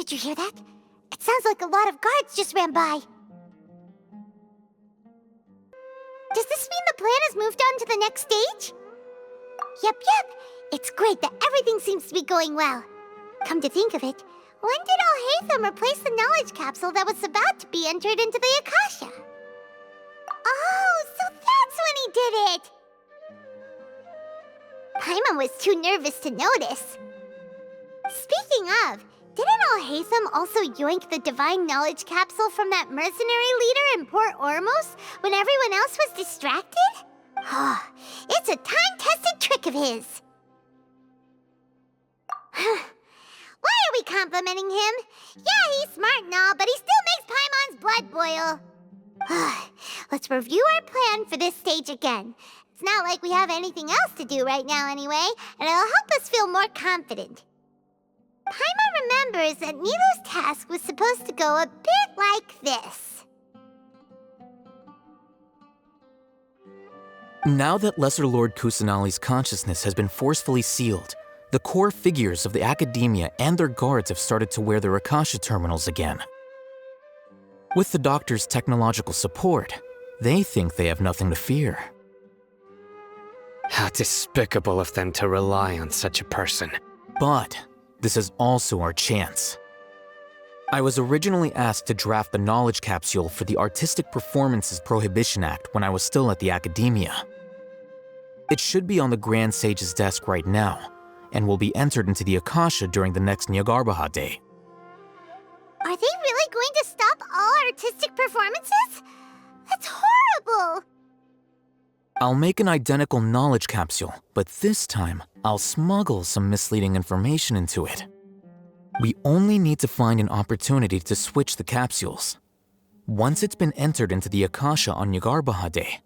Did you hear that? It sounds like a lot of guards just ran by. Does this mean the plan has moved on to the next stage? Yep. It's great that everything seems to be going well. Come to think of it, when did Alhaitham replace the knowledge capsule that was about to be entered into the Akasha? Oh, so that's when he did it! Paimon was too nervous to notice. Speaking of, didn't Alhaitham also yoink the divine knowledge capsule from that mercenary leader in Port Ormos when everyone else was distracted? Oh, it's a time-tested trick of his. Why are we complimenting him? Yeah, he's smart and all, but he still makes Paimon's blood boil. Let's review our plan for this stage again. It's not like we have anything else to do right now anyway, and it'll help us feel more confident. Paimon remembers that Nilu's task was supposed to go a bit like this. Now that Lesser Lord Kusanali's consciousness has been forcefully sealed, the core figures of the Academia and their guards have started to wear their Akasha terminals again. With the Doctor's technological support, they think they have nothing to fear. How despicable of them to rely on such a person. But this is also our chance. I was originally asked to draft the knowledge capsule for the Artistic Performances Prohibition Act when I was still at the Academia. It should be on the Grand Sage's desk right now, and will be entered into the Akasha during the next Nyagarbaha Day. Are they really going to stop all artistic performances? That's horrible! I'll make an identical knowledge capsule, but this time, I'll smuggle some misleading information into it. We only need to find an opportunity to switch the capsules. Once it's been entered into the Akasha on Nyagarbaha Day,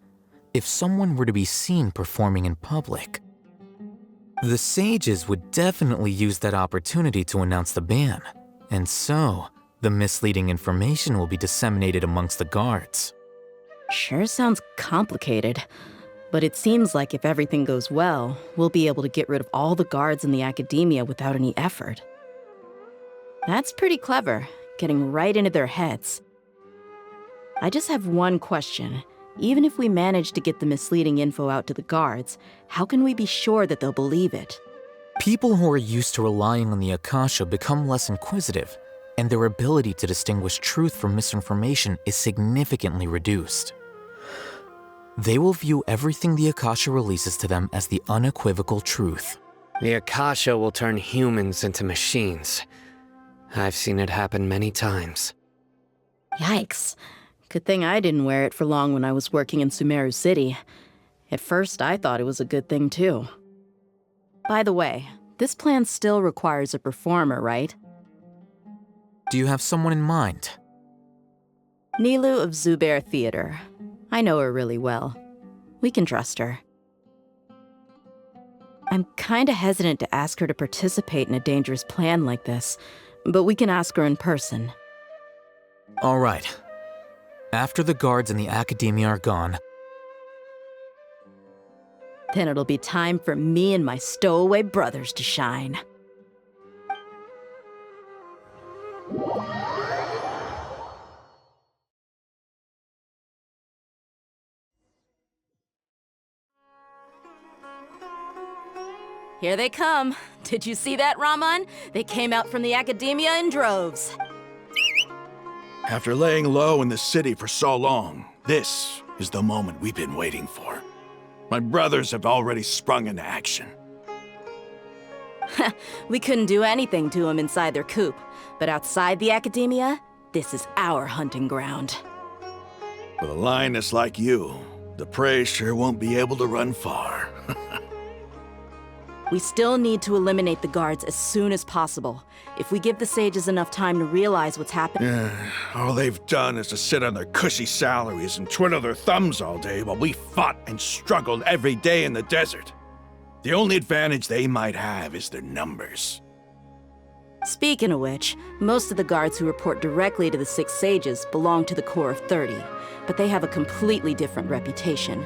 if someone were to be seen performing in public, the sages would definitely use that opportunity to announce the ban, and so the misleading information will be disseminated amongst the guards. Sure sounds complicated, but it seems like if everything goes well, we'll be able to get rid of all the guards in the Academia without any effort. That's pretty clever, getting right into their heads. I just have one question. Even if we manage to get the misleading info out to the guards, how can we be sure that they'll believe it? People who are used to relying on the Akasha become less inquisitive, and their ability to distinguish truth from misinformation is significantly reduced. They will view everything the Akasha releases to them as the unequivocal truth. The Akasha will turn humans into machines. I've seen it happen many times. Yikes. Good thing I didn't wear it for long when I was working in Sumeru City. At first, I thought it was a good thing too. By the way, this plan still requires a performer, right? Do you have someone in mind? Nilu of Zubair Theater. I know her really well. We can trust her. I'm kinda hesitant to ask her to participate in a dangerous plan like this, but we can ask her in person. All right. After the guards in the Academia are gone, then it'll be time for me and my stowaway brothers to shine. Here they come. Did you see that, Raman? They came out from the Academia in droves. After laying low in the city for so long, this is the moment we've been waiting for. My brothers have already sprung into action. We couldn't do anything to them inside their coop, but outside the Academia, this is our hunting ground. With a lioness like you, the prey sure won't be able to run far. We still need to eliminate the guards as soon as possible. If we give the sages enough time to realize what's happening... All they've done is to sit on their cushy salaries and twiddle their thumbs all day while we fought and struggled every day in the desert. The only advantage they might have is their numbers. Speaking of which, most of the guards who report directly to the 6 sages belong to the Corps of 30, but they have a completely different reputation.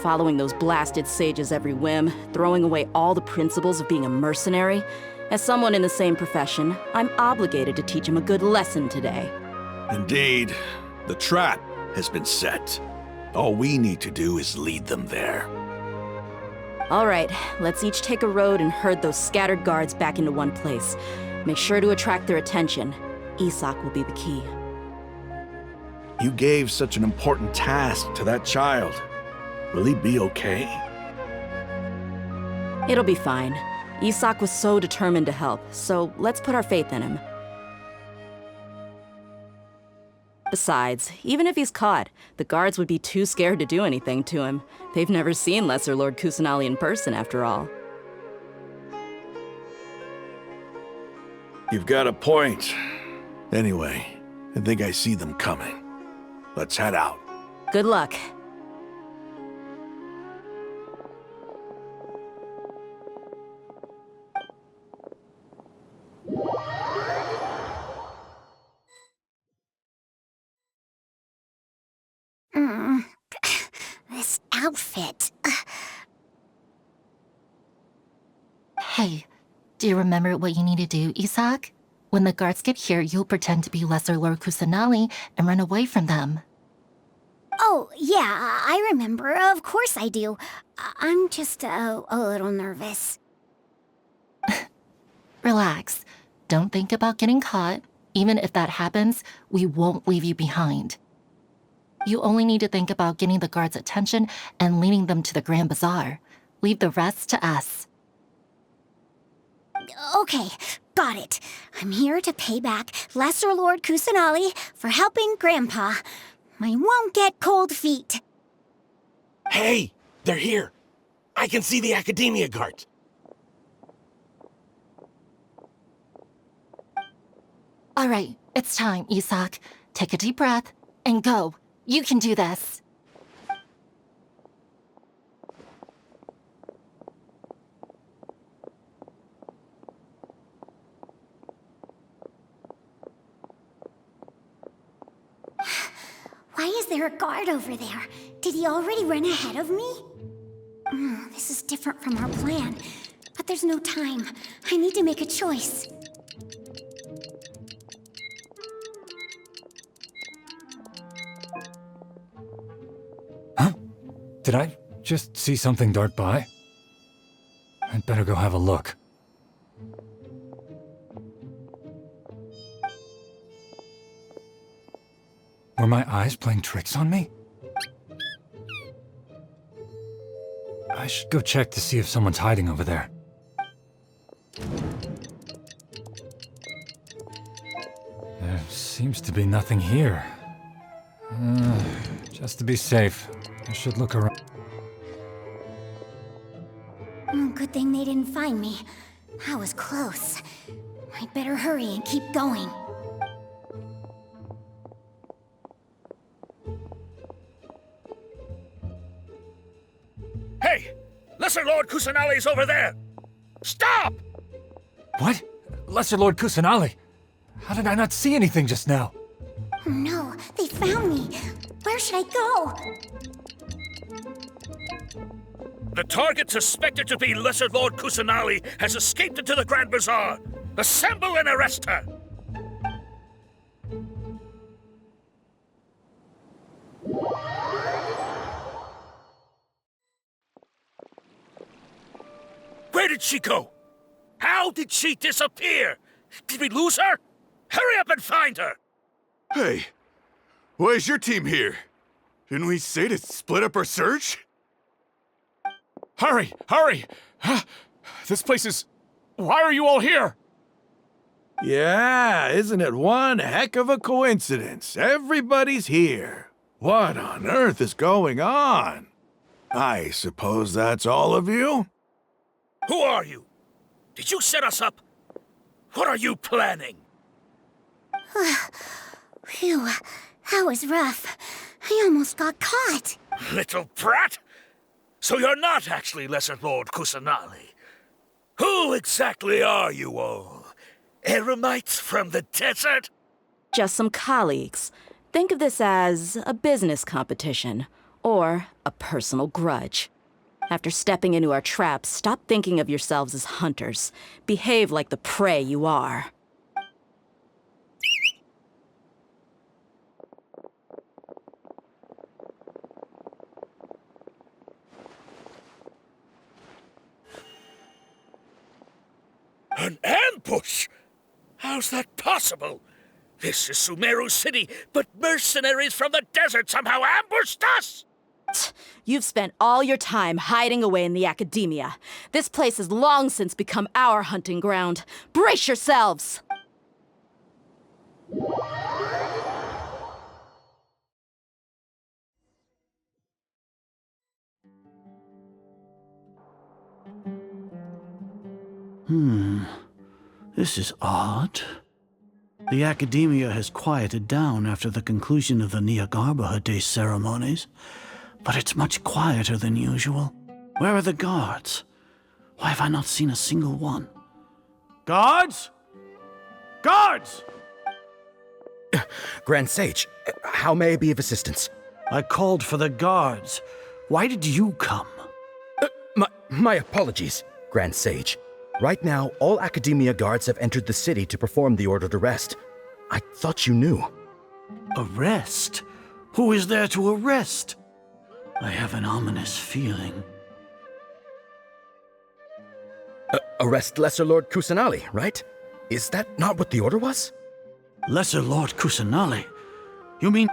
Following those blasted sages every whim, throwing away all the principles of being a mercenary, As someone in the same profession, I'm obligated to teach him a good lesson today. Indeed. The trap has been set. All we need to do is lead them there. All right, let's each take a road and herd those scattered guards back into one place. Make sure to attract their attention. Isak will be the key. You gave such an important task to that child. Will he be okay? It'll be fine. Isak was so determined to help, so let's put our faith in him. Besides, even if he's caught, the guards would be too scared to do anything to him. They've never seen Lesser Lord Kusanali in person, after all. You've got a point. Anyway, I think I see them coming. Let's head out. Good luck. This outfit. Hey, do you remember what you need to do, Isak? When the guards get here, you'll pretend to be Lesser Lord Kusanali and run away from them. Oh, yeah, I remember. Of course I do. I'm just a little nervous. Relax. Don't think about getting caught. Even if that happens, we won't leave you behind. You only need to think about getting the guards' attention and leading them to the Grand Bazaar. Leave the rest to us. Okay, got it. I'm here to pay back Lesser Lord Kusanali for helping Grandpa. I won't get cold feet. Hey, they're here. I can see the Academia guards. All right, it's time, Isak. Take a deep breath and go. You can do this. Why is there a guard over there? Did he already run ahead of me? This is different from our plan. But there's no time. I need to make a choice. Did I just see something dart by? I'd better go have a look. Were my eyes playing tricks on me? I should go check to see if someone's hiding over there. There seems to be nothing here. Just to be safe, I should look around. Good thing they didn't find me. That was close. I'd better hurry and keep going. Hey! Lesser Lord Kusanali's over there! Stop! What? Lesser Lord Kusanali? How did I not see anything just now? Oh no, they found me. Where should I go? The target suspected to be Lesser Lord Kusanali has escaped into the Grand Bazaar. Assemble and arrest her! Where did she go? How did she disappear? Did we lose her? Hurry up and find her! Hey, why is your team here? Didn't we say to split up our search? Hurry! Hurry! This place is... Why are you all here? Yeah, isn't it one heck of a coincidence? Everybody's here. What on earth is going on? I suppose that's all of you? Who are you? Did you set us up? What are you planning? Phew, that was rough. I almost got caught. Little brat! So you're not actually Lesser Lord Kusanali. Who exactly are you all? Eremites from the desert? Just some colleagues. Think of this as a business competition, or a personal grudge. After stepping into our traps, stop thinking of yourselves as hunters. Behave like the prey you are. An ambush? How's that possible? This is Sumeru City, but mercenaries from the desert somehow ambushed us! You've spent all your time hiding away in the Academia. This place has long since become our hunting ground. Brace yourselves! This is odd. The Academia has quieted down after the conclusion of the Nahida Day ceremonies, but it's much quieter than usual. Where are the guards? Why have I not seen a single one? Guards? Guards! Grand Sage, how may I be of assistance? I called for the guards. Why did you come? My apologies, Grand Sage. Right now, all Academia guards have entered the city to perform the ordered arrest. I thought you knew. Arrest? Who is there to arrest? I have an ominous feeling. Arrest Lesser Lord Kusanali, right? Is that not what the order was? Lesser Lord Kusanali? You mean...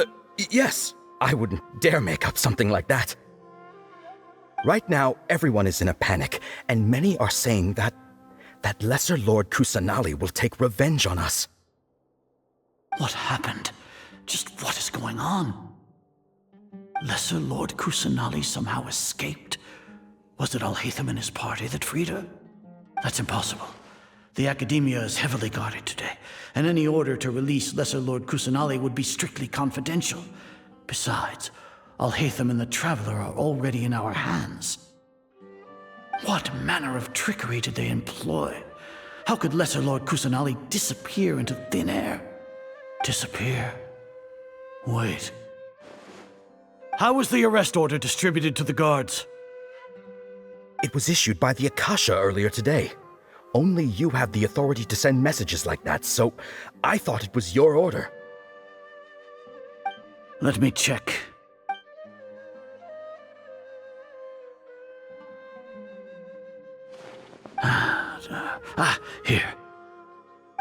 Yes. I wouldn't dare make up something like that. Right now, everyone is in a panic, and many are saying that Lesser Lord Kusanali will take revenge on us. What happened? Just what is going on? Lesser Lord Kusanali somehow escaped? Was it Alhaitham and his party that freed her? That's impossible. The Academia is heavily guarded today, and any order to release Lesser Lord Kusanali would be strictly confidential. Besides, Alhaitham and the Traveler are already in our hands. What manner of trickery did they employ? How could Lesser Lord Kusanali disappear into thin air? Disappear? Wait. How was the arrest order distributed to the guards? It was issued by the Akasha earlier today. Only you have the authority to send messages like that, so I thought it was your order. Let me check. Here.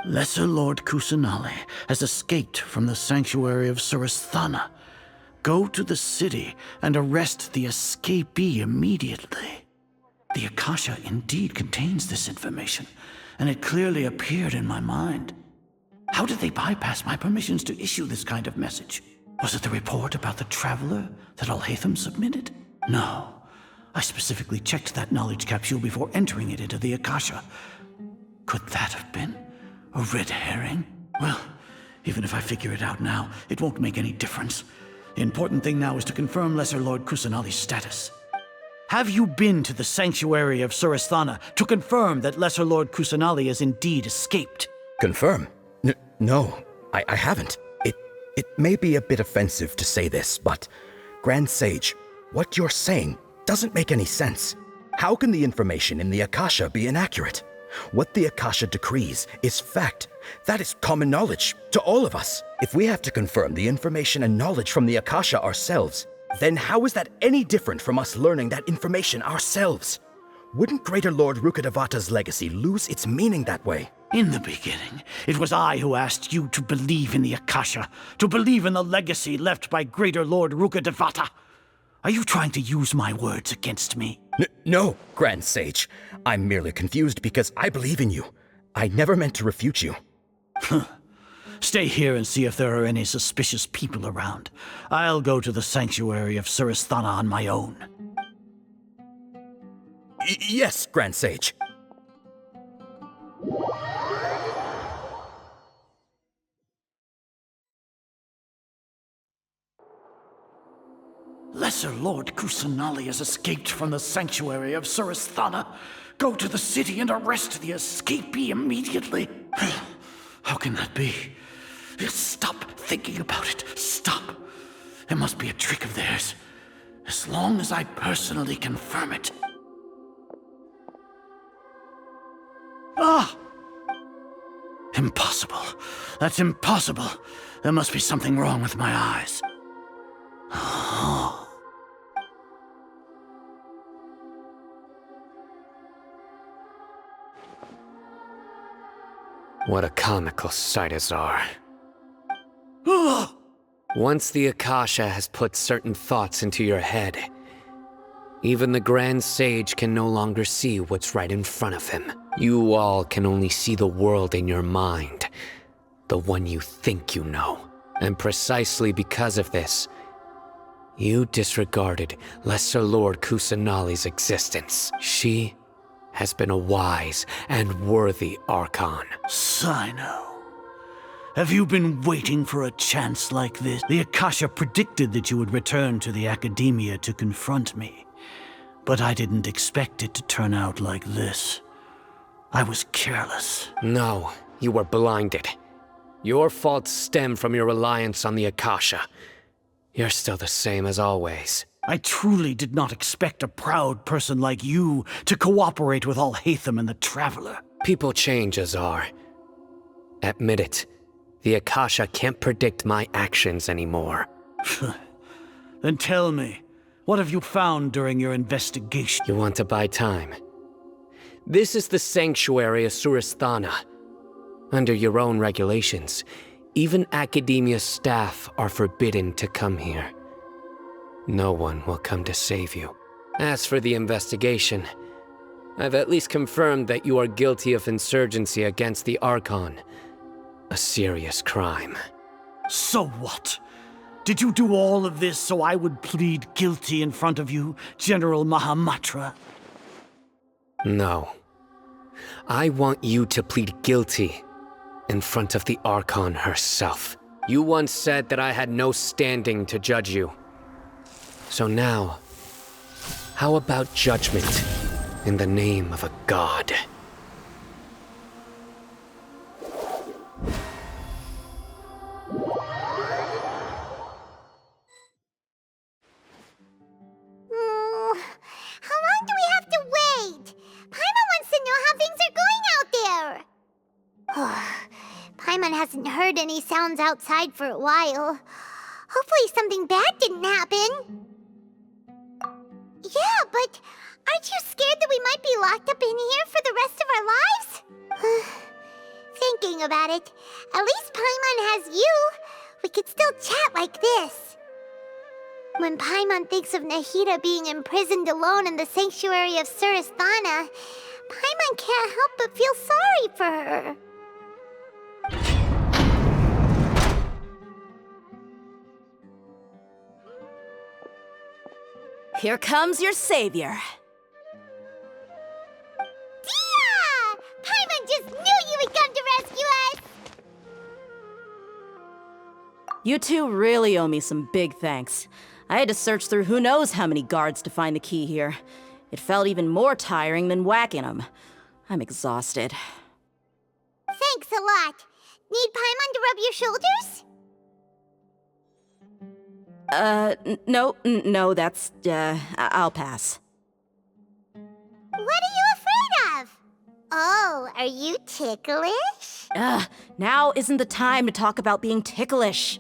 Lesser Lord Kusanali has escaped from the sanctuary of Surasthana. Go to the city and arrest the escapee immediately. The Akasha indeed contains this information, and it clearly appeared in my mind. How did they bypass my permissions to issue this kind of message? Was it the report about the Traveler that Alhaitham submitted? No. I specifically checked that knowledge capsule before entering it into the Akasha. Could that have been a red herring? Well, even if I figure it out now, it won't make any difference. The important thing now is to confirm Lesser Lord Kusanali's status. Have you been to the sanctuary of Surasthana to confirm that Lesser Lord Kusanali has indeed escaped? Confirm? No, I haven't. It may be a bit offensive to say this, but Grand Sage, what you're saying doesn't make any sense. How can the information in the Akasha be inaccurate? What the Akasha decrees is fact. That is common knowledge to all of us. If we have to confirm the information and knowledge from the Akasha ourselves, then how is that any different from us learning that information ourselves? Wouldn't Greater Lord Rukkadevata's legacy lose its meaning that way? In the beginning, it was I who asked you to believe in the Akasha, to believe in the legacy left by Greater Lord Rukkadevata. Are you trying to use my words against me? No, Grand Sage. I'm merely confused because I believe in you. I never meant to refute you. Stay here and see if there are any suspicious people around. I'll go to the sanctuary of Surasthana on my own. Yes, Grand Sage. Lesser Lord Kusanali has escaped from the sanctuary of Surasthana. Go to the city and arrest the escapee immediately. How can that be? Stop thinking about it. Stop. It must be a trick of theirs. As long as I personally confirm it. Ah! Impossible. That's impossible. There must be something wrong with my eyes. What a comical sight, Azar. Once the Akasha has put certain thoughts into your head, even the Grand Sage can no longer see what's right in front of him. You all can only see the world in your mind, the one you think you know. And precisely because of this, you disregarded Lesser Lord Kusanali's existence. She has been a wise and worthy Archon. Sino. Have you been waiting for a chance like this? The Akasha predicted that you would return to the Academia to confront me. But I didn't expect it to turn out like this. I was careless. No, you were blinded. Your faults stem from your reliance on the Akasha. You're still the same as always. I truly did not expect a proud person like you to cooperate with Alhaitham and the Traveler. People change, Azar. Admit it. The Akasha can't predict my actions anymore. Then tell me, what have you found during your investigation? You want to buy time? This is the sanctuary of Surasthana. Under your own regulations, even Academia staff are forbidden to come here. No one will come to save you. As for the investigation, I've at least confirmed that you are guilty of insurgency against the Archon. A serious crime. So what? Did you do all of this so I would plead guilty in front of you, General Mahamatra? No. I want you to plead guilty in front of the Archon herself. You once said that I had no standing to judge you. So now, how about judgment in the name of a god? How long do we have to wait? Paimon wants to know how things are going out there. Paimon hasn't heard any sounds outside for a while. Hopefully something bad didn't happen. Yeah, but aren't you scared that we might be locked up in here for the rest of our lives? Thinking about it, at least Paimon has you. We could still chat like this. When Paimon thinks of Nahida being imprisoned alone in the sanctuary of Surasthana, Paimon can't help but feel sorry for her. Here comes your savior. Dia! Paimon just knew you would come to rescue us! You two really owe me some big thanks. I had to search through who knows how many guards to find the key here. It felt even more tiring than whacking them. I'm exhausted. Thanks a lot. Need Paimon to rub your shoulders? No, that's, I'll pass. What are you afraid of? Oh, are you ticklish? Now isn't the time to talk about being ticklish.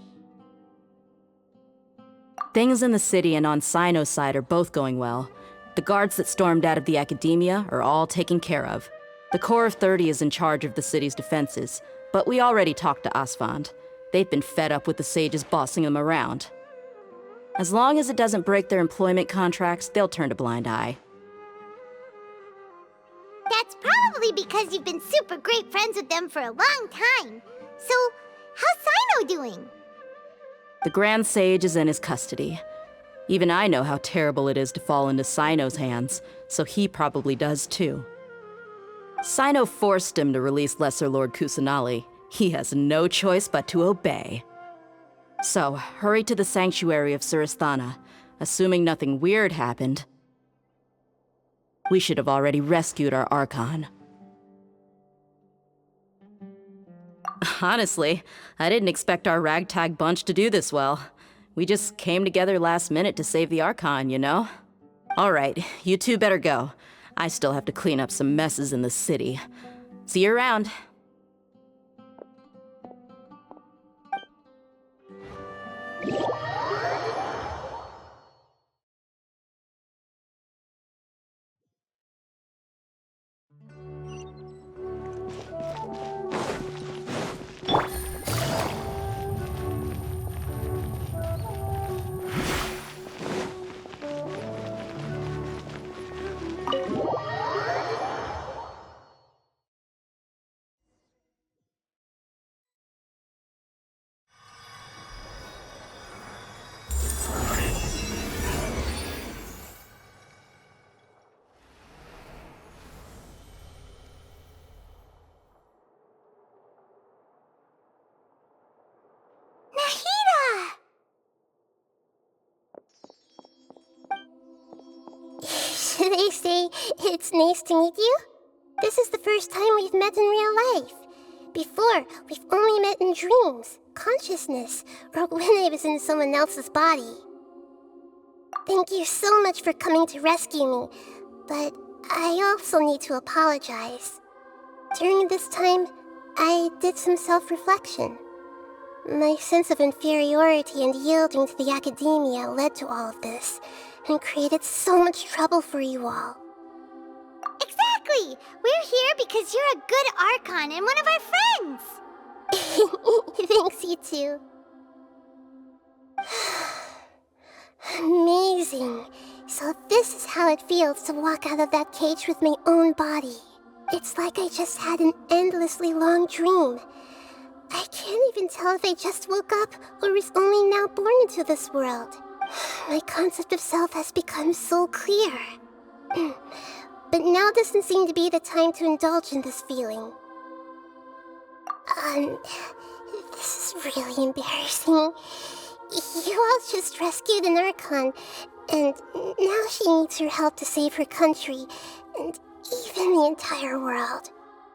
Things in the city and on Sino's side are both going well. The guards that stormed out of the Academia are all taken care of. The Corps of 30 is in charge of the city's defenses, but we already talked to Asfand. They've been fed up with the sages bossing them around. As long as it doesn't break their employment contracts, they'll turn a blind eye. That's probably because you've been super great friends with them for a long time. So, how's Sino doing? The Grand Sage is in his custody. Even I know how terrible it is to fall into Sino's hands, so he probably does too. Sino forced him to release Lesser Lord Kusanali. He has no choice but to obey. So, hurry to the sanctuary of Surasthana. Assuming nothing weird happened, we should have already rescued our Archon. Honestly, I didn't expect our ragtag bunch to do this well. We just came together last minute to save the Archon, you know? All right, you two better go. I still have to clean up some messes in the city. See you around. Should I say, it's nice to meet you? This is the first time we've met in real life. Before, we've only met in dreams, consciousness, or when I was in someone else's body. Thank you so much for coming to rescue me, but I also need to apologize. During this time, I did some self-reflection. My sense of inferiority and yielding to the Academia led to all of this, and created so much trouble for you all. Exactly! We're here because you're a good Archon and one of our friends! Thanks, you too. Amazing. So this is how it feels to walk out of that cage with my own body. It's like I just had an endlessly long dream. I can't even tell if I just woke up or was only now born into this world. My concept of self has become so clear. But now doesn't seem to be the time to indulge in this feeling. This is really embarrassing. You all just rescued an Archon, and now she needs your help to save her country, and even the entire world.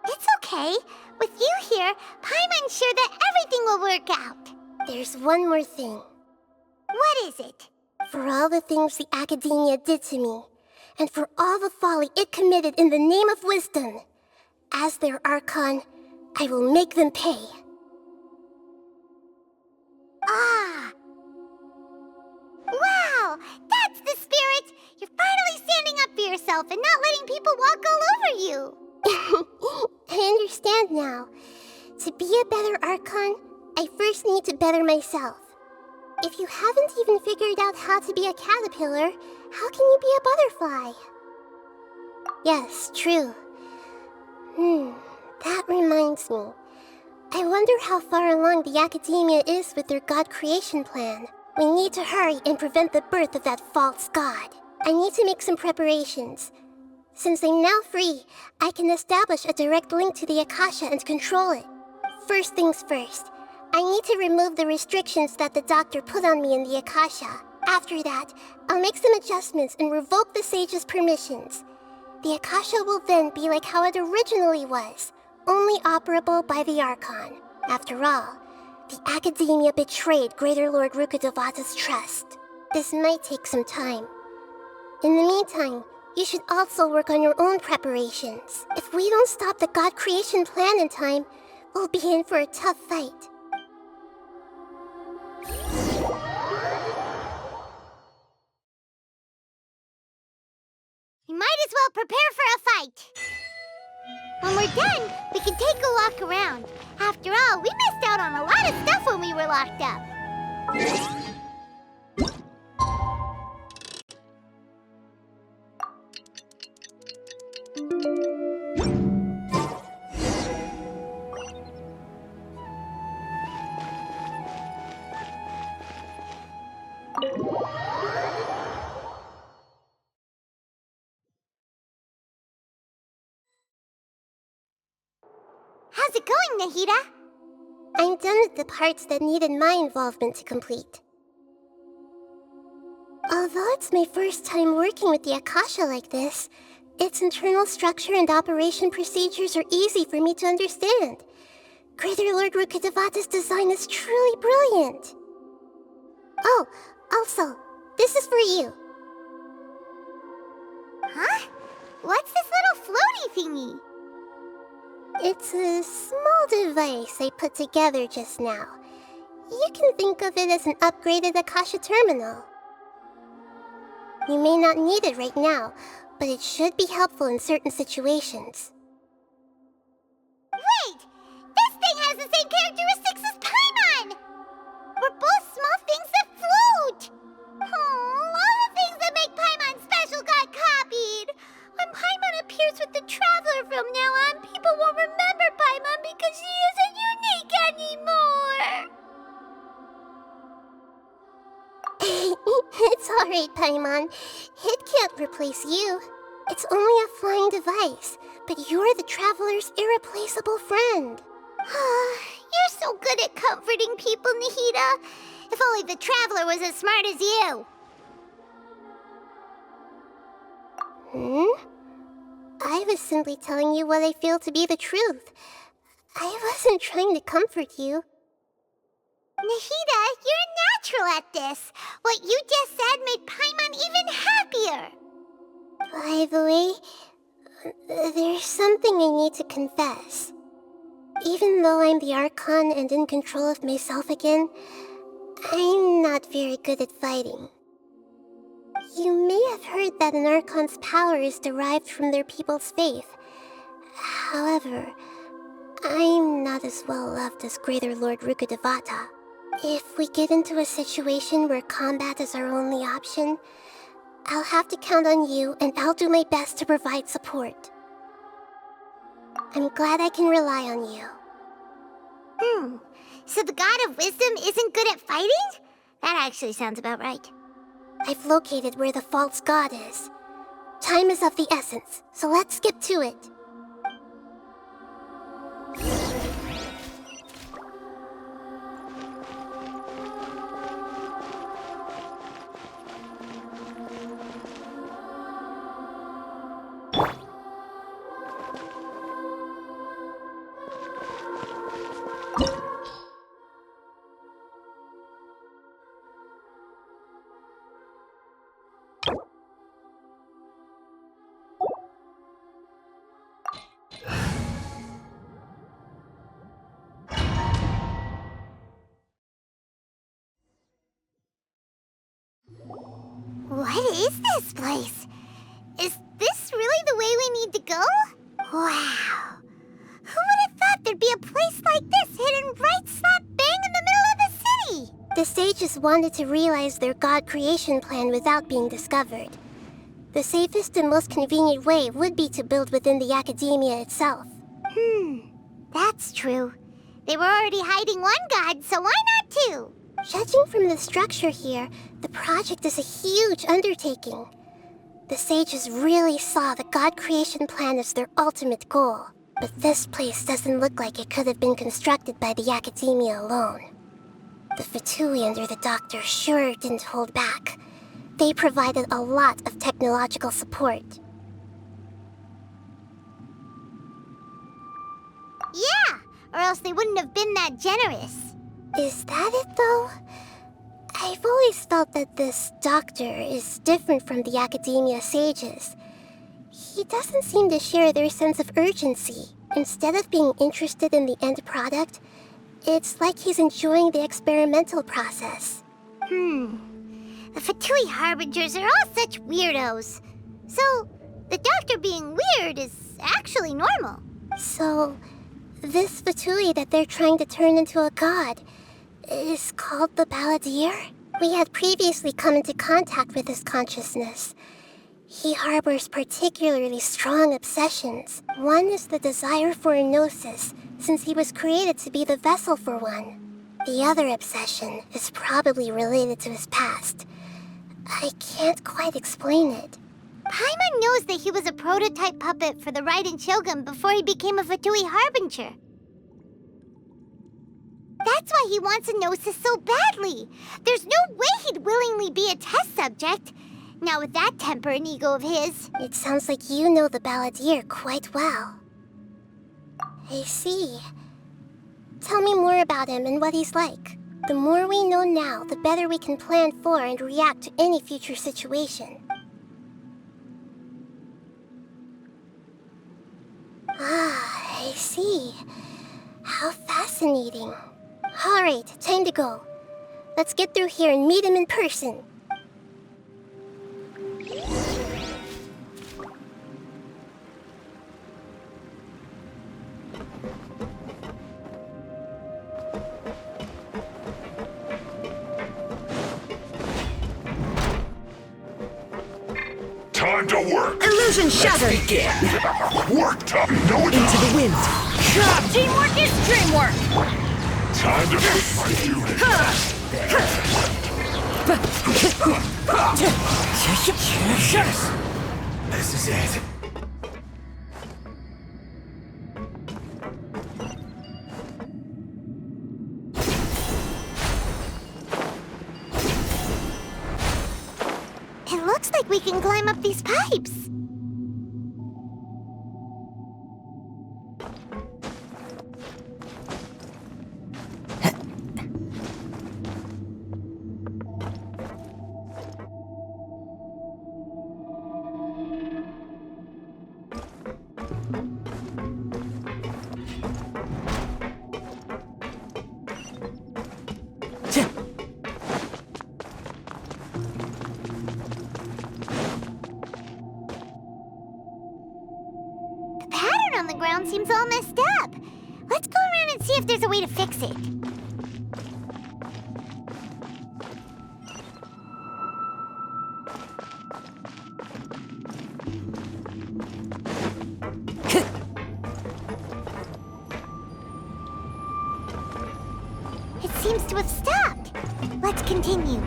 It's okay. With you here, Paimon's sure that everything will work out. There's one more thing. What is it? For all the things the Academia did to me, and for all the folly it committed in the name of wisdom, as their Archon, I will make them pay. Ah! Wow! That's the spirit! You're finally standing up for yourself and not letting people walk all over you! I understand now. To be a better Archon, I first need to better myself. If you haven't even figured out how to be a caterpillar, how can you be a butterfly? Yes, true. That reminds me. I wonder how far along the Academia is with their god creation plan. We need to hurry and prevent the birth of that false god. I need to make some preparations. Since I'm now free, I can establish a direct link to the Akasha and control it. First things first, I need to remove the restrictions that the doctor put on me in the Akasha. After that, I'll make some adjustments and revoke the sage's permissions. The Akasha will then be like how it originally was, only operable by the Archon. After all, the Academia betrayed Greater Lord Rukkadevata's trust. This might take some time. In the meantime, you should also work on your own preparations. If we don't stop the god creation plan in time, we'll be in for a tough fight. You might as well prepare for a fight. When we're done, we can take a walk around. After all, we missed out on a lot of stuff when we were locked up. How's it going, Nahida? I'm done with the parts that needed my involvement to complete. Although it's my first time working with the Akasha like this, its internal structure and operation procedures are easy for me to understand. Greater Lord Rukkadevata's design is truly brilliant. Oh, also, this is for you. Huh? What's this little floaty thingy? It's a small device I put together just now. You can think of it as an upgraded Akasha terminal. You may not need it right now, but it should be helpful in certain situations. Wait! This thing has the same characteristics as Paimon! We're both small things that float! Oh, all the things that make Paimon special got copied! When Paimon appears with the Traveler from now on, people won't remember Paimon because she isn't unique anymore! It's alright, Paimon. It can't replace you. It's only a flying device, but you're the Traveler's irreplaceable friend. You're so good at comforting people, Nahida. If only the Traveler was as smart as you. I was simply telling you what I feel to be the truth. I wasn't trying to comfort you. Nahida, you're natural at this. What you just said made Paimon even happier. By the way, there's something I need to confess. Even though I'm the Archon and in control of myself again, I'm not very good at fighting. You may have heard that an Archon's power is derived from their people's faith. However, I'm not as well loved as Greater Lord Rukkadevata. If we get into a situation where combat is our only option, I'll have to count on you, and I'll do my best to provide support. I'm glad I can rely on you. So the God of Wisdom isn't good at fighting? That actually sounds about right. I've located where the false god is. Time is of the essence, so let's skip to it. What is this place? Is this really the way we need to go? Wow. Who would have thought there'd be a place like this hidden right slap bang in the middle of the city? The sages wanted to realize their god creation plan without being discovered. The safest and most convenient way would be to build within the Academia itself. That's true. They were already hiding one god, so why not two? Judging from the structure here, the project is a huge undertaking. The sages really saw the god creation plan as their ultimate goal. But this place doesn't look like it could have been constructed by the Academia alone. The Fatui under the Doctor sure didn't hold back. They provided a lot of technological support. Yeah, or else they wouldn't have been that generous. Is that it, though? I've always felt that this Doctor is different from the Academia sages. He doesn't seem to share their sense of urgency. Instead of being interested in the end product, it's like he's enjoying the experimental process. The Fatui Harbingers are all such weirdos. So, the Doctor being weird is actually normal. So, this Fatui that they're trying to turn into a god is called the Balladeer? We had previously come into contact with his consciousness. He harbors particularly strong obsessions. One is the desire for a gnosis, since he was created to be the vessel for one. The other obsession is probably related to his past. I can't quite explain it. Paimon knows that he was a prototype puppet for the Raiden Shogun before he became a Fatui Harbinger. That's why he wants a gnosis so badly. There's no way he'd willingly be a test subject. Now with that temper and ego of his. It sounds like you know the Balladeer quite well. I see. Tell me more about him and what he's like. The more we know now, the better we can plan for and react to any future situation. Ah, I see. How fascinating. Alright, time to go. Let's get through here and meet him in person. Time to work! Illusion shattered! Let's begin! Work time! No, Into the wind! Teamwork is dreamwork! Time to face my duty! Yes! This is it. It looks like we can climb up these pipes. On the ground seems all messed up. Let's go around and see if there's a way to fix it. It seems to have stopped. Let's continue.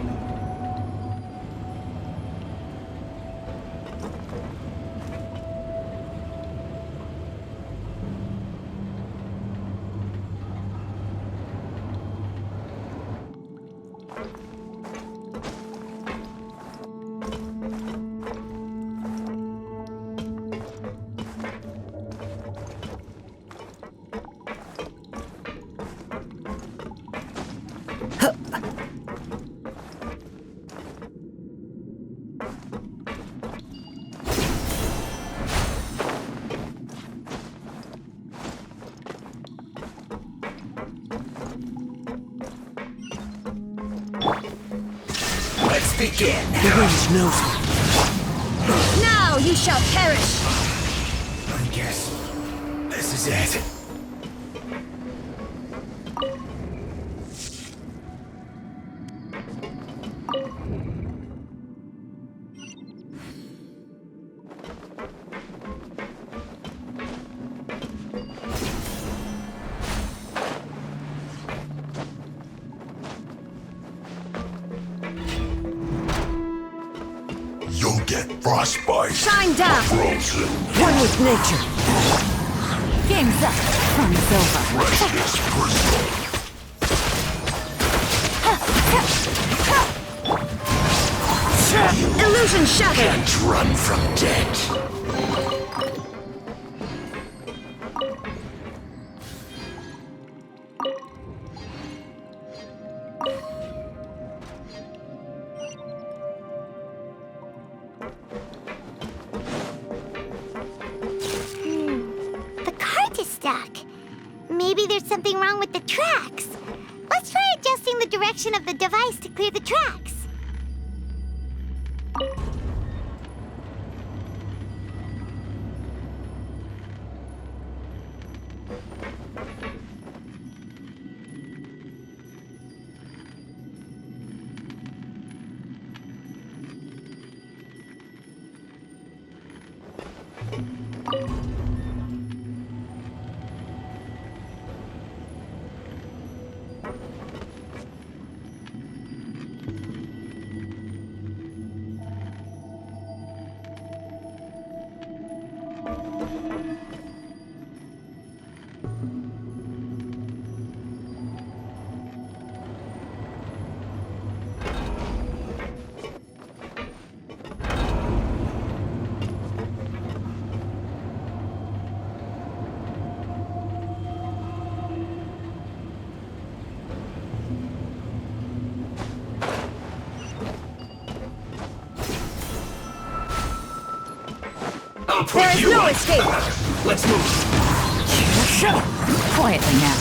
Let's begin! The wind knows me. Now you shall perish! I guess this is it. You'll get frostbite. Shine down! Frozen. One with nature. Game's up. Fun's over. Precious crystal. Illusion shattered! Can't run from death. The cart is stuck. Maybe there's something wrong with the tracks. Let's try adjusting the direction of the device to clear the tracks. There is no escape! Let's move. Quietly now.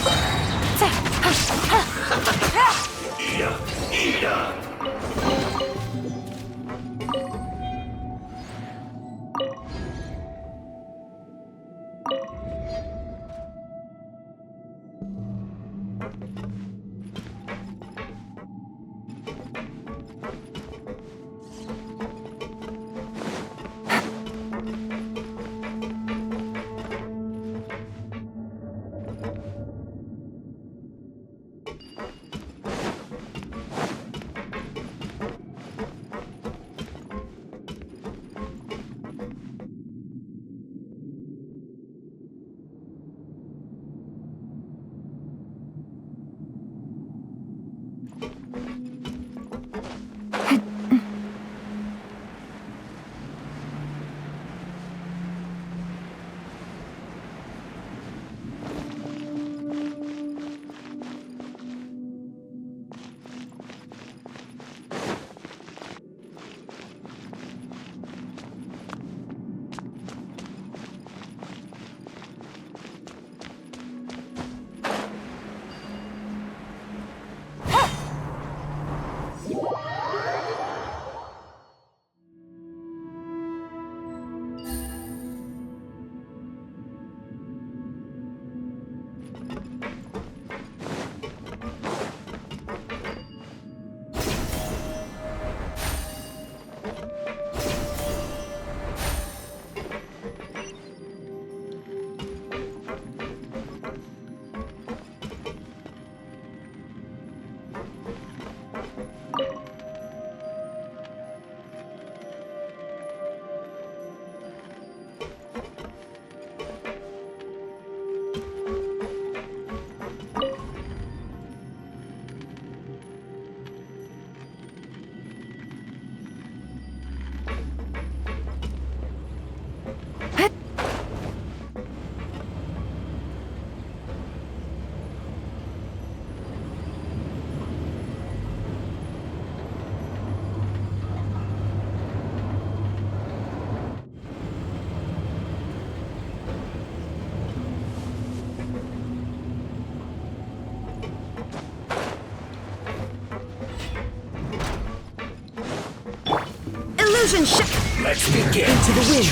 Illusion ship! Let's begin. Into the wind!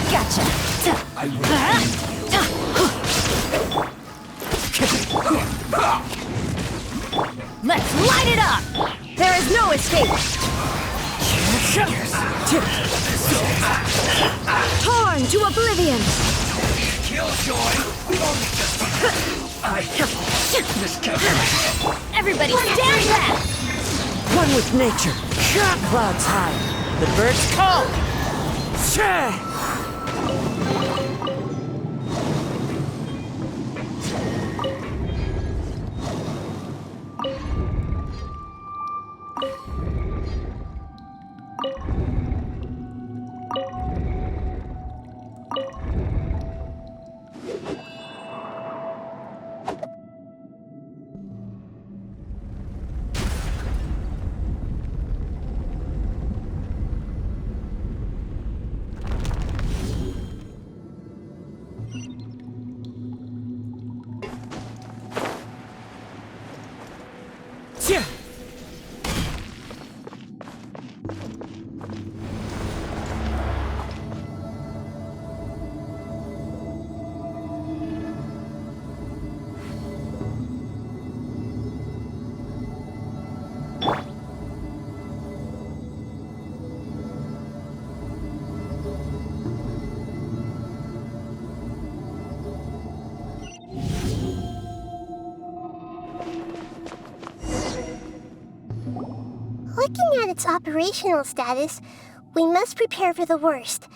Gotcha! Let's light it up! There is no escape! Torn to oblivion! Killjoy! Everybody stand back! One with nature, clouds high, the birds call. Looking at its operational status, we must prepare for the worst.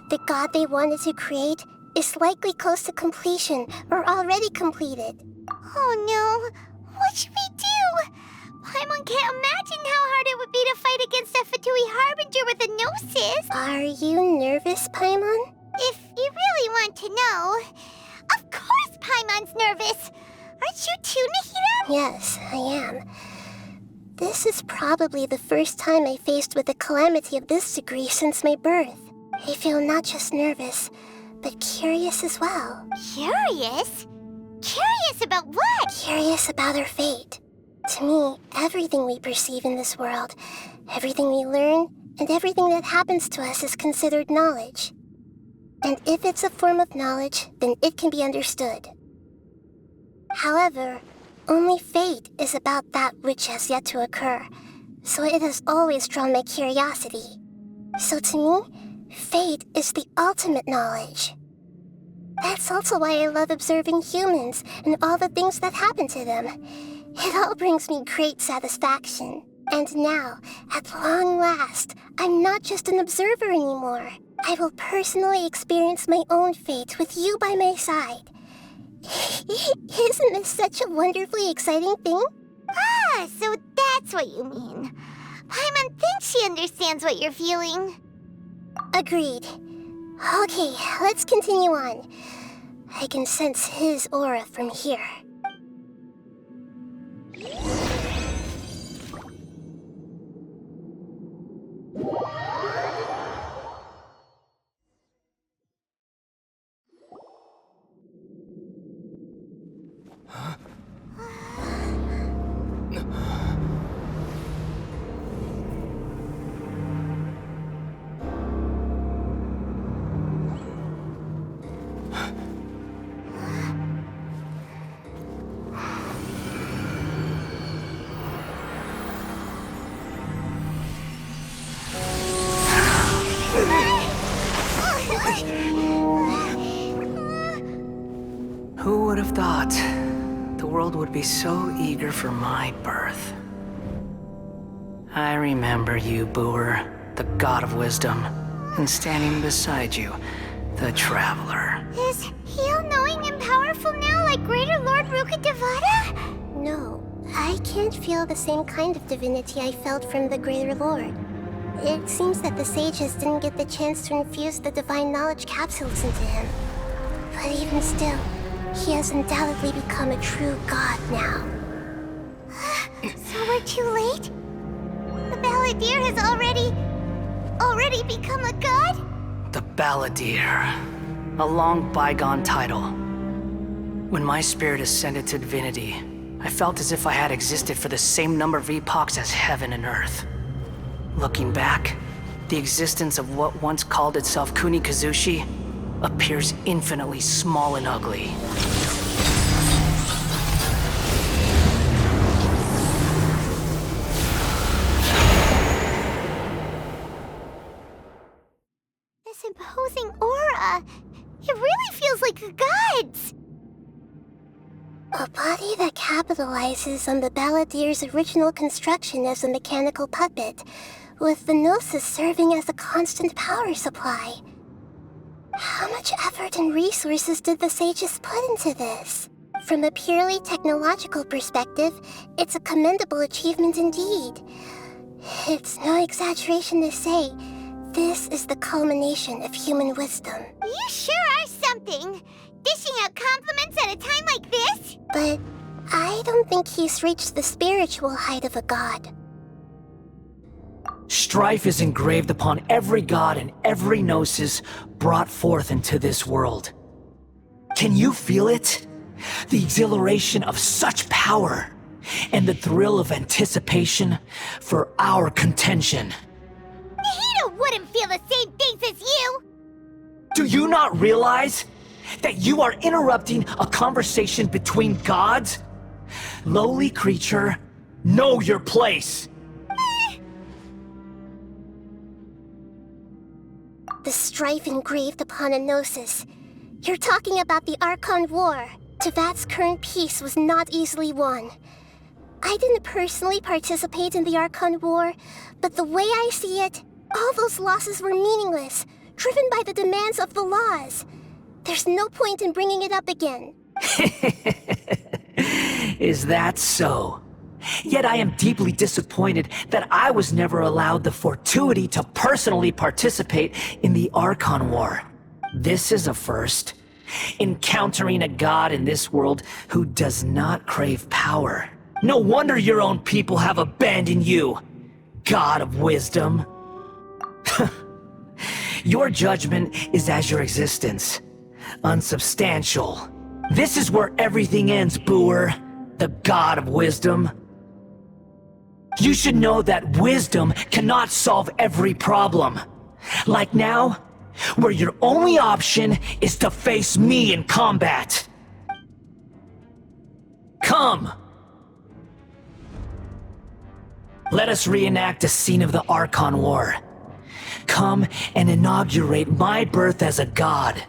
The god they wanted to create is likely close to completion or already completed. Oh no! What should we do? Paimon can't imagine how hard it would be to fight against a Fatui Harbinger with a Gnosis. Are you nervous, Paimon? If you really want to know, of course Paimon's nervous! Aren't you too, Nahida? Yes, I am. This is probably the first time I faced with a calamity of this degree since my birth. I feel not just nervous, but curious as well. Curious? Curious about what? Curious about our fate. To me, everything we perceive in this world, everything we learn, and everything that happens to us is considered knowledge. And if it's a form of knowledge, then it can be understood. However, only fate is about that which has yet to occur, so it has always drawn my curiosity. So to me, fate is the ultimate knowledge. That's also why I love observing humans and all the things that happen to them. It all brings me great satisfaction. And now, at long last, I'm not just an observer anymore. I will personally experience my own fate with you by my side. Isn't this such a wonderfully exciting thing? Ah, so that's what you mean. Paimon thinks she understands what you're feeling. Agreed. Okay, let's continue on. I can sense his aura from here. Who would have thought the world would be so eager for my birth? I remember you, Booer, the god of wisdom, and standing beside you, the traveler. Is he all-knowing and powerful now like Greater Lord Rukkadevata? No, I can't feel the same kind of divinity I felt from the Greater Lord. It seems that the sages didn't get the chance to infuse the divine knowledge capsules into him. But even still, he has undoubtedly become a true god now. So we're too late? The Balladeer has already become a god? The Balladeer. A long bygone title. When my spirit ascended to divinity, I felt as if I had existed for the same number of epochs as heaven and earth. Looking back, the existence of what once called itself Kunikazushi appears infinitely small and ugly. This imposing aura, it really feels like a god's. A body that capitalizes on the Balladeer's original construction as a mechanical puppet, with the Gnosis serving as a constant power supply. How much effort and resources did the sages put into this? From a purely technological perspective, it's a commendable achievement indeed. It's no exaggeration to say, this is the culmination of human wisdom. You sure are something! Dishing out compliments at a time like this? But I don't think he's reached the spiritual height of a god. Strife is engraved upon every god and every gnosis brought forth into this world. Can you feel it? The exhilaration of such power, and the thrill of anticipation for our contention. Nahida wouldn't feel the same things as you! Do you not realize that you are interrupting a conversation between gods? Lowly creature, know your place! The strife engraved upon a gnosis. You're talking about the Archon War. Tevat's current peace was not easily won. I didn't personally participate in the Archon War, but the way I see it, all those losses were meaningless, driven by the demands of the laws. There's no point in bringing it up again. Is that so? Yet I am deeply disappointed that I was never allowed the fortuity to personally participate in the Archon War. This is a first. Encountering a god in this world who does not crave power. No wonder your own people have abandoned you, god of wisdom. Your judgment is as your existence. Unsubstantial. This is where everything ends, Booer. The god of wisdom. You should know that wisdom cannot solve every problem. Like now, where your only option is to face me in combat. Come! Let us reenact a scene of the Archon War. Come and inaugurate my birth as a god.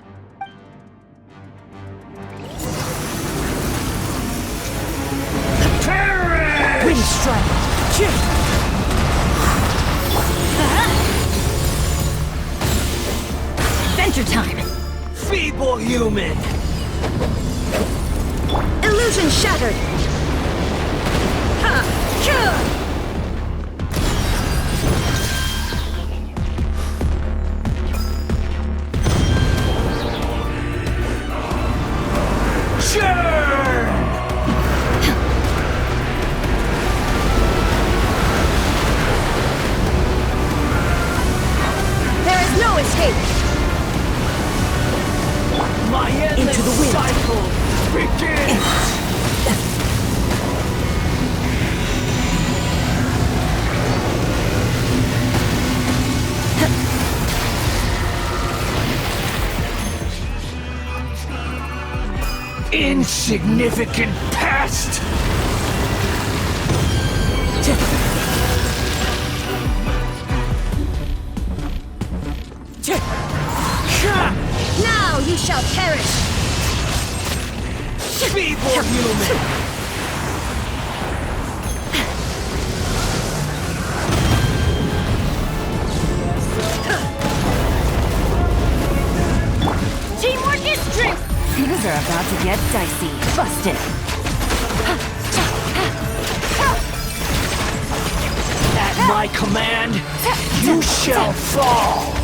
Wind strike! Adventure time! Feeble human! Illusion shattered! Ha! There is no escape! My endless Into the wind. cycle begins! Insignificant pest! Now you shall perish! Feeble human! Teamwork is strength! Things are about to get dicey. Busted! At my command, you shall fall!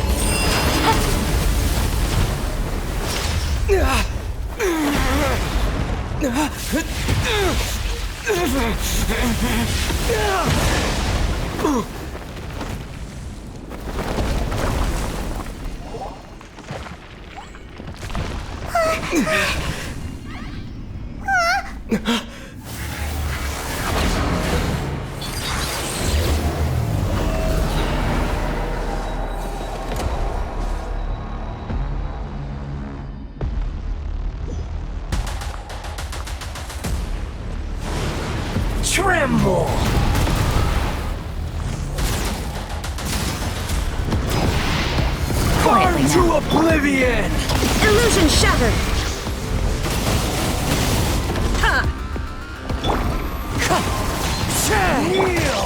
Tremble! Burn to oblivion! Illusion shattered! Ha! Kneel!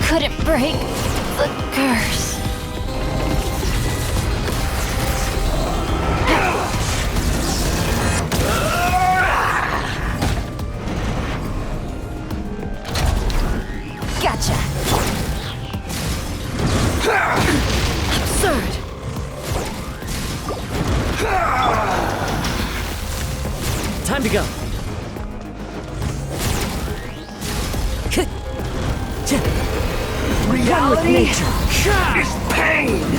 Couldn't break the curse. Gotcha. Absurd. Time to go. Reality nature. is pain!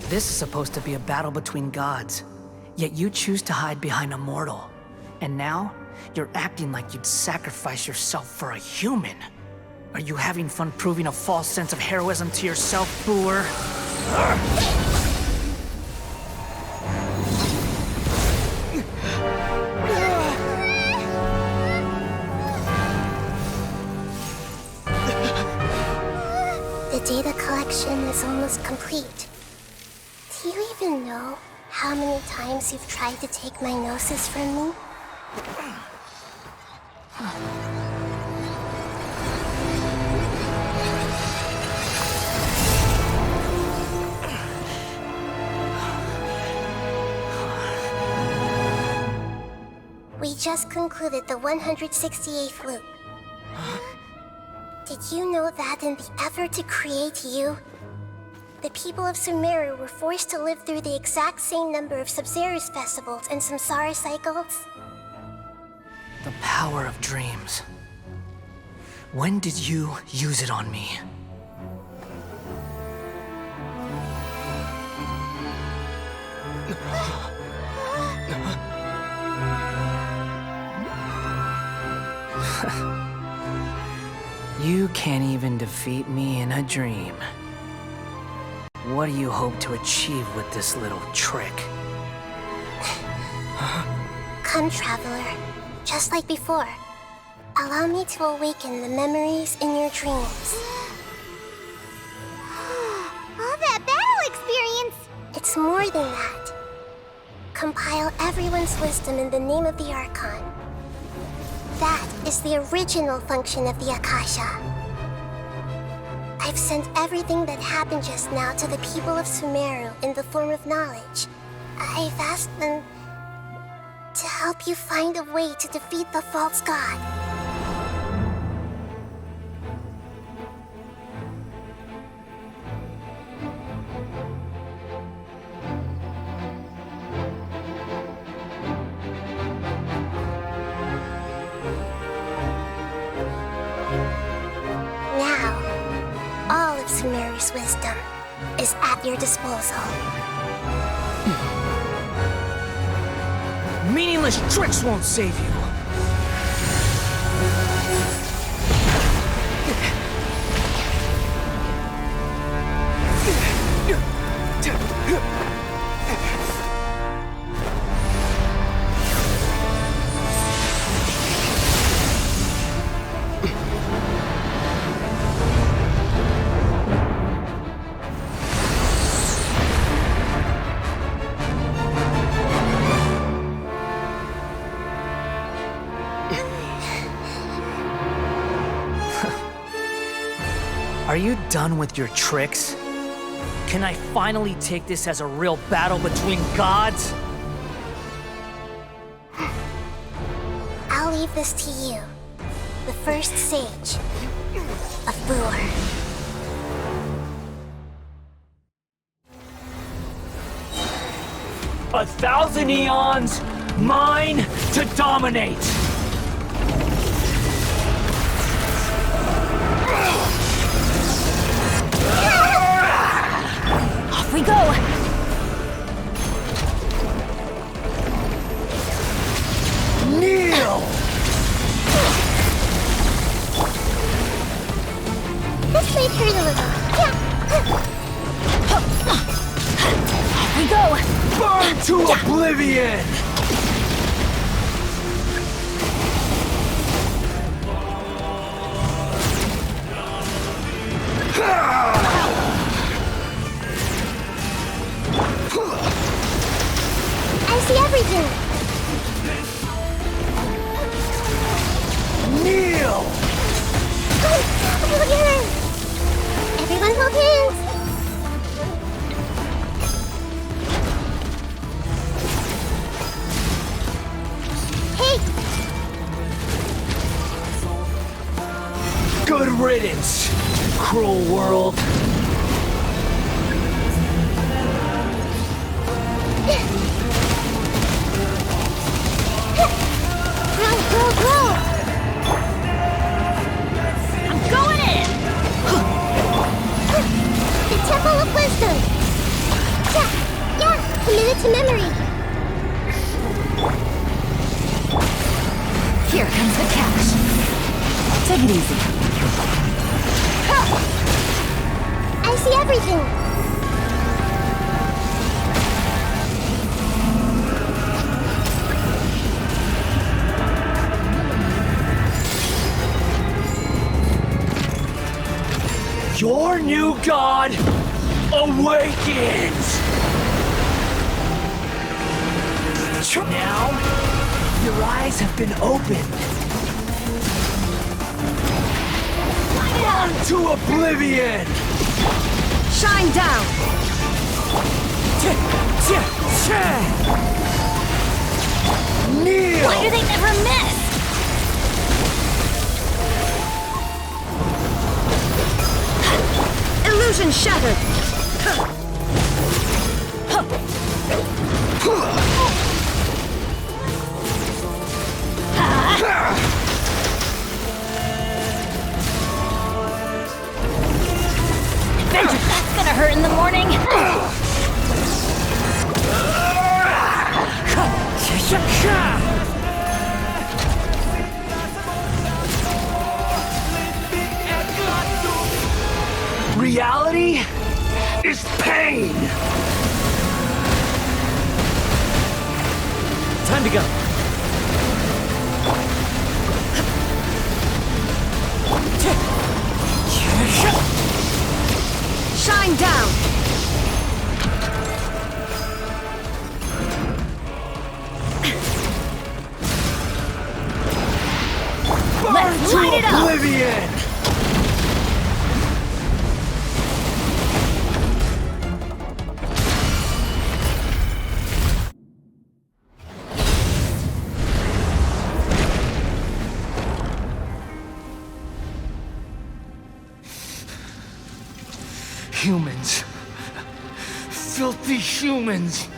This is supposed to be a battle between gods, yet you choose to hide behind a mortal. And now, you're acting like you'd sacrifice yourself for a human. Are you having fun proving a false sense of heroism to yourself, Boor? The data collection is almost complete. Do you even know how many times you've tried to take my gnosis from me? We just concluded the 168th loop. Did you know that in the effort to create you, the people of Sumeru were forced to live through the exact same number of Sub-Zerus festivals and Samsara cycles? The power of dreams. When did you use it on me? You can't even defeat me in a dream. What do you hope to achieve with this little trick? Come, Traveler. Just like before. Allow me to awaken the memories in your dreams. All that battle experience! It's more than that. Compile everyone's wisdom in the name of the Archon. That is the original function of the Akasha. I've sent everything that happened just now to the people of Sumeru in the form of knowledge. I've asked them to help you find a way to defeat the false god. Sumeru's wisdom is at your disposal. Meaningless tricks won't save you. Are you done with your tricks? Can I finally take this as a real battle between gods? I'll leave this to you, the first sage of Boor. 1,000 eons, mine to dominate! Off we go! Kneel! This might hurt a little. Off we go! Burn to oblivion! I see everything. Kneel! Look at her. Everyone hold hands. Hey! Good riddance, cruel world. Grow! I'm going in! The Temple of Wisdom! Yeah! Committed to memory! Here comes the cash. Take it easy. everything! Your new god awakens! Now, your eyes have been opened. On to oblivion! Shine down! Kneel! Why do they never miss? Illusion shattered! That's gonna hurt in the morning. Reality is pain! Time to go. Shine down! Let's light it up! Oblivion! Humans. Filthy humans.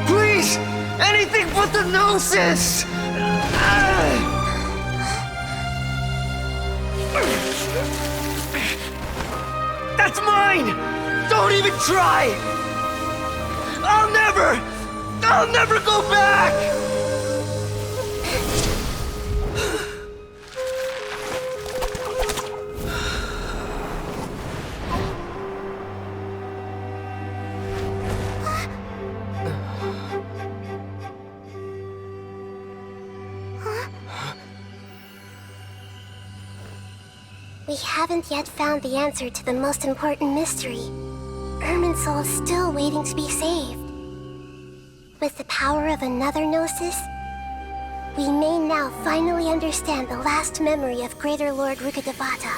Please! Anything but the Gnosis! That's mine! Don't even try! I'll never go back! We haven't yet found the answer to the most important mystery. Irminsul is still waiting to be saved. With the power of another Gnosis, we may now finally understand the last memory of Greater Lord Rukkadevata.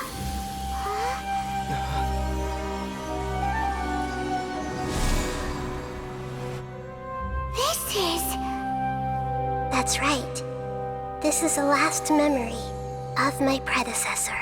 That's right. This is the last memory of my predecessor.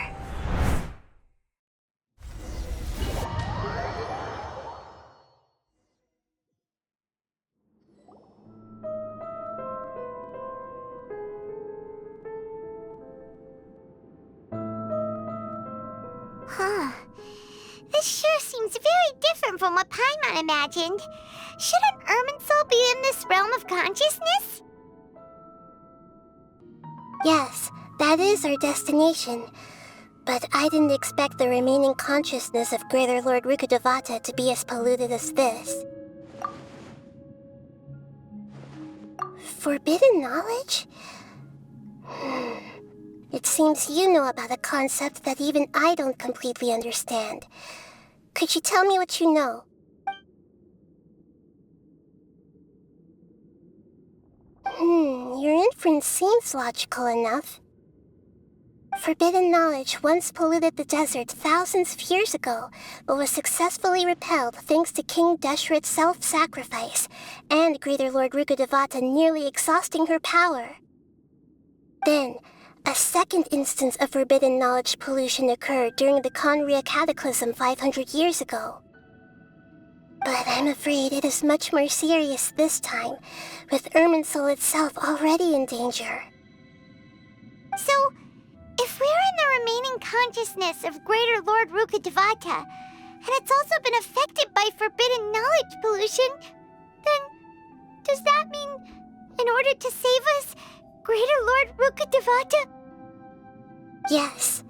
This sure seems very different from what Paimon imagined. Shouldn't Irminsul be in this realm of consciousness? Yes, that is our destination. But I didn't expect the remaining consciousness of Greater Lord Rukkadevata to be as polluted as this. Forbidden knowledge? It seems you know about a concept that even I don't completely understand. Could you tell me what you know? Your inference seems logical enough. Forbidden knowledge once polluted the desert thousands of years ago, but was successfully repelled thanks to King Deshret's self-sacrifice, and Greater Lord Rukkadevata nearly exhausting her power. Then, A second instance of forbidden knowledge pollution occurred during the Conria Cataclysm 500 years ago. But I'm afraid it is much more serious this time, with Irminsul itself already in danger. So, if we're in the remaining consciousness of Greater Lord Rukkadevata, and it's also been affected by forbidden knowledge pollution, then does that mean, in order to save us, Greater Lord Rukkadevata? Yes.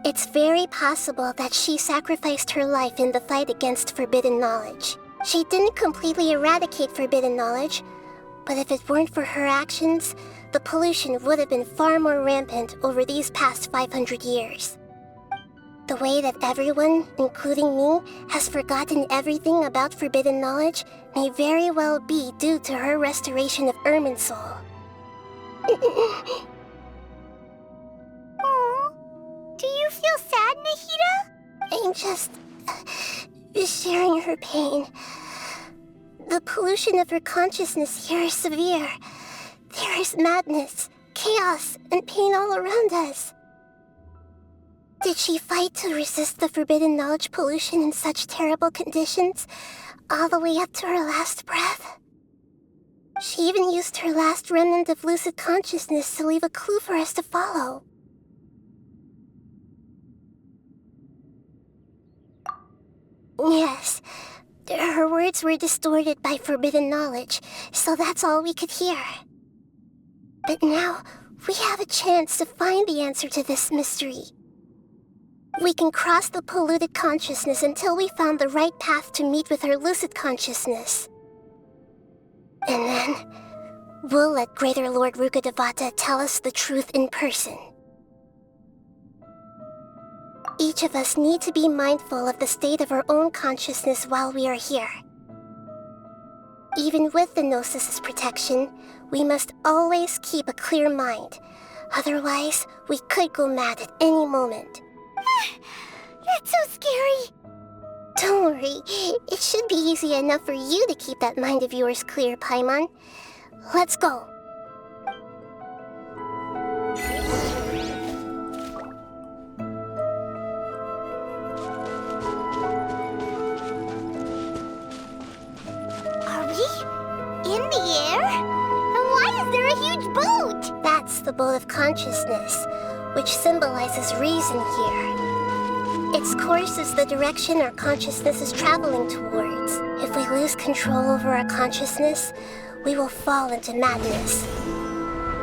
It's very possible that she sacrificed her life in the fight against forbidden knowledge. She didn't completely eradicate forbidden knowledge, but if it weren't for her actions, the pollution would have been far more rampant over these past 500 years. The way that everyone, including me, has forgotten everything about forbidden knowledge may very well be due to her restoration of Irminsul. Do you feel sad, Nahida? I'm just sharing her pain. The pollution of her consciousness here is severe. There is madness, chaos, and pain all around us. Did she fight to resist the forbidden knowledge pollution in such terrible conditions, all the way up to her last breath? She even used her last remnant of lucid consciousness to leave a clue for us to follow. Yes, her words were distorted by forbidden knowledge, so that's all we could hear. But now, we have a chance to find the answer to this mystery. We can cross the polluted consciousness until we found the right path to meet with our lucid consciousness. And then, we'll let Greater Lord Rukkadevata tell us the truth in person. Each of us need to be mindful of the state of our own consciousness while we are here. Even with the Gnosis' protection, we must always keep a clear mind. Otherwise, we could go mad at any moment. That's so scary. Don't worry, it should be easy enough for you to keep that mind of yours clear, Paimon. Let's go. Are we in the air? And why is there a huge boat? That's the boat of consciousness, which symbolizes reason here. Its course is the direction our consciousness is traveling towards. If we lose control over our consciousness, we will fall into madness.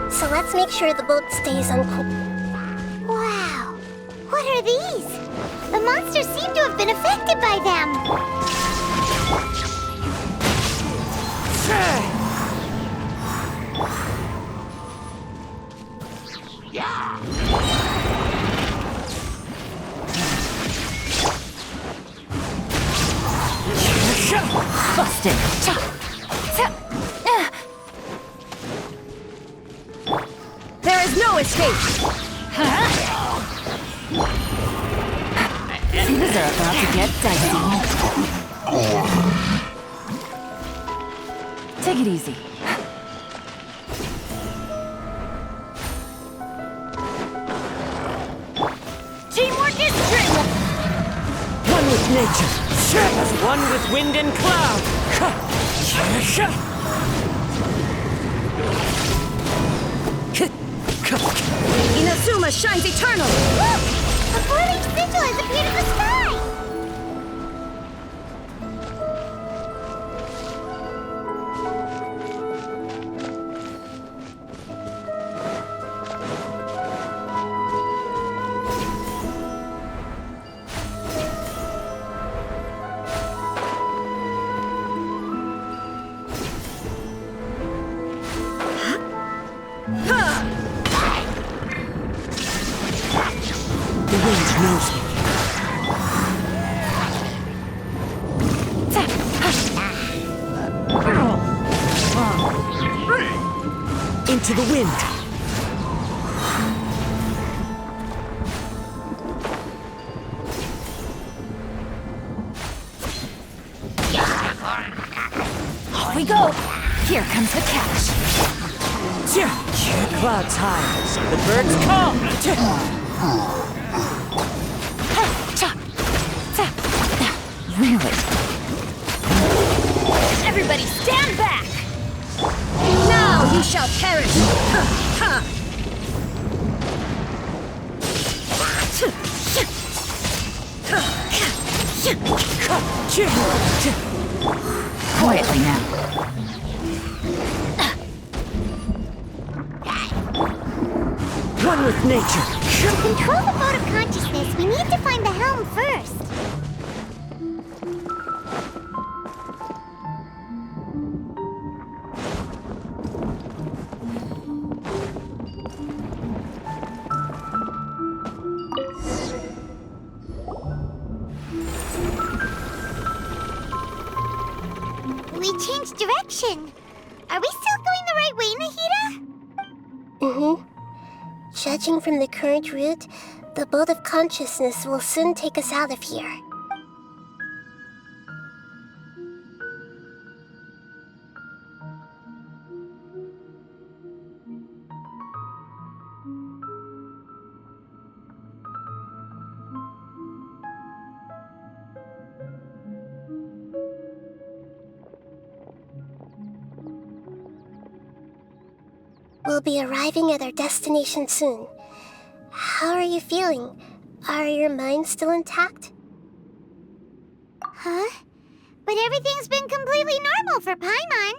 So let's make sure the boat stays on course. Wow! What are these? The monsters seem to have been affected by them. Busted. There is no escape. Things are about to get dicey. Take it easy. Teamwork is strength. One with nature. As one with wind and cloud. Inazuma shines eternal. Look! A four-leaf sigil has appeared in the sky! Into the wind. Off we go. Here comes the catch. The clouds high, so the birds come! Really? Everybody stand back! Now you shall perish! Quietly now. One with nature! To control the boat of consciousness, we need to find the helm first. We changed direction. Are we still going the right way, Nahida? Mm-hmm. Judging from the current route, the boat of consciousness will soon take us out of here. We'll be arriving at our destination soon. How are you feeling? Are your minds still intact? Huh? But everything's been completely normal for Paimon.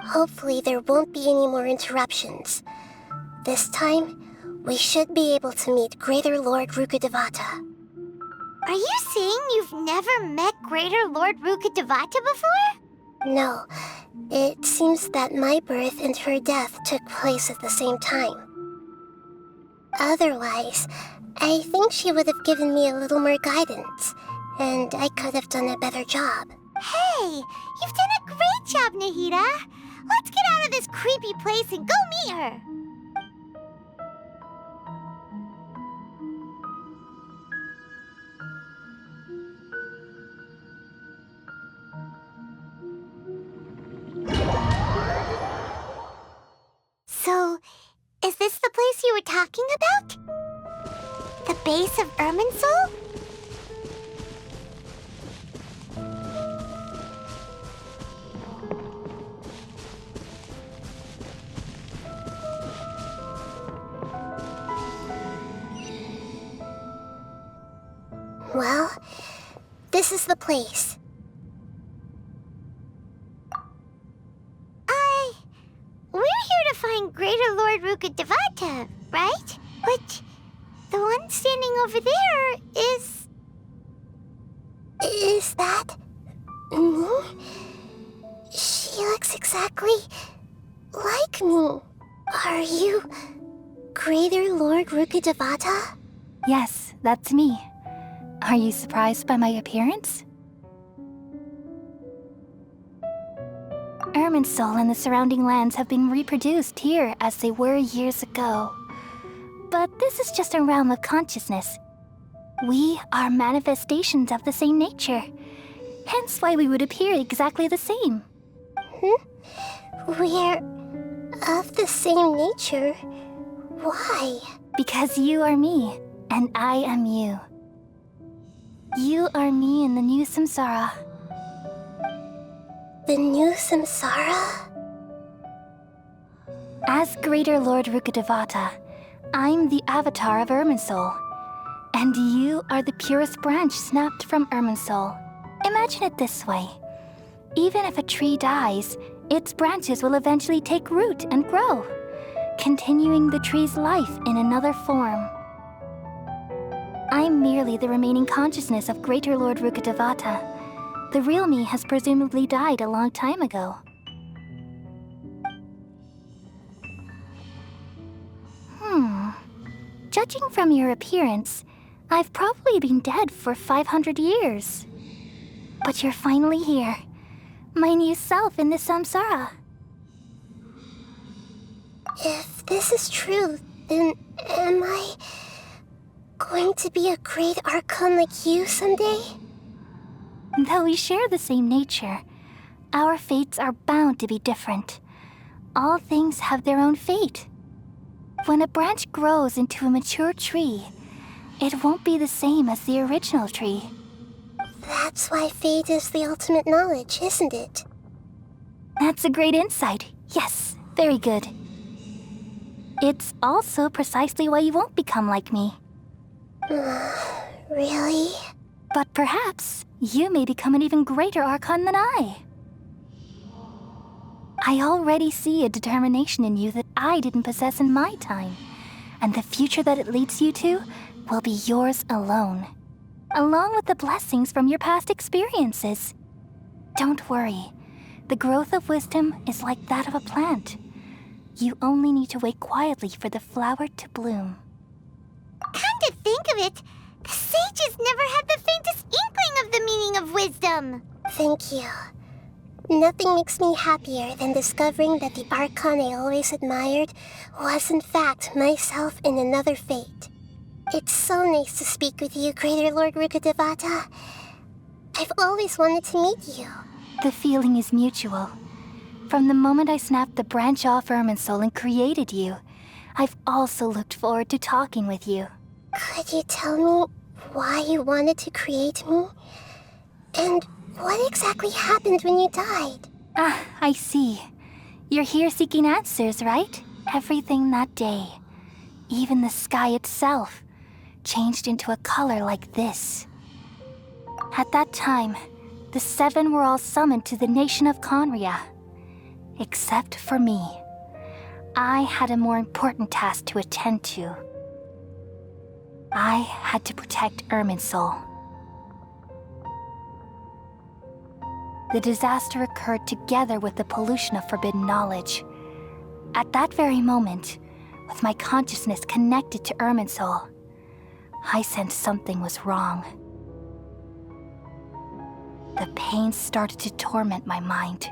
Hopefully there won't be any more interruptions. This time, we should be able to meet Greater Lord Rukkadevata. Are you saying you've never met Greater Lord Rukkadevata before? No. It seems that my birth and her death took place at the same time. Otherwise, I think she would have given me a little more guidance, and I could have done a better job. Hey, you've done a great job, Nahida. Let's get out of this creepy place and go meet her. So, is this the place you were talking about? The base of Irminsul? Well, this is the place. We're here to find Greater Lord Rukkadevata, right? But the one standing over there is... Is that... me? She looks exactly like me. Are you Greater Lord Rukkadevata? Yes, that's me. Are you surprised by my appearance? Irminsul and the surrounding lands have been reproduced here as they were years ago. But this is just a realm of consciousness. We are manifestations of the same nature. Hence why we would appear exactly the same. We're of the same nature? Why? Because you are me, and I am you. You are me in the new samsara. The new samsara? As Greater Lord Rukkadevata, I'm the avatar of Irminsul. And you are the purest branch snapped from Irminsul. Imagine it this way. Even if a tree dies, its branches will eventually take root and grow, continuing the tree's life in another form. I'm merely the remaining consciousness of Greater Lord Rukkadevata. The real me has presumably died a long time ago. Judging from your appearance, I've probably been dead for 500 years. But you're finally here. My new self in the samsara. If this is true, then am I going to be a great Archon like you someday? Though we share the same nature, our fates are bound to be different. All things have their own fate. When a branch grows into a mature tree, it won't be the same as the original tree. That's why fate is the ultimate knowledge, isn't it? That's a great insight. Yes, very good. It's also precisely why you won't become like me. Really? But perhaps you may become an even greater Archon than I. I already see a determination in you that I didn't possess in my time, and the future that it leads you to will be yours alone, along with the blessings from your past experiences. Don't worry, the growth of wisdom is like that of a plant. You only need to wait quietly for the flower to bloom. Come to think of it, the sages never had the faintest inkling of the meaning of wisdom. Thank you. Nothing makes me happier than discovering that the Archon I always admired was in fact myself in another fate. It's so nice to speak with you, Greater Lord Rukkadevata. I've always wanted to meet you. The feeling is mutual. From the moment I snapped the branch off Irminsul and created you, I've also looked forward to talking with you. Could you tell me why you wanted to create me? And what exactly happened when you died? Ah, I see. You're here seeking answers, right? Everything that day, even the sky itself, changed into a color like this. At that time, the seven were all summoned to the nation of Conria. Except for me. I had a more important task to attend to. I had to protect Irminsul. The disaster occurred together with the pollution of forbidden knowledge. At that very moment, with my consciousness connected to Irminsul, I sensed something was wrong. The pain started to torment my mind.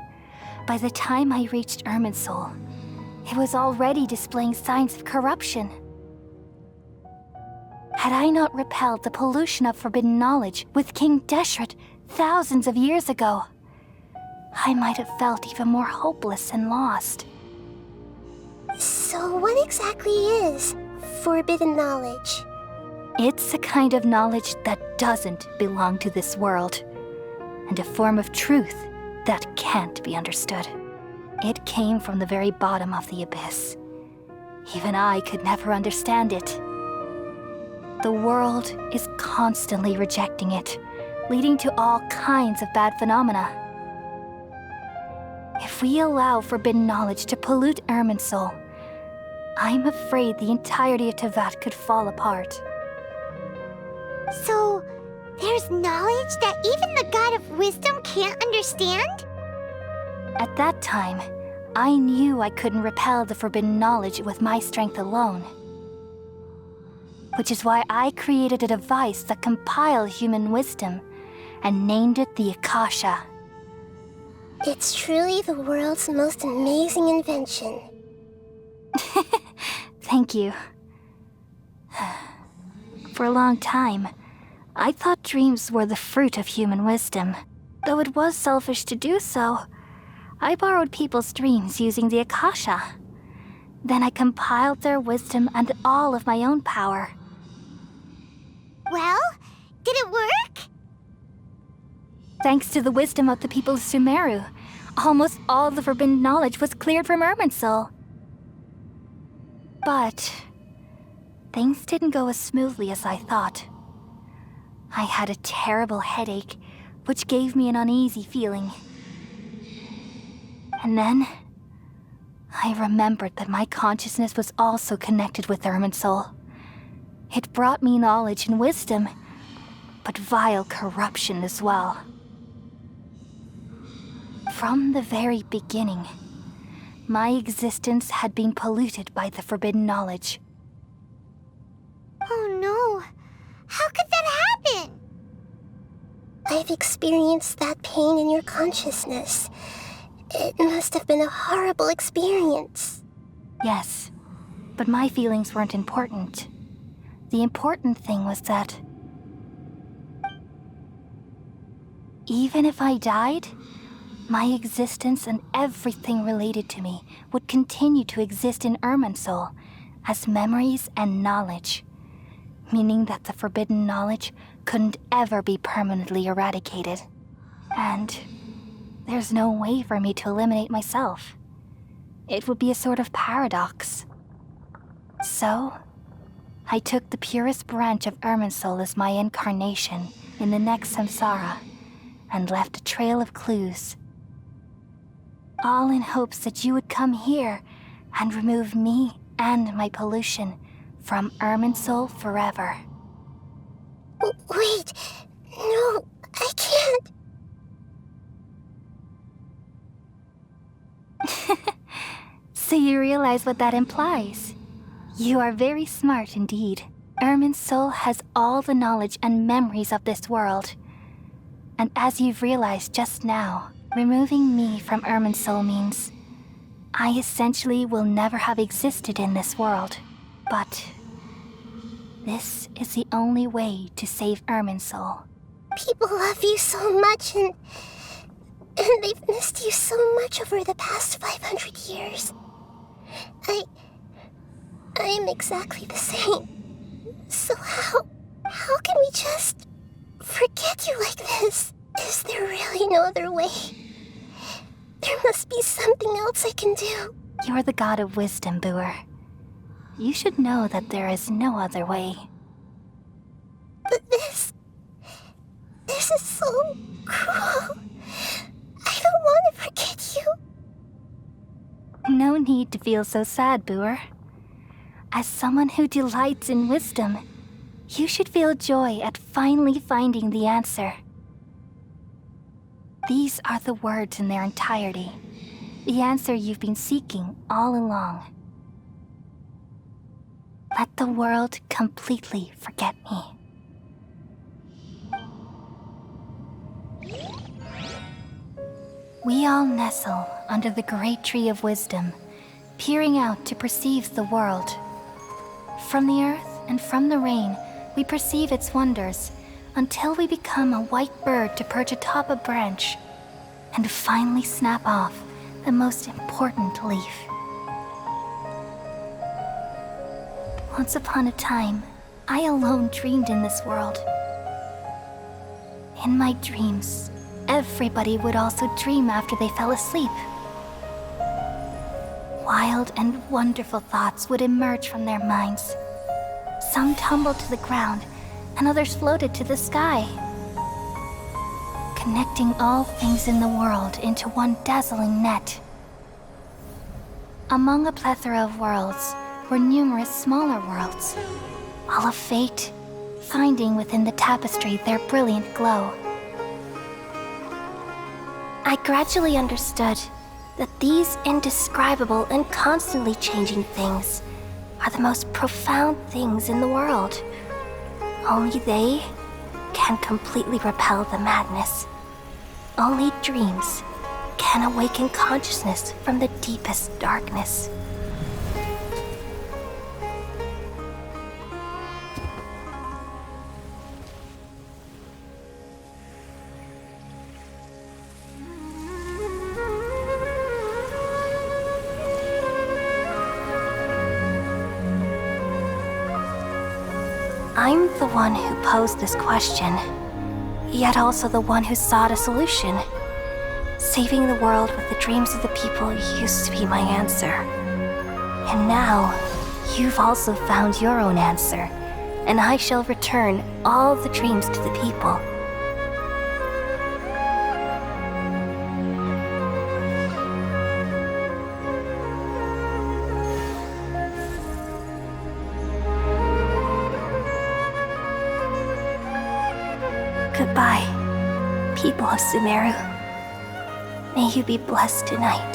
By the time I reached Irminsul, it was already displaying signs of corruption. Had I not repelled the pollution of forbidden knowledge with King Deshret thousands of years ago, I might have felt even more hopeless and lost. So what exactly is forbidden knowledge? It's a kind of knowledge that doesn't belong to this world, and a form of truth that can't be understood. It came from the very bottom of the abyss. Even I could never understand it. The world is constantly rejecting it, leading to all kinds of bad phenomena. If we allow forbidden knowledge to pollute Irminsul, I'm afraid the entirety of Teyvat could fall apart. So, there's knowledge that even the God of Wisdom can't understand? At that time, I knew I couldn't repel the forbidden knowledge with my strength alone. Which is why I created a device that compiled human wisdom and named it the Akasha. It's truly the world's most amazing invention. Thank you. For a long time, I thought dreams were the fruit of human wisdom. Though it was selfish to do so, I borrowed people's dreams using the Akasha. Then I compiled their wisdom and all of my own power. Well, did it work? Thanks to the wisdom of the people of Sumeru, almost all the forbidden knowledge was cleared from Irminsul. But things didn't go as smoothly as I thought. I had a terrible headache, which gave me an uneasy feeling. And then, I remembered that my consciousness was also connected with Irminsul. It brought me knowledge and wisdom, but vile corruption as well. From the very beginning, my existence had been polluted by the forbidden knowledge. Oh no, how could that happen? I've experienced that pain in your consciousness. It must have been a horrible experience. Yes, but my feelings weren't important. The important thing was that even if I died, my existence and everything related to me would continue to exist in Irminsul as memories and knowledge, meaning that the forbidden knowledge couldn't ever be permanently eradicated. And there's no way for me to eliminate myself. It would be a sort of paradox. So, I took the purest branch of Irminsul as my incarnation in the next samsara and left a trail of clues, all in hopes that you would come here and remove me and my pollution from Irminsul forever. Wait, no, I can't. So you realize what that implies? You are very smart indeed. Irminsul has all the knowledge and memories of this world. And as you've realized just now, removing me from Irminsul means I essentially will never have existed in this world. But this is the only way to save Irminsul. People love you so much, and they've missed you so much over the past 500 years. I am exactly the same. So how can we just forget you like this? Is there really no other way? There must be something else I can do. You're the god of wisdom, Boer. You should know that there is no other way. But this is so cruel. I don't want to forget you. No need to feel so sad, Boer. As someone who delights in wisdom, you should feel joy at finally finding the answer. These are the words in their entirety, the answer you've been seeking all along. Let the world completely forget me. We all nestle under the great tree of wisdom, peering out to perceive the world. From the earth and from the rain, we perceive its wonders until we become a white bird to perch atop a branch and finally snap off the most important leaf. Once upon a time, I alone dreamed in this world. In my dreams, everybody would also dream after they fell asleep. Wild and wonderful thoughts would emerge from their minds. Some tumbled to the ground, and others floated to the sky, connecting all things in the world into one dazzling net. Among a plethora of worlds were numerous smaller worlds, all of fate, finding within the tapestry their brilliant glow. I gradually understood that these indescribable and constantly changing things are the most profound things in the world. Only they can completely repel the madness. Only dreams can awaken consciousness from the deepest darkness. I'm the one who posed this question, yet also the one who sought a solution. Saving the world with the dreams of the people used to be my answer. And now, you've also found your own answer, and I shall return all the dreams to the people. Goodbye, people of Sumeru. May you be blessed tonight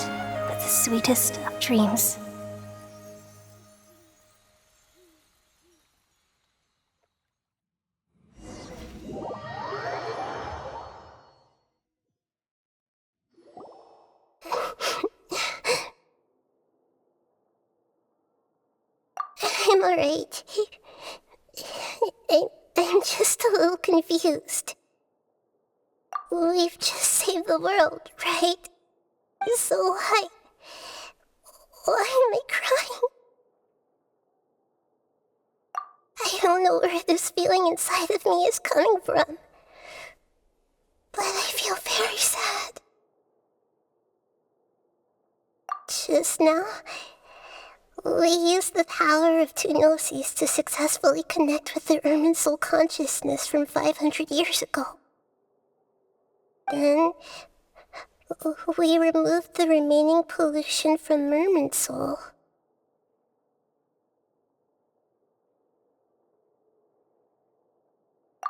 with the sweetest of dreams. I'm alright. I'm just a little confused. We've just saved the world, right? So why am I crying? I don't know where this feeling inside of me is coming from, but I feel very sad. Just now, we used the power of two gnosis to successfully connect with the Irminsul consciousness from 500 years ago. Then, we removed the remaining pollution from Irminsul.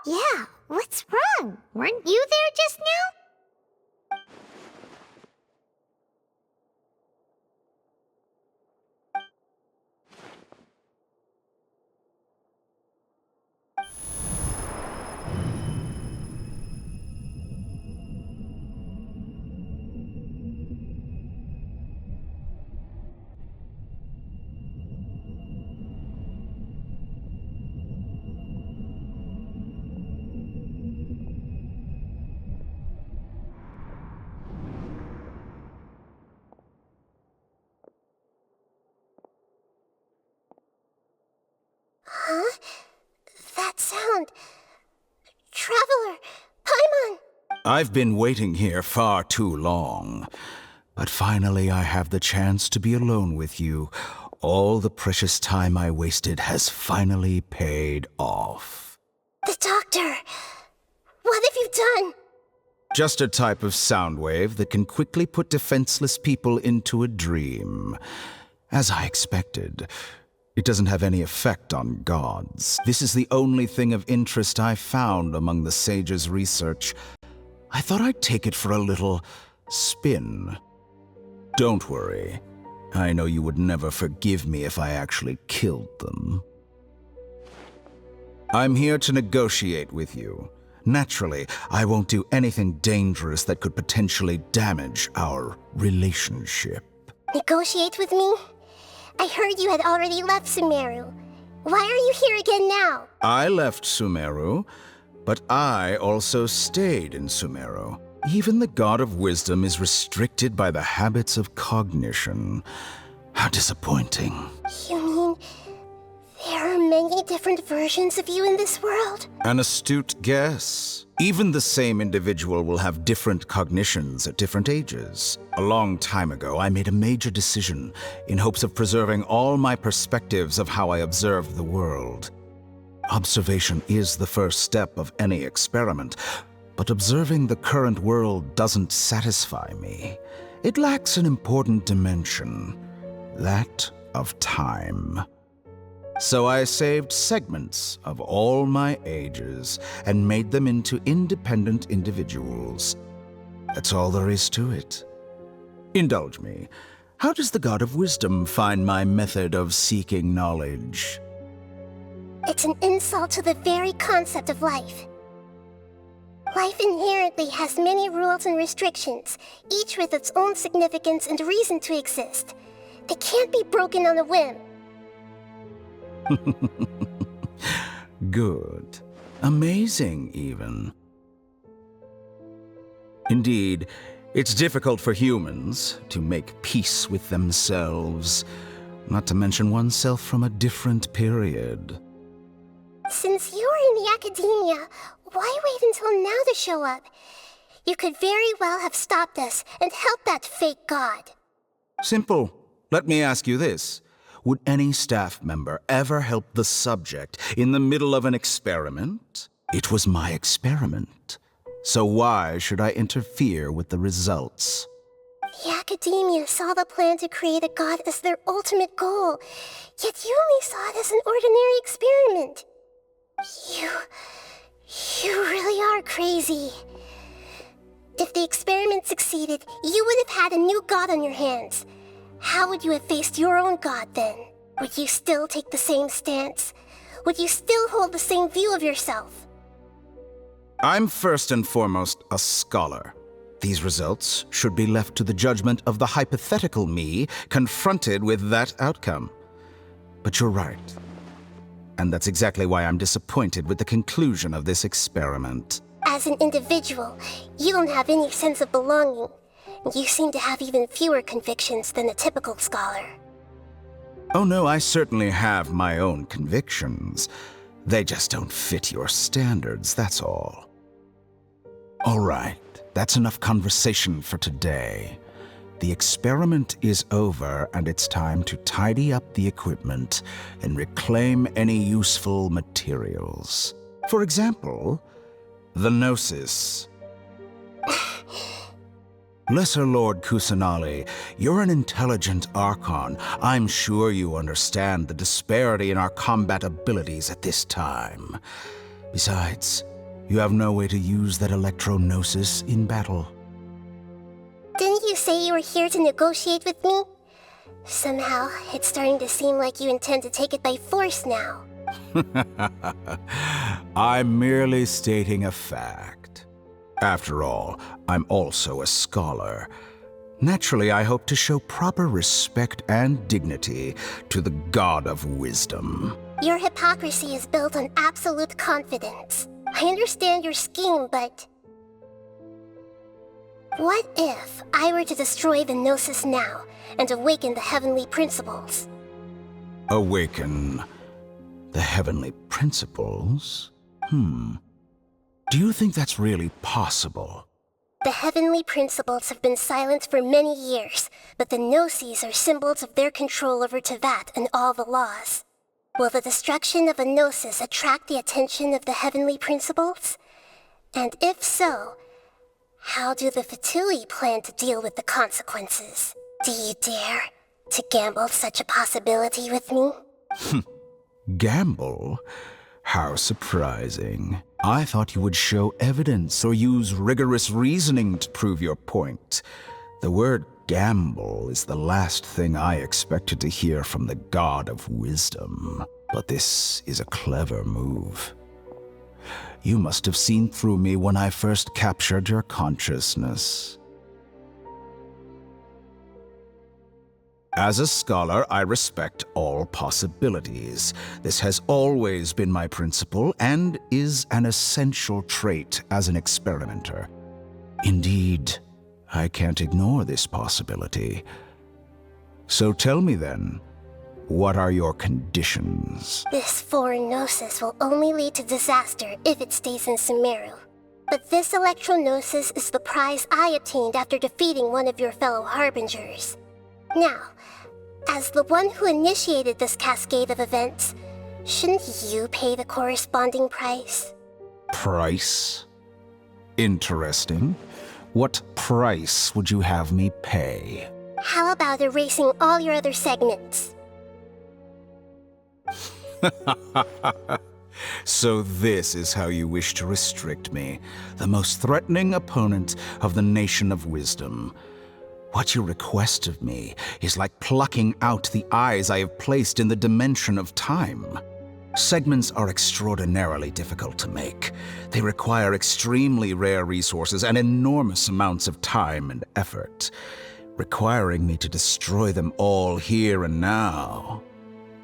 Yeah, what's wrong? Weren't you there just now? Huh? That sound. Traveler! Paimon! I've been waiting here far too long. But finally I have the chance to be alone with you. All the precious time I wasted has finally paid off. The doctor! What have you done? Just a type of sound wave that can quickly put defenseless people into a dream. As I expected. It doesn't have any effect on gods. This is the only thing of interest I found among the sage's research. I thought I'd take it for a little spin. Don't worry. I know you would never forgive me if I actually killed them. I'm here to negotiate with you. Naturally, I won't do anything dangerous that could potentially damage our relationship. Negotiate with me? I heard you had already left Sumeru. Why are you here again now? I left Sumeru, but I also stayed in Sumeru. Even the God of Wisdom is restricted by the habits of cognition. How disappointing. You mean there are many different versions of you in this world? An astute guess. Even the same individual will have different cognitions at different ages. A long time ago, I made a major decision in hopes of preserving all my perspectives of how I observe the world. Observation is the first step of any experiment, but observing the current world doesn't satisfy me. It lacks an important dimension, that of time. So I saved segments of all my ages and made them into independent individuals. That's all there is to it. Indulge me. How does the God of Wisdom find my method of seeking knowledge? It's an insult to the very concept of life. Life inherently has many rules and restrictions, each with its own significance and reason to exist. They can't be broken on a whim. Good. Amazing, even. Indeed, it's difficult for humans to make peace with themselves, not to mention oneself from a different period. Since you're in the Academia, why wait until now to show up? You could very well have stopped us and helped that fake god. Simple. Let me ask you this. Would any staff member ever help the subject in the middle of an experiment? It was my experiment. So why should I interfere with the results? The Academia saw the plan to create a god as their ultimate goal, yet you only saw it as an ordinary experiment. You really are crazy. If the experiment succeeded, you would have had a new god on your hands. How would you have faced your own god then? Would you still take the same stance? Would you still hold the same view of yourself? I'm first and foremost a scholar. These results should be left to the judgment of the hypothetical me confronted with that outcome. But you're right. And that's exactly why I'm disappointed with the conclusion of this experiment. As an individual, you don't have any sense of belonging. You seem to have even fewer convictions than a typical scholar. Oh no, I certainly have my own convictions. They just don't fit your standards, that's all. All right, that's enough conversation for today. The experiment is over, and it's time to tidy up the equipment and reclaim any useful materials. For example, the Gnosis. Lesser Lord Kusanali, you're an intelligent Archon. I'm sure you understand the disparity in our combat abilities at this time. Besides, you have no way to use that Electro-Gnosis in battle. Didn't you say you were here to negotiate with me? Somehow, it's starting to seem like you intend to take it by force now. I'm merely stating a fact. After all, I'm also a scholar. Naturally, I hope to show proper respect and dignity to the God of Wisdom. Your hypocrisy is built on absolute confidence. I understand your scheme, but... what if I were to destroy the Gnosis now and awaken the heavenly principles? Awaken the heavenly principles? Do you think that's really possible? The heavenly principles have been silent for many years, but the Gnosis are symbols of their control over Teyvat and all the laws. Will the destruction of a Gnosis attract the attention of the heavenly principles? And if so, how do the Fatui plan to deal with the consequences? Do you dare to gamble such a possibility with me? Gamble? How surprising. I thought you would show evidence or use rigorous reasoning to prove your point. The word gamble is the last thing I expected to hear from the God of Wisdom. But this is a clever move. You must have seen through me when I first captured your consciousness. As a scholar, I respect all possibilities. This has always been my principle and is an essential trait as an experimenter. Indeed, I can't ignore this possibility. So tell me then, what are your conditions? This foreign Gnosis will only lead to disaster if it stays in Sumeru. But this Electro-Gnosis is the prize I obtained after defeating one of your fellow Harbingers. Now, as the one who initiated this cascade of events, shouldn't you pay the corresponding price? Price? Interesting. What price would you have me pay? How about erasing all your other segments? So this is how you wish to restrict me, the most threatening opponent of the Nation of Wisdom. What you request of me is like plucking out the eyes I have placed in the dimension of time. Segments are extraordinarily difficult to make. They require extremely rare resources and enormous amounts of time and effort, requiring me to destroy them all here and now.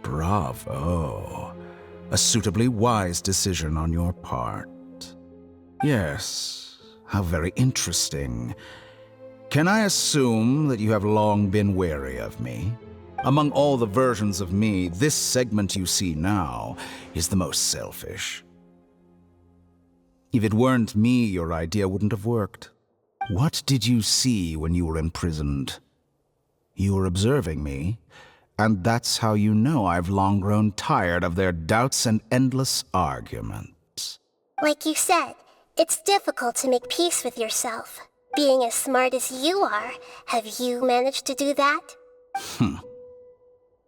Bravo. A suitably wise decision on your part. Yes, how very interesting. Can I assume that you have long been wary of me? Among all the versions of me, this segment you see now is the most selfish. If it weren't me, your idea wouldn't have worked. What did you see when you were imprisoned? You were observing me, and that's how you know I've long grown tired of their doubts and endless arguments. Like you said, it's difficult to make peace with yourself. Being as smart as you are, have you managed to do that?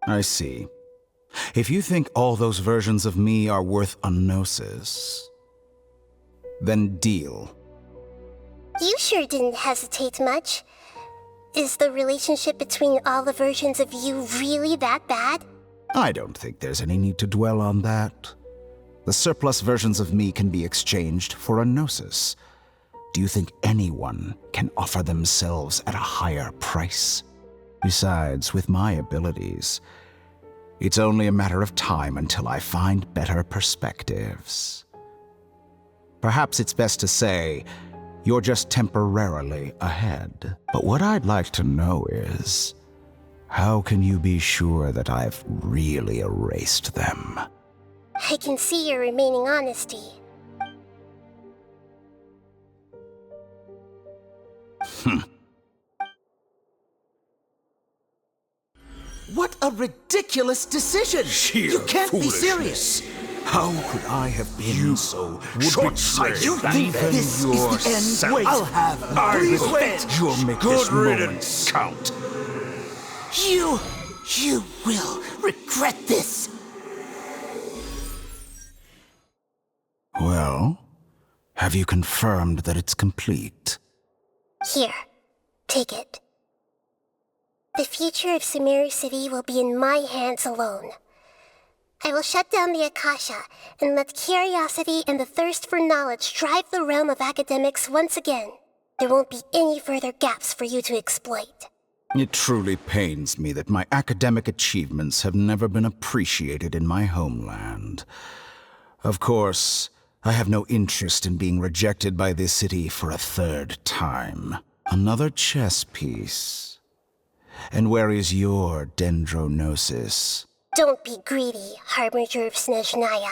I see. If you think all those versions of me are worth a gnosis, then deal. You sure didn't hesitate much. Is the relationship between all the versions of you really that bad? I don't think there's any need to dwell on that. The surplus versions of me can be exchanged for a gnosis. Do you think anyone can offer themselves at a higher price? Besides, with my abilities, it's only a matter of time until I find better perspectives. Perhaps it's best to say you're just temporarily ahead. But what I'd like to know is, how can you be sure that I've really erased them? I can see your remaining honesty. What a ridiculous decision! You can't be serious! How could I have been so short-sighted? You think this is the end? Wait, I'll have You'll make Good this riddance. moment count. You will regret this! Well, have you confirmed that it's complete? Here, take it. The future of Sumeru City will be in my hands alone. I will shut down the Akasha and let curiosity and the thirst for knowledge drive the realm of academics once again. There won't be any further gaps for you to exploit. It truly pains me that my academic achievements have never been appreciated in my homeland. Of course, I have no interest in being rejected by this city for a third time. Another chess piece. And where is your dendronosis? Don't be greedy, Harbinger of Snezhnaya.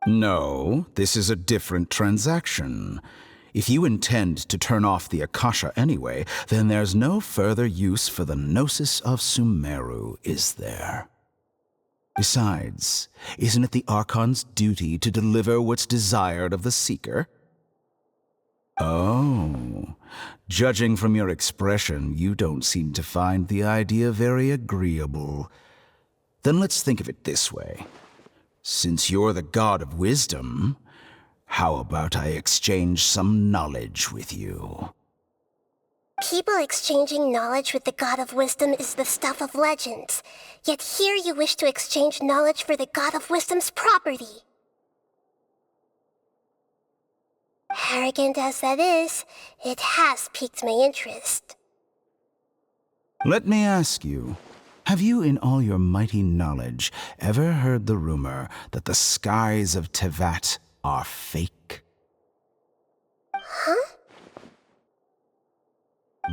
No, this is a different transaction. If you intend to turn off the Akasha anyway, then there's no further use for the Gnosis of Sumeru, is there? Besides, isn't it the Archon's duty to deliver what's desired of the Seeker? Oh, judging from your expression, you don't seem to find the idea very agreeable. Then let's think of it this way. Since you're the god of wisdom, how about I exchange some knowledge with you? People exchanging knowledge with the God of Wisdom is the stuff of legends. Yet here you wish to exchange knowledge for the God of Wisdom's property. Arrogant as that is, it has piqued my interest. Let me ask you, have you in all your mighty knowledge ever heard the rumor that the skies of Tevat are fake? Huh?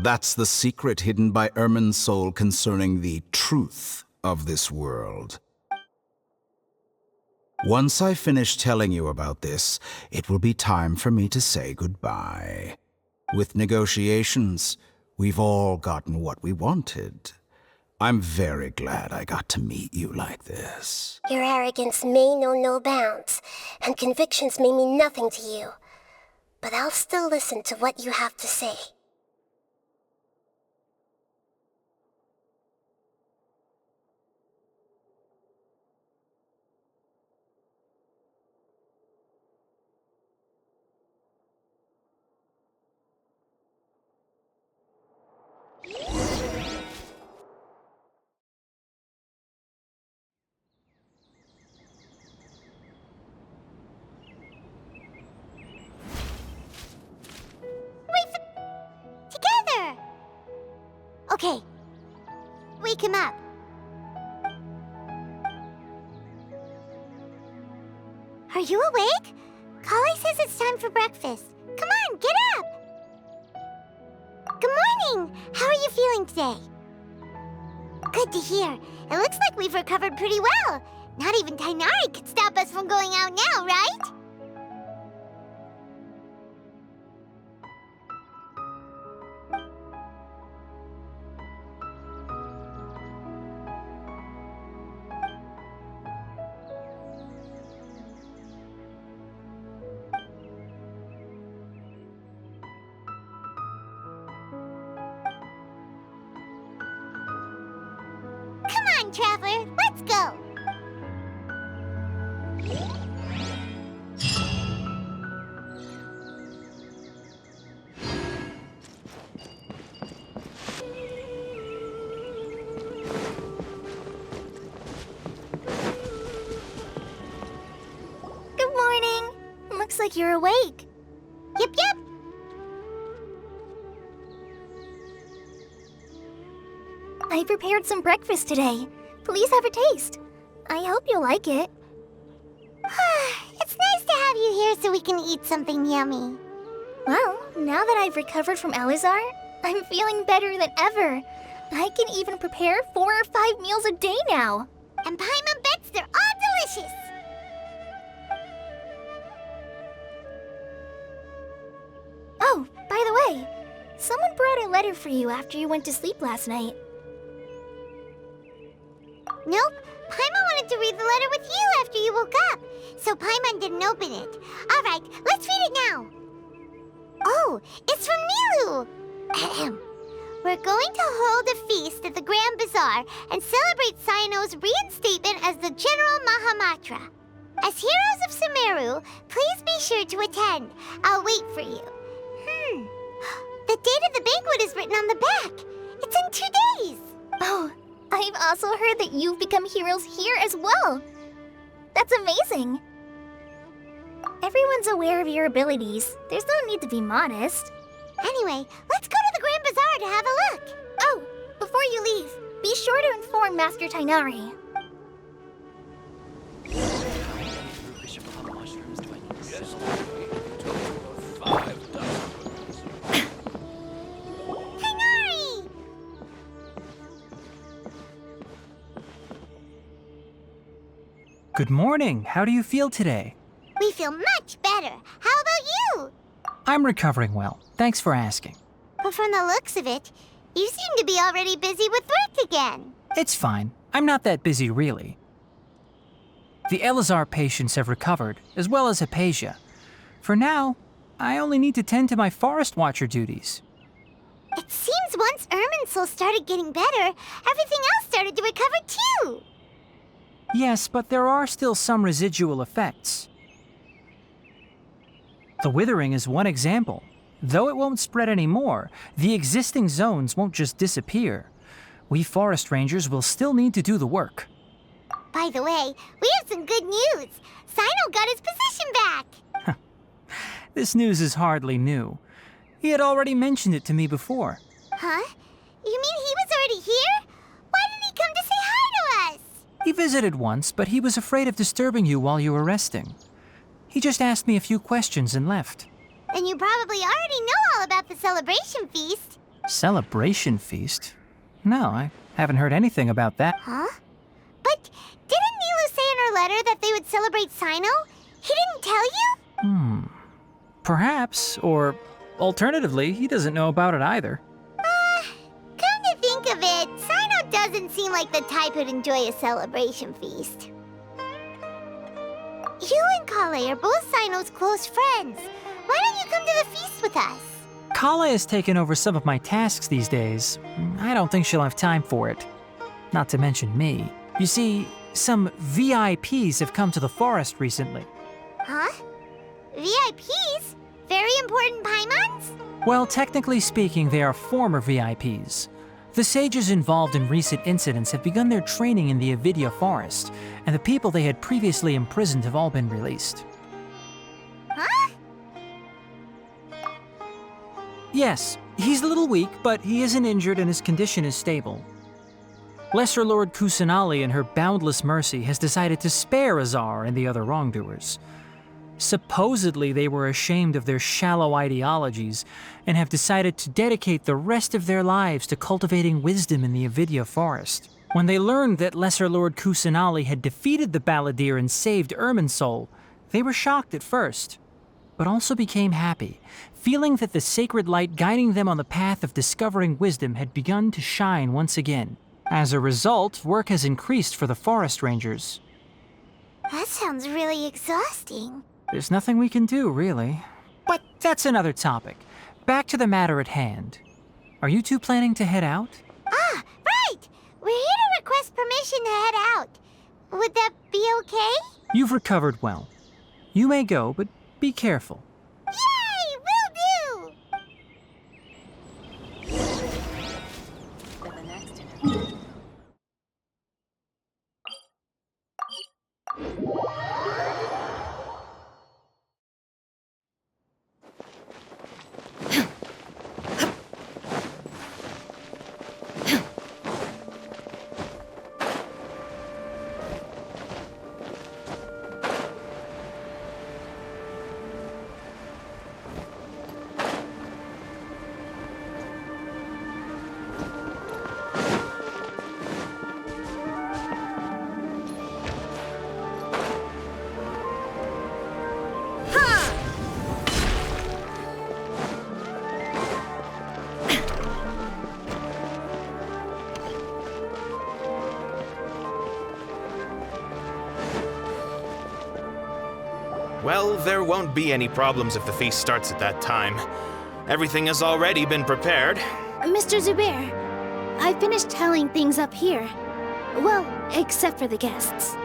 That's the secret hidden by Irminsul concerning the truth of this world. Once I finish telling you about this, it will be time for me to say goodbye. With negotiations, we've all gotten what we wanted. I'm very glad I got to meet you like this. Your arrogance may know no bounds, and convictions may mean nothing to you. But I'll still listen to what you have to say. Okay. Wake him up. Are you awake? Kali says it's time for breakfast. Come on, get up! Good morning! How are you feeling today? Good to hear. It looks like we've recovered pretty well. Not even Tighnari could stop us from going out now, right? Traveler, let's go! Good morning. Looks like you're awake. Yep. I prepared some breakfast today. Please have a taste. I hope you'll like it. It's nice to have you here so we can eat something yummy. Well, now that I've recovered from Elazar, I'm feeling better than ever. I can even prepare 4 or 5 meals a day now. And Paimon bets they're all delicious. Oh, by the way, someone brought a letter for you after you went to sleep last night. Nope. Paimon wanted to read the letter with you after you woke up, so Paimon didn't open it. All right, let's read it now. Oh, it's from Nilou. Ahem. We're going to hold a feast at the Grand Bazaar and celebrate Cyno's reinstatement as the General Mahamatra. As heroes of Sumeru, please be sure to attend. I'll wait for you. The date of the banquet is written on the back. It's in 2 days. Oh, I've also heard that you've become heroes here as well. That's amazing. Everyone's aware of your abilities. There's no need to be modest. Anyway, let's go to the Grand Bazaar to have a look. Oh, before you leave, be sure to inform Master Tighnari. Good morning. How do you feel today? We feel much better. How about you? I'm recovering well. Thanks for asking. But from the looks of it, you seem to be already busy with work again. It's fine. I'm not that busy, really. The Elazar patients have recovered, as well as Hypatia. For now, I only need to tend to my Forest Watcher duties. It seems once Irminsul started getting better, everything else started to recover too. Yes, but there are still some residual effects. The withering is one example. Though it won't spread anymore, the existing zones won't just disappear. We forest rangers will still need to do the work. By the way, we have some good news. Cyno got his position back. This news is hardly new. He had already mentioned it to me before. Huh? You mean he was already here? Why didn't he come to say hi to us? He visited once, but he was afraid of disturbing you while you were resting. He just asked me a few questions and left. Then you probably already know all about the celebration feast. Celebration feast? No, I haven't heard anything about that. Huh? But didn't Nilou say in her letter that they would celebrate Cyno? He didn't tell you? Perhaps, or alternatively, he doesn't know about it either. Come to think of it, Cyno doesn't seem like the type who'd enjoy a celebration feast. You and Kale are both Cyno's close friends. Why don't you come to the feast with us? Kale has taken over some of my tasks these days. I don't think she'll have time for it. Not to mention me. You see, some VIPs have come to the forest recently. Huh? VIPs? Very important Paimons? Well, technically speaking, they are former VIPs. The sages involved in recent incidents have begun their training in the Avidya forest, and the people they had previously imprisoned have all been released. Huh? Yes, he's a little weak, but he isn't injured and his condition is stable. Lesser Lord Kusanali, in her boundless mercy, has decided to spare Azar and the other wrongdoers. Supposedly, they were ashamed of their shallow ideologies and have decided to dedicate the rest of their lives to cultivating wisdom in the Avidya forest. When they learned that Lesser Lord Kusanali had defeated the Balladeer and saved Irminsul, they were shocked at first, but also became happy, feeling that the sacred light guiding them on the path of discovering wisdom had begun to shine once again. As a result, work has increased for the forest rangers. That sounds really exhausting. There's nothing we can do, really. But that's another topic. Back to the matter at hand. Are you two planning to head out? Ah, right! We're here to request permission to head out. Would that be okay? You've recovered well. You may go, but be careful. Yay! Will do! Well, there won't be any problems if the feast starts at that time. Everything has already been prepared. Mr. Zubair, I finished tallying things up here. Well, except for the guests.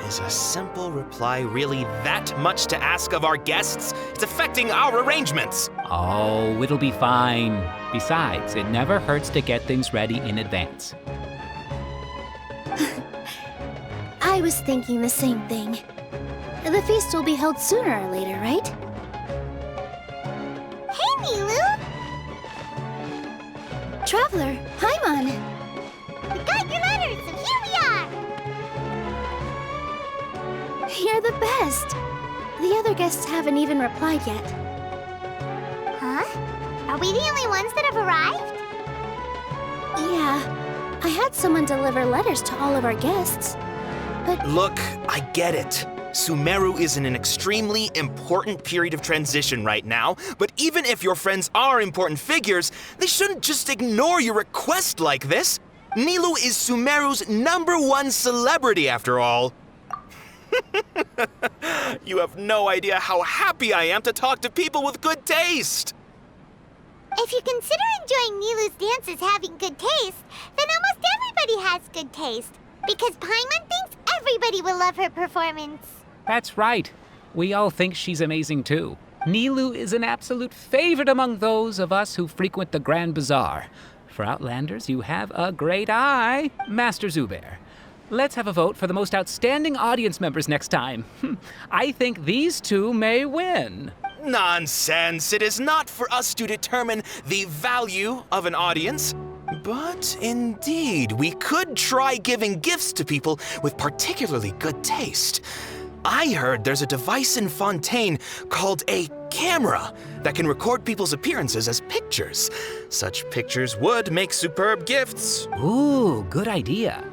Is a simple reply really that much to ask of our guests? It's affecting our arrangements. Oh, it'll be fine. Besides, it never hurts to get things ready in advance. I was thinking the same thing. The feast will be held sooner or later, right? Hey, Nilou! Traveler, Paimon! We got your letters, so here we are! You're the best! The other guests haven't even replied yet. Huh? Are we the only ones that have arrived? Yeah, I had someone deliver letters to all of our guests. But look, I get it. Sumeru is in an extremely important period of transition right now, but even if your friends are important figures, they shouldn't just ignore your request like this. Nilou is Sumeru's #1 celebrity after all. You have no idea how happy I am to talk to people with good taste. If you consider enjoying Nilou's dances having good taste, then almost everybody has good taste. Because Paimon thinks everybody will love her performance. That's right. We all think she's amazing too. Nilou is an absolute favorite among those of us who frequent the Grand Bazaar. For Outlanders, you have a great eye, Master Zubair. Let's have a vote for the most outstanding audience members next time. I think these two may win. Nonsense! It is not for us to determine the value of an audience. But indeed, we could try giving gifts to people with particularly good taste. I heard there's a device in Fontaine called a camera that can record people's appearances as pictures. Such pictures would make superb gifts. Ooh, good idea.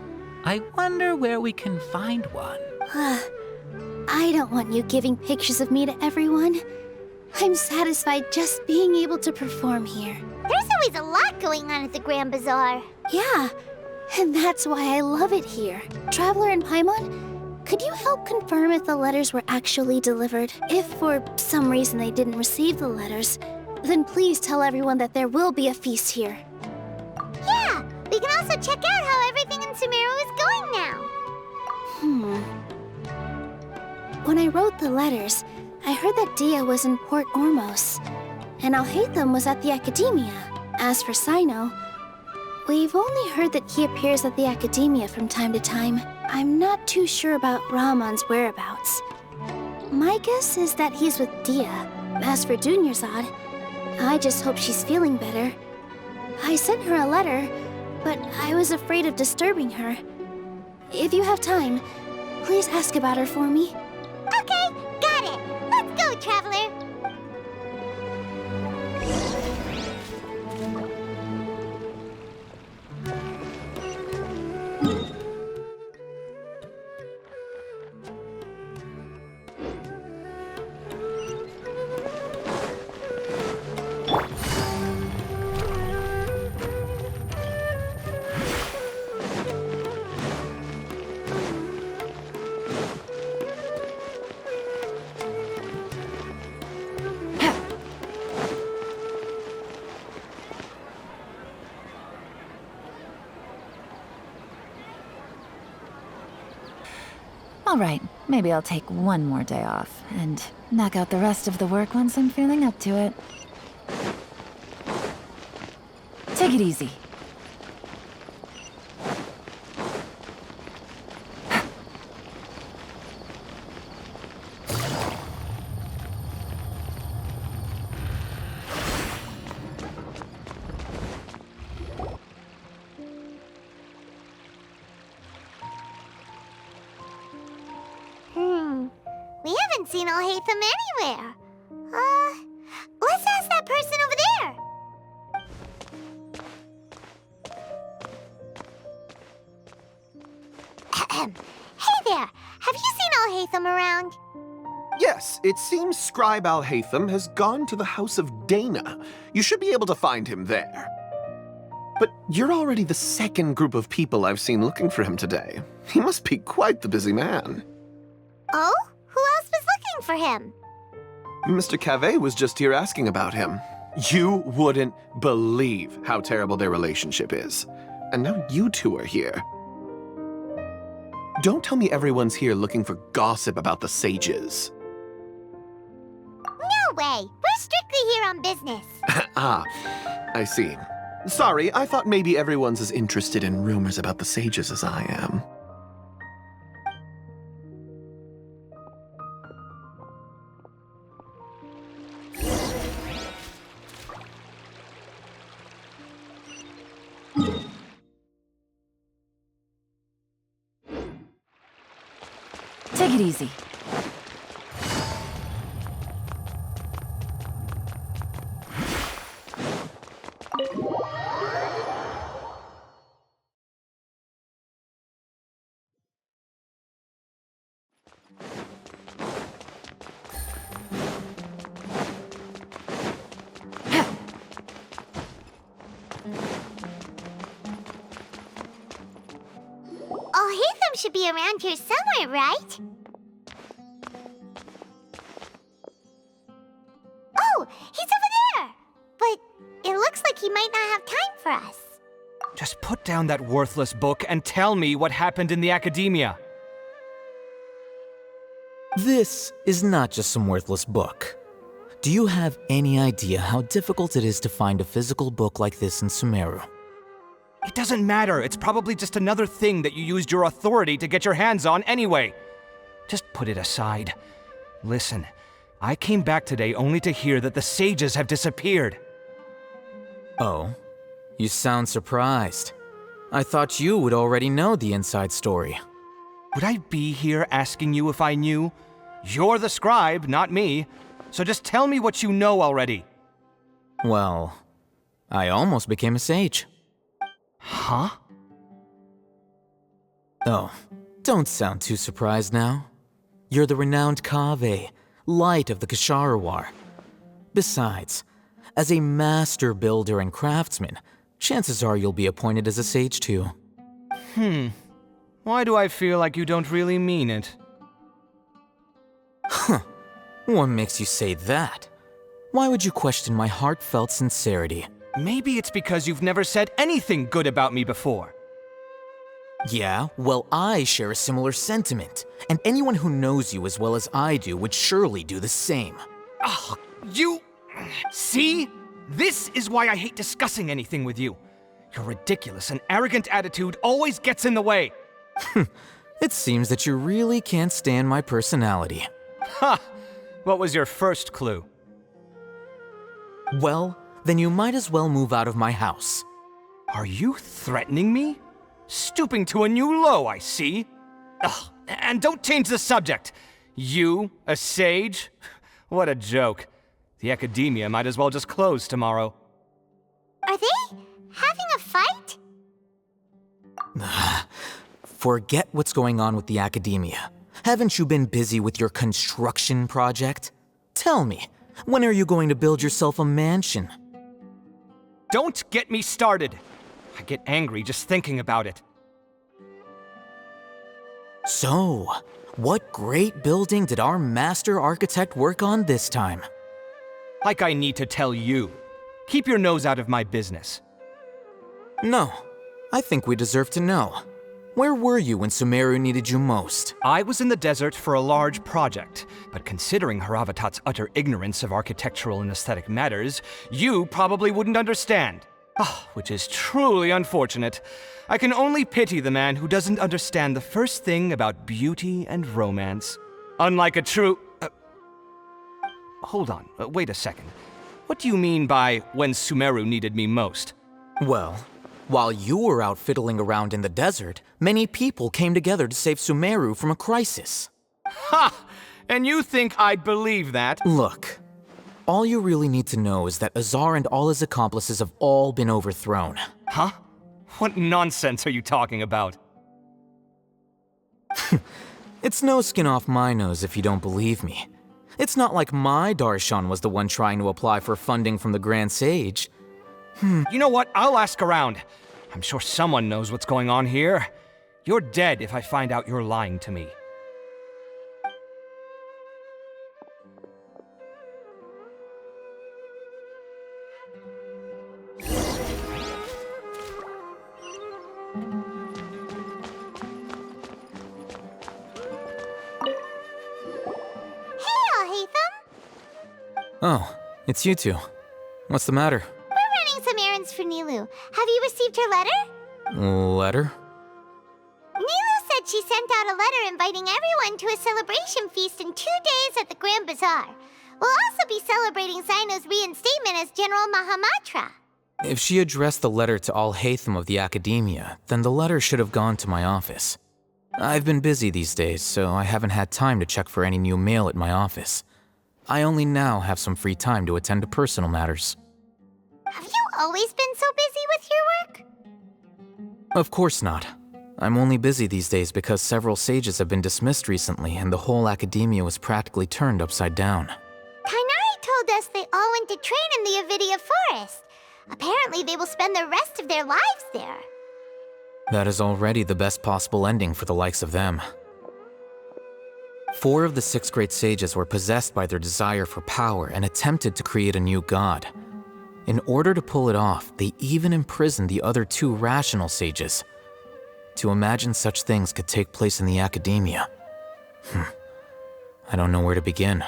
I wonder where we can find one. I don't want you giving pictures of me to everyone. I'm satisfied just being able to perform here. There's always a lot going on at the Grand Bazaar. Yeah, and that's why I love it here. Traveler and Paimon, could you help confirm if the letters were actually delivered? If for some reason they didn't receive the letters, then please tell everyone that there will be a feast here. Yeah, we can also check out how everything in Sumeru is going now. When I wrote the letters, I heard that Dia was in Port Ormos, and Alhaitham was at the Academia. As for Sino, we've only heard that he appears at the Academia from time to time. I'm not too sure about Rahman's whereabouts. My guess is that he's with Dia. As for Dunyarzad, I just hope she's feeling better. I sent her a letter, but I was afraid of disturbing her. If you have time, please ask about her for me. Okay, got it. Let's go, Traveler. All right, maybe I'll take one more day off and knock out the rest of the work once I'm feeling up to it. Take it easy. We haven't seen Alhaitham anywhere. Let's ask that person over there. Hey there, have you seen Alhaitham around? Yes, it seems Scribe Alhaitham has gone to the House of Dana. You should be able to find him there. But you're already the second group of people I've seen looking for him today. He must be quite the busy man. Oh? Who else was looking looking for him. Mr. Cavey was just here asking about him. You wouldn't believe how terrible their relationship is. And now you two are here. Don't tell me everyone's here looking for gossip about the sages. No way! We're strictly here on business. Ah, I see. Sorry, I thought maybe everyone's as interested in rumors about the sages as I am. Take it easy. Hatham should be around here somewhere, right? Oh, he's over there! But it looks like he might not have time for us. Just put down that worthless book and tell me what happened in the Academia. This is not just some worthless book. Do you have any idea how difficult it is to find a physical book like this in Sumeru? It doesn't matter. It's probably just another thing that you used your authority to get your hands on anyway. Just put it aside. Listen, I came back today only to hear that the sages have disappeared. Oh? You sound surprised. I thought you would already know the inside story. Would I be here asking you if I knew? You're the scribe, not me. So just tell me what you know already. Well, I almost became a sage. Huh? Oh, don't sound too surprised now. You're the renowned Kaveh, light of the Ksharawar. Besides, as a master builder and craftsman, chances are you'll be appointed as a sage too. Why do I feel like you don't really mean it? Huh. What makes you say that? Why would you question my heartfelt sincerity? Maybe it's because you've never said anything good about me before. Yeah, well, I share a similar sentiment, and anyone who knows you as well as I do would surely do the same. Ugh, you... See? This is why I hate discussing anything with you. Your ridiculous and arrogant attitude always gets in the way. It seems that you really can't stand my personality. Ha! What was your first clue? Well, then you might as well move out of my house. Are you threatening me? Stooping to a new low, I see. Ugh, and don't change the subject. You, a sage? What a joke. The Academia might as well just close tomorrow. Are they having a fight? Forget what's going on with the Academia. Haven't you been busy with your construction project? Tell me, when are you going to build yourself a mansion? Don't get me started. I get angry just thinking about it. So, what great building did our master architect work on this time? Like I need to tell you. Keep your nose out of my business. No, I think we deserve to know. Where were you when Sumeru needed you most? I was in the desert for a large project, but considering Haravatat's utter ignorance of architectural and aesthetic matters, you probably wouldn't understand. Which is truly unfortunate. I can only pity the man who doesn't understand the first thing about beauty and romance. Unlike a true... Hold on, wait a second. What do you mean by when Sumeru needed me most? Well, while you were out fiddling around in the desert, many people came together to save Sumeru from a crisis. Ha! And you think I'd believe that? Look, all you really need to know is that Azar and all his accomplices have all been overthrown. Huh? What nonsense are you talking about? It's no skin off my nose if you don't believe me. It's not like my Darshan was the one trying to apply for funding from the Grand Sage. You know what? I'll ask around. I'm sure someone knows what's going on here. You're dead if I find out you're lying to me. Oh, it's you two. What's the matter? We're running some errands for Nilou. Have you received her letter? Letter? Nilou said she sent out a letter inviting everyone to a celebration feast in 2 days at the Grand Bazaar. We'll also be celebrating Zaino's reinstatement as General Mahamatra. If she addressed the letter to all Hatham of the Academia, then the letter should have gone to my office. I've been busy these days, so I haven't had time to check for any new mail at my office. I only now have some free time to attend to personal matters. Have you always been so busy with your work? Of course not. I'm only busy these days because several sages have been dismissed recently and the whole academia was practically turned upside down. Tainari told us they all went to train in the Avidia Forest. Apparently they will spend the rest of their lives there. That is already the best possible ending for the likes of them. 4 of the 6 great sages were possessed by their desire for power and attempted to create a new god. In order to pull it off, they even imprisoned the other 2 rational sages. To imagine such things could take place in the academia. I don't know where to begin.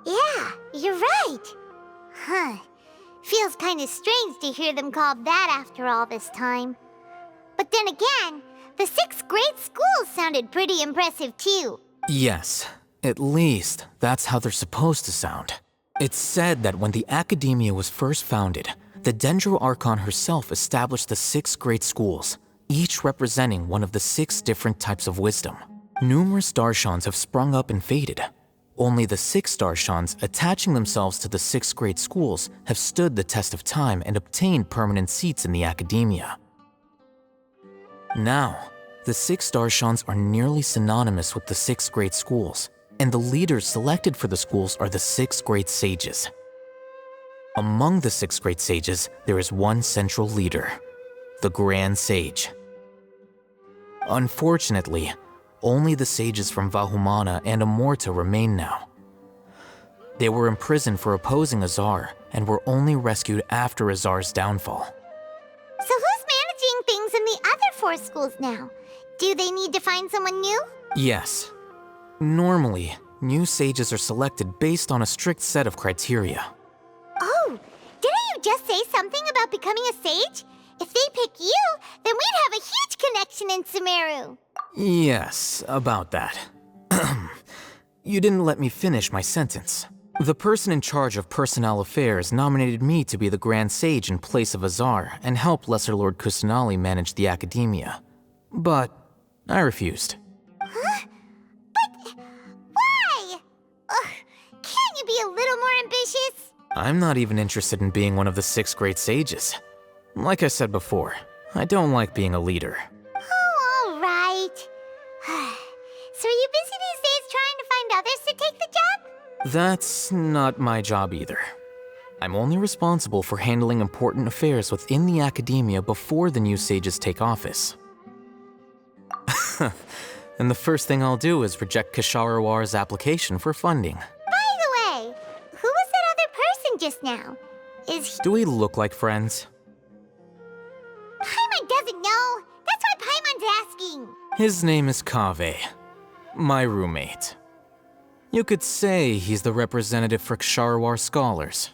Yeah, you're right. Huh. Feels kinda strange to hear them called that after all this time. But then again, the 6 great schools sounded pretty impressive too. Yes, at least that's how they're supposed to sound. It's said that when the academia was first founded, the Dendro Archon herself established the 6 great schools, each representing one of the 6 different types of wisdom. Numerous Darshans have sprung up and faded. Only the 6 Darshans attaching themselves to the 6 great schools have stood the test of time and obtained permanent seats in the academia. Now, the 6 Darshans are nearly synonymous with the 6 great schools, and the leaders selected for the schools are the 6 great sages. Among the 6 great sages, there is one central leader, the Grand Sage. Unfortunately, only the sages from Vahumana and Amorta remain now. They were imprisoned for opposing Azar and were only rescued after Azar's downfall. So who's managing things in the other 4 schools now? Do they need to find someone new? Yes. Normally, new sages are selected based on a strict set of criteria. Oh, didn't you just say something about becoming a sage? If they pick you, then we'd have a huge connection in Sumeru. Yes, about that. You didn't let me finish my sentence. The person in charge of personnel affairs nominated me to be the Grand Sage in place of Azar and help Lesser Lord Kusanali manage the academia. But I refused. Huh? But why? Can't you be a little more ambitious? I'm not even interested in being one of the 6 great sages. Like I said before, I don't like being a leader. Oh, all right. So are you busy these days trying to find others to take the job? That's not my job either. I'm only responsible for handling important affairs within the academia before the new sages take office. And the first thing I'll do is reject Kasharawar's application for funding. By the way, who was that other person just now? Is he... Do we look like friends? Paimon doesn't know. That's why Paimon's asking. His name is Kaveh, my roommate. You could say he's the representative for Ksharawar scholars.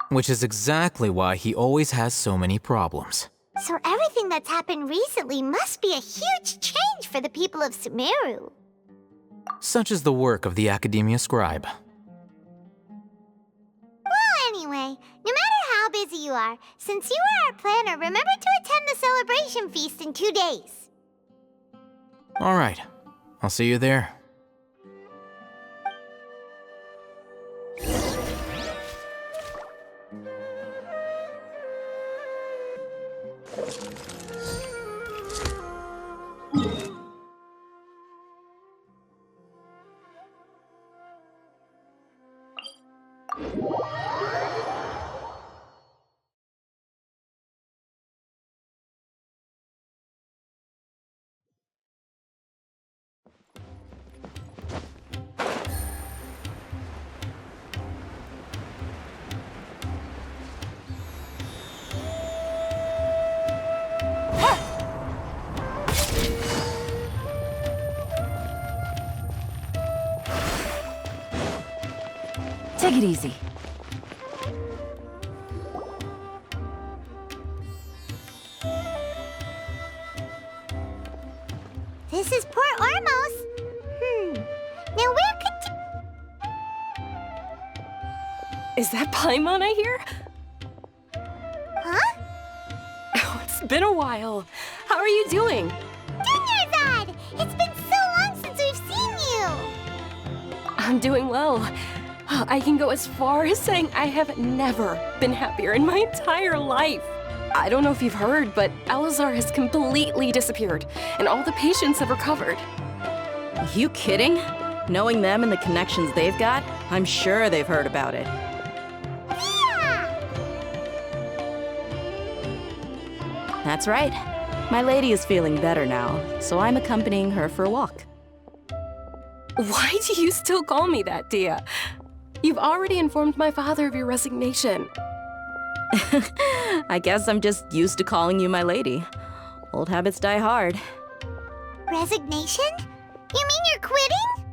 Which is exactly why he always has so many problems. So everything that's happened recently must be a huge change for the people of Sumeru. Such is the work of the Academia Scribe. Well, anyway, no matter how busy you are, since you are our planner, remember to attend the celebration feast in 2 days. All right, I'll see you there. it easy. This is Port Ormos. Now where could... Is that Paimon I hear? Huh? Oh, it's been a while. How are you doing? Dinyarzad! It's been so long since we've seen you! I'm doing well. I can go as far as saying I have never been happier in my entire life. I don't know if you've heard, but Elazar has completely disappeared, and all the patients have recovered. You kidding? Knowing them and the connections they've got, I'm sure they've heard about it. That's right. My lady is feeling better now, so I'm accompanying her for a walk. Why do you still call me that, Dia? You've already informed my father of your resignation. I guess I'm just used to calling you my lady. Old habits die hard. Resignation? You mean you're quitting?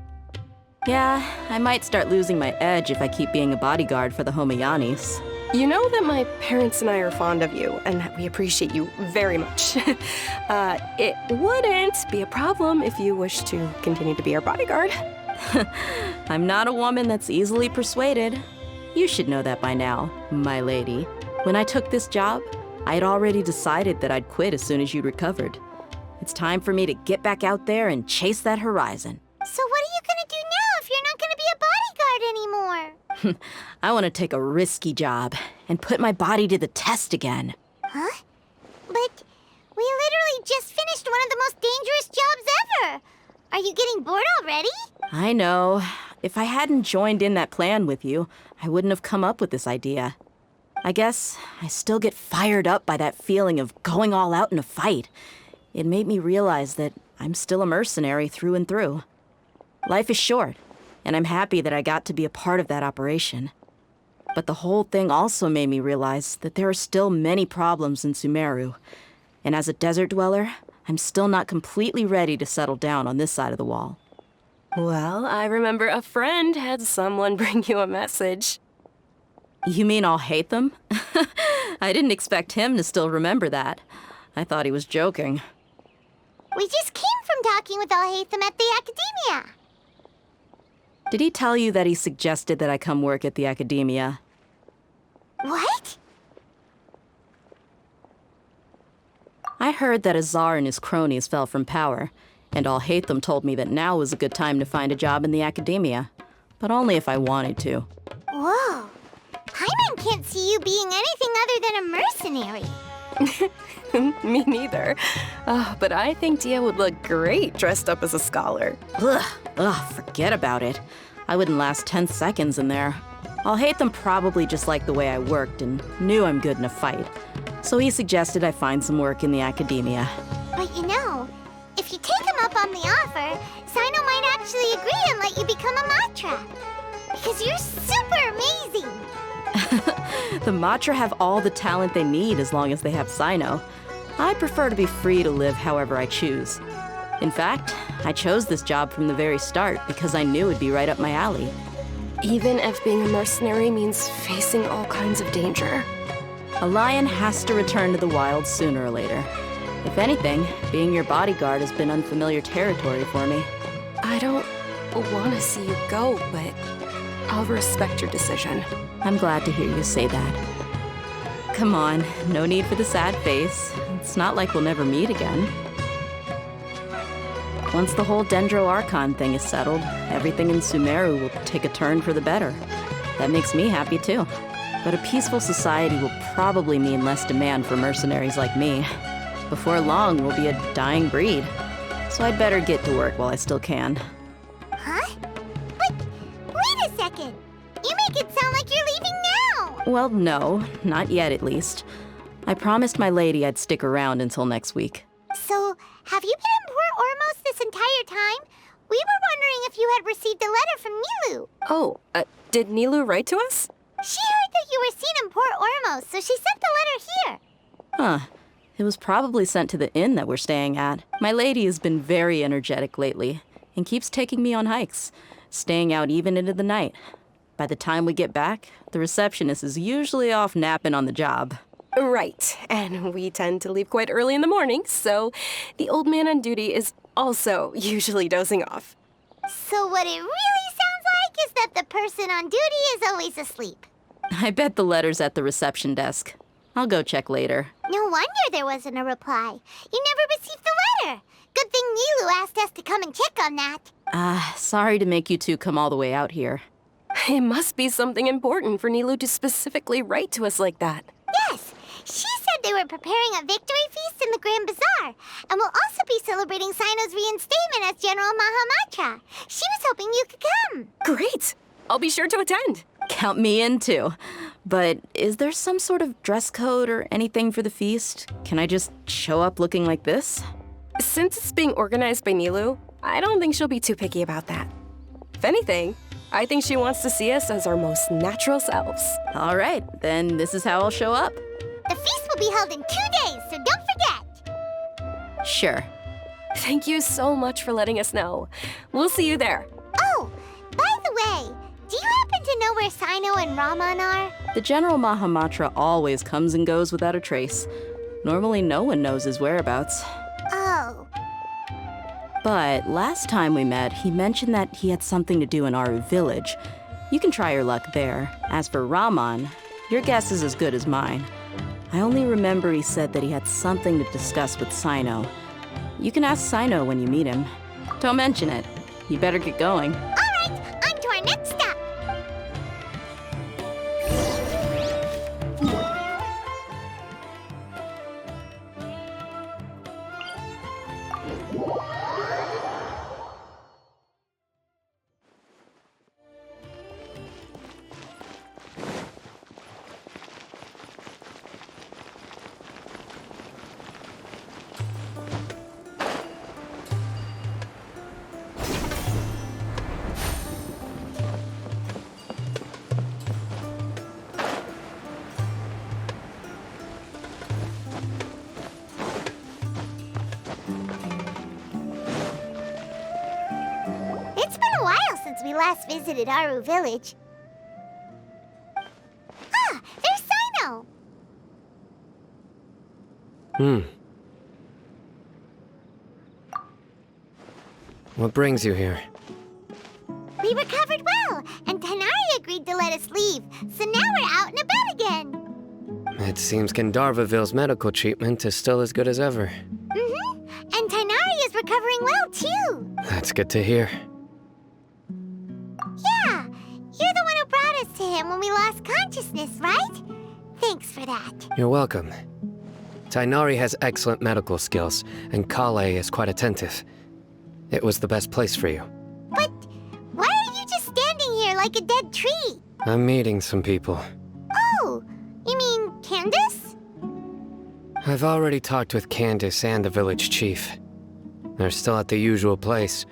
Yeah, I might start losing my edge if I keep being a bodyguard for the Homayanis. You know that my parents and I are fond of you, and that we appreciate you very much. It wouldn't be a problem if you wish to continue to be our bodyguard. I'm not a woman that's easily persuaded. You should know that by now, my lady. When I took this job, I had already decided that I'd quit as soon as you'd recovered. It's time for me to get back out there and chase that horizon. So what are you gonna do now if you're not gonna be a bodyguard anymore? I want to take a risky job and put my body to the test again. Huh? But we literally just finished one of the most dangerous jobs ever. Are you getting bored already? I know. If I hadn't joined in that plan with you, I wouldn't have come up with this idea. I guess I still get fired up by that feeling of going all out in a fight. It made me realize that I'm still a mercenary through and through. Life is short, and I'm happy that I got to be a part of that operation. But the whole thing also made me realize that there are still many problems in Sumeru. And as a desert dweller, I'm still not completely ready to settle down on this side of the wall. Well, I remember a friend had someone bring you a message. You mean I'll hate them? I didn't expect him to still remember that. I thought he was joking. We just came from talking with Al-Haytham at the Academia. Did he tell you that he suggested that I come work at the Academia? What? I heard that Azar and his cronies fell from power, and Al-Haytham told me that now was a good time to find a job in the Academia, but only if I wanted to. Whoa. Paimon can't see you being anything other than a mercenary. Me neither. But I think Dia would look great dressed up as a scholar. Ugh, forget about it. I wouldn't last 10 seconds in there. Al-Haytham probably just liked the way I worked and knew I'm good in a fight. So he suggested I find some work in the Academia. But you know, if you take him up on the offer, Sino might actually agree and let you become a Matra. Because you're super amazing! The Matra have all the talent they need as long as they have Sino. I prefer to be free to live however I choose. In fact, I chose this job from the very start because I knew it'd be right up my alley. Even if being a mercenary means facing all kinds of danger. A lion has to return to the wild sooner or later. If anything, being your bodyguard has been unfamiliar territory for me. I don't want to see you go, but I'll respect your decision. I'm glad to hear you say that. Come on, no need for the sad face. It's not like we'll never meet again. Once the whole Dendro Archon thing is settled, everything in Sumeru will take a turn for the better. That makes me happy too. But a peaceful society will probably mean less demand for mercenaries like me. Before long, we'll be a dying breed. So I'd better get to work while I still can. Huh? But wait a second! You make it sound like you're leaving now! Well, no, not yet at least. I promised my lady I'd stick around until next week. So, have you been in Port Ormos this entire time? We were wondering if you had received a letter from Nilu. Oh, did Nilu write to us? She heard that you were seen in Port Ormos, so she sent the letter here. Huh. It was probably sent to the inn that we're staying at. My lady has been very energetic lately and keeps taking me on hikes, staying out even into the night. By the time we get back, the receptionist is usually off napping on the job. Right, and we tend to leave quite early in the morning, so the old man on duty is also usually dozing off. So what it really sounds like is that the person on duty is always asleep. I bet the letter's at the reception desk. I'll go check later. No wonder there wasn't a reply. You never received the letter. Good thing Nilou asked us to come and check on that. Sorry to make you two come all the way out here. It must be something important for Nilou to specifically write to us like that. Yes, she said they were preparing a victory feast in the Grand Bazaar, and will also be celebrating Sino's reinstatement as General Mahamatra. She was hoping you could come. Great! I'll be sure to attend. Count me in too. But is there some sort of dress code or anything for the feast? Can I just show up looking like this? Since it's being organized by Nilou, I don't think she'll be too picky about that. If anything, I think she wants to see us as our most natural selves. All right, then this is how I'll show up. The feast will be held in 2 days, so don't forget. Sure. Thank you so much for letting us know. We'll see you there. Oh, by the way, do you happen to know where Sino and Raman are? The General Mahamatra always comes and goes without a trace. Normally no one knows his whereabouts. Oh. But last time we met, he mentioned that he had something to do in our village. You can try your luck there. As for Raman, your guess is as good as mine. I only remember he said that he had something to discuss with Sino. You can ask Sino when you meet him. Don't mention it. You better get going. All right, on to our next stop. We last visited Aru village. Ah, there's Sino! What brings you here? We recovered well, and Tanari agreed to let us leave, so now we're out and about again. It seems Gandharvaville's medical treatment is still as good as ever. Mm-hmm, and Tanari is recovering well, too. That's good to hear. Yeah, you're the one who brought us to him when we lost consciousness, right? Thanks for that. You're welcome. Tainari has excellent medical skills, and Kale is quite attentive. It was the best place for you. But why are you just standing here like a dead tree? I'm meeting some people. Oh, you mean Candace? I've already talked with Candace and the village chief. They're still at the usual place.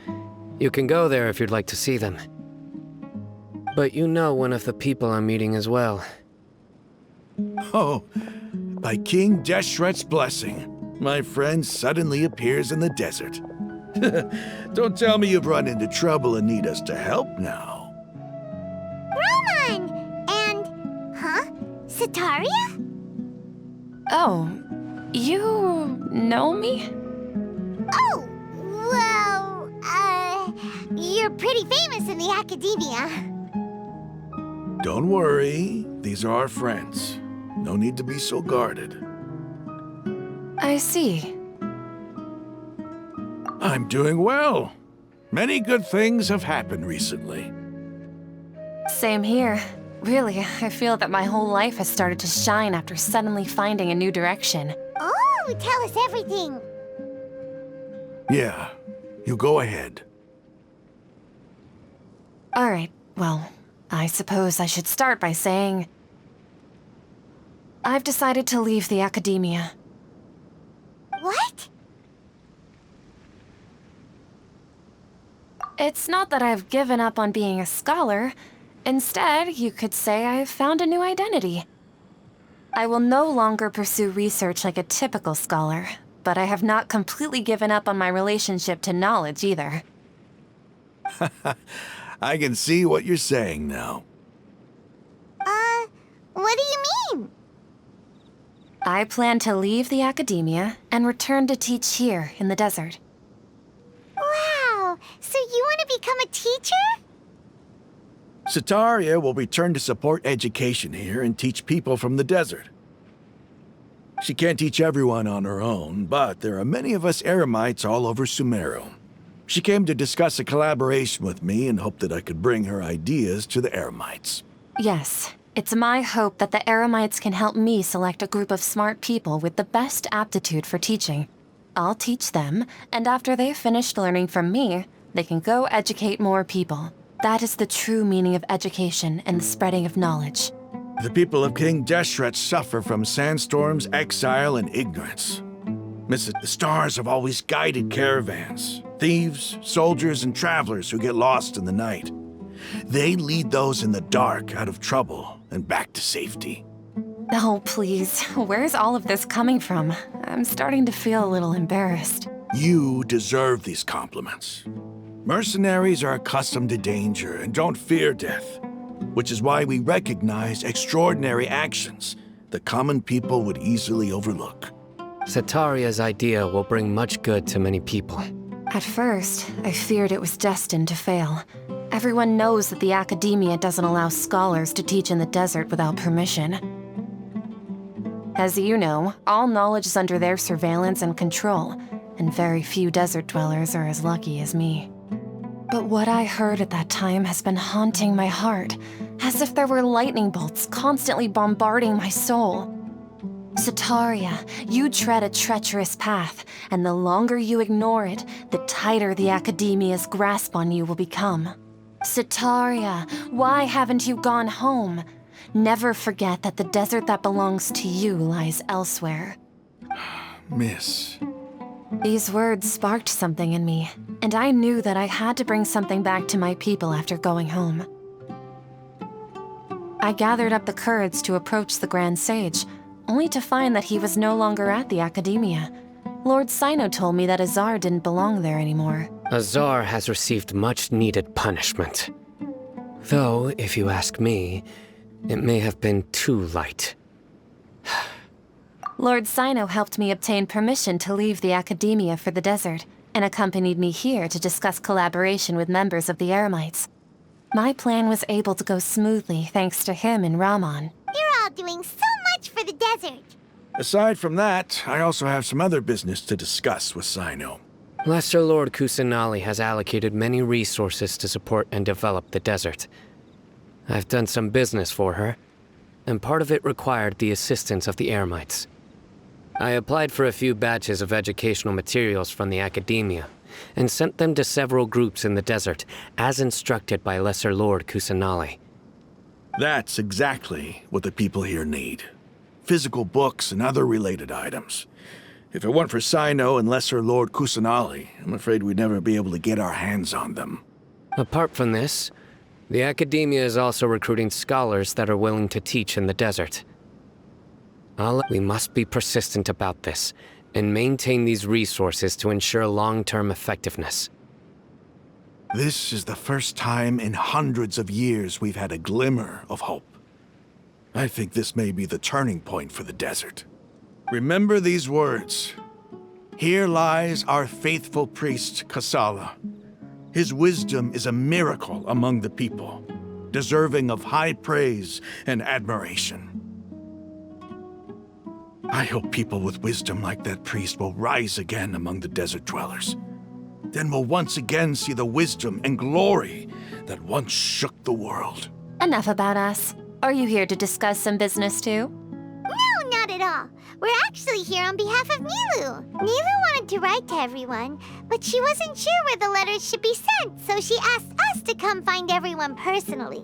You can go there if you'd like to see them. But you know one of the people I'm meeting as well. Oh, by King Deshret's blessing, my friend suddenly appears in the desert. Don't tell me you've run into trouble and need us to help now. Roman! And... huh? Sataria? Oh, you know me? Oh, well, you're pretty famous in the Academia. Don't worry, these are our friends. No need to be so guarded. I see. I'm doing well. Many good things have happened recently. Same here. Really, I feel that my whole life has started to shine after suddenly finding a new direction. Oh, tell us everything. Yeah, you go ahead. All right, well, I suppose I should start by saying I've decided to leave the Academia. What? It's not that I've given up on being a scholar. Instead, you could say I've found a new identity. I will no longer pursue research like a typical scholar, but I have not completely given up on my relationship to knowledge either. I can see what you're saying now. I plan to leave the academia and return to teach here in the desert. Wow! So you want to become a teacher? Sataria will return to support education here and teach people from the desert. She can't teach everyone on her own, but there are many of us Eremites all over Sumeru. She came to discuss a collaboration with me and hoped that I could bring her ideas to the Eremites. Yes, it's my hope that the Eremites can help me select a group of smart people with the best aptitude for teaching. I'll teach them, and after they've finished learning from me, they can go educate more people. That is the true meaning of education and the spreading of knowledge. The people of King Deshret suffer from sandstorms, exile, and ignorance. The stars have always guided caravans, thieves, soldiers, and travelers who get lost in the night. They lead those in the dark out of trouble and back to safety. Oh, please. Where's all of this coming from? I'm starting to feel a little embarrassed. You deserve these compliments. Mercenaries are accustomed to danger and don't fear death, which is why we recognize extraordinary actions that common people would easily overlook. Sataria's idea will bring much good to many people. At first, I feared it was destined to fail. Everyone knows that the Academia doesn't allow scholars to teach in the desert without permission. As you know, all knowledge is under their surveillance and control, and very few desert dwellers are as lucky as me. But what I heard at that time has been haunting my heart, as if there were lightning bolts constantly bombarding my soul. Sataria, you tread a treacherous path, and the longer you ignore it, the tighter the Academia's grasp on you will become. Sataria, why haven't you gone home? Never forget that the desert that belongs to you lies elsewhere. Miss. These words sparked something in me, and I knew that I had to bring something back to my people after going home. I gathered up the courage to approach the Grand Sage, only to find that he was no longer at the Academia. Lord Sino told me that Azar didn't belong there anymore. Azar has received much-needed punishment. Though, if you ask me, it may have been too light. Lord Sino helped me obtain permission to leave the Academia for the desert, and accompanied me here to discuss collaboration with members of the Eremites. My plan was able to go smoothly thanks to him and Rahman. You're all doing so much for the desert. Aside from that, I also have some other business to discuss with Sino. Lesser Lord Kusanali has allocated many resources to support and develop the desert. I've done some business for her, and part of it required the assistance of the Eremites. I applied for a few batches of educational materials from the Academia, and sent them to several groups in the desert, as instructed by Lesser Lord Kusanali. That's exactly what the people here need. Physical books and other related items. If it weren't for Sino and Lesser Lord Kusanali, I'm afraid we'd never be able to get our hands on them. Apart from this, the Academia is also recruiting scholars that are willing to teach in the desert. We must be persistent about this, and maintain these resources to ensure long-term effectiveness. This is the first time in hundreds of years we've had a glimmer of hope. I think this may be the turning point for the desert. Remember these words. Here lies our faithful priest, Kasala. His wisdom is a miracle among the people, deserving of high praise and admiration. I hope people with wisdom like that priest will rise again among the desert dwellers. Then we'll once again see the wisdom and glory that once shook the world. Enough about us. Are you here to discuss some business too? No, not at all. We're actually here on behalf of Nilu. Nilu wanted to write to everyone, but she wasn't sure where the letters should be sent, so she asked us to come find everyone personally.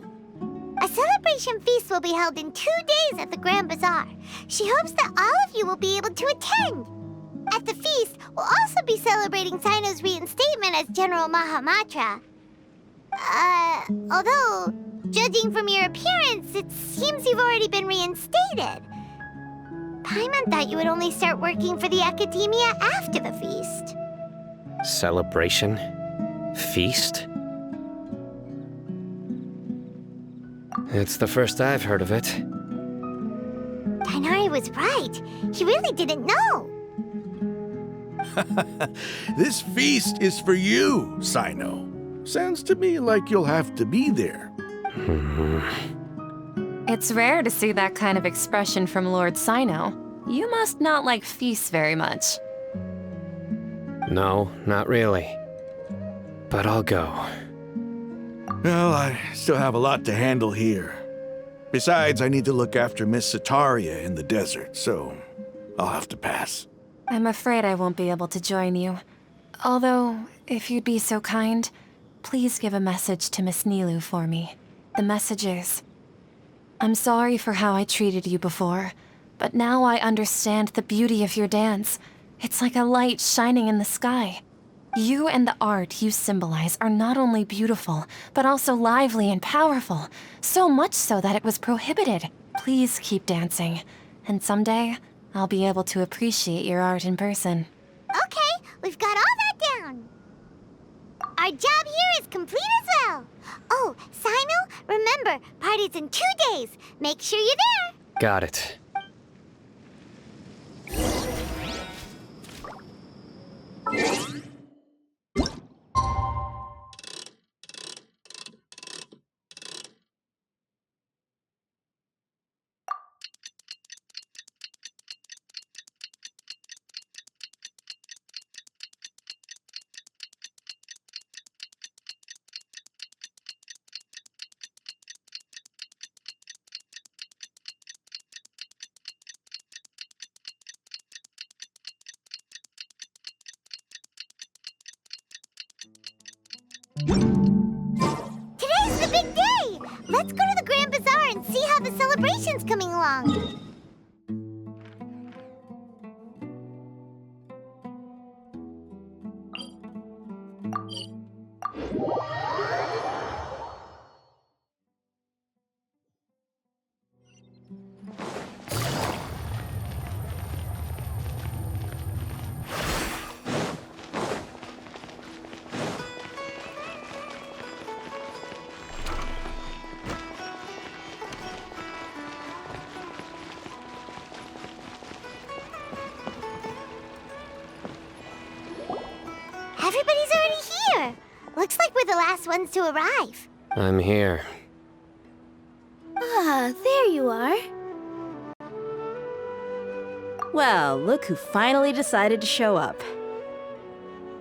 A celebration feast will be held in 2 days at the Grand Bazaar. She hopes that all of you will be able to attend. At the feast, we'll also be celebrating Sino's reinstatement as General Mahamatra. Although, judging from your appearance, it seems you've already been reinstated. Paimon thought you would only start working for the Academia after the feast. Celebration? Feast? Hmm? It's the first I've heard of it. Tighnari was right. He really didn't know. This feast is for you, Sino. Sounds to me like you'll have to be there. It's rare to see that kind of expression from Lord Sino. You must not like feasts very much. No, not really. But I'll go. Well, I still have a lot to handle here. Besides, I need to look after Miss Sataria in the desert, so I'll have to pass. I'm afraid I won't be able to join you. Although, if you'd be so kind, please give a message to Miss Nilou for me. The message is, I'm sorry for how I treated you before, but now I understand the beauty of your dance. It's like a light shining in the sky. You and the art you symbolize are not only beautiful, but also lively and powerful, so much so that it was prohibited. Please keep dancing, and someday, I'll be able to appreciate your art in person. Okay, we've got all that down. Our job here is complete as well. Oh, Sino, remember, party's in 2 days. Make sure you're there. Got it. Today's the big day! Let's go to the Grand Bazaar and see how the celebration's coming along. Everybody's already here. Looks like we're the last ones to arrive. I'm here. Ah, there you are. Well, look who finally decided to show up.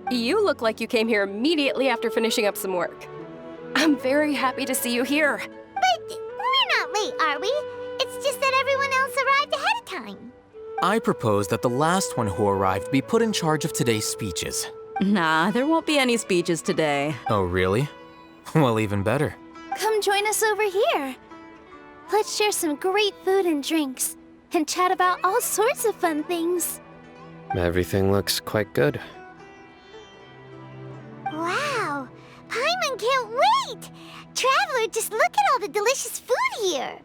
You look like you came here immediately after finishing up some work. I'm very happy to see you here. But we're not late, are we? It's just that everyone else arrived ahead of time. I propose that the last one who arrived be put in charge of today's speeches. Nah, there won't be any speeches today. Oh, really? Well, even better. Come join us over here. Let's share some great food and drinks, and chat about all sorts of fun things. Everything looks quite good. Wow! Paimon can't wait! Traveler, just look at all the delicious food here!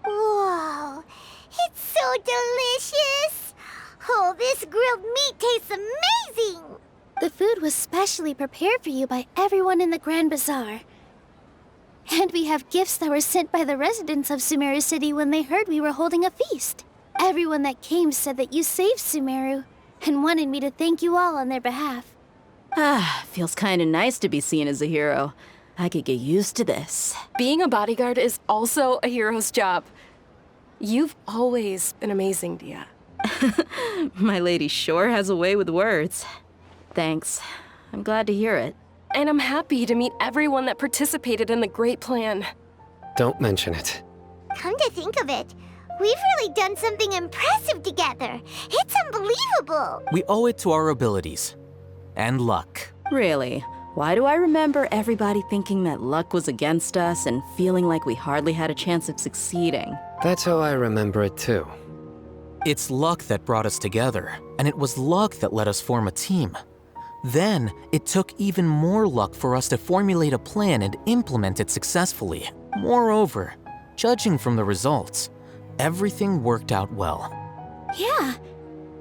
Whoa! It's so delicious! Oh, this grilled meat tastes amazing! The food was specially prepared for you by everyone in the Grand Bazaar. And we have gifts that were sent by the residents of Sumeru City when they heard we were holding a feast. Everyone that came said that you saved Sumeru, and wanted me to thank you all on their behalf. Ah, feels kinda nice to be seen as a hero. I could get used to this. Being a bodyguard is also a hero's job. You've always been amazing, Dia. My lady sure has a way with words. Thanks. I'm glad to hear it. And I'm happy to meet everyone that participated in the great plan. Don't mention it. Come to think of it, we've really done something impressive together. It's unbelievable. We owe it to our abilities. And luck. Really? Why do I remember everybody thinking that luck was against us and feeling like we hardly had a chance of succeeding? That's how I remember it too. It's luck that brought us together, and it was luck that let us form a team. Then, it took even more luck for us to formulate a plan and implement it successfully. Moreover, Judging from the results, everything worked out well. Yeah.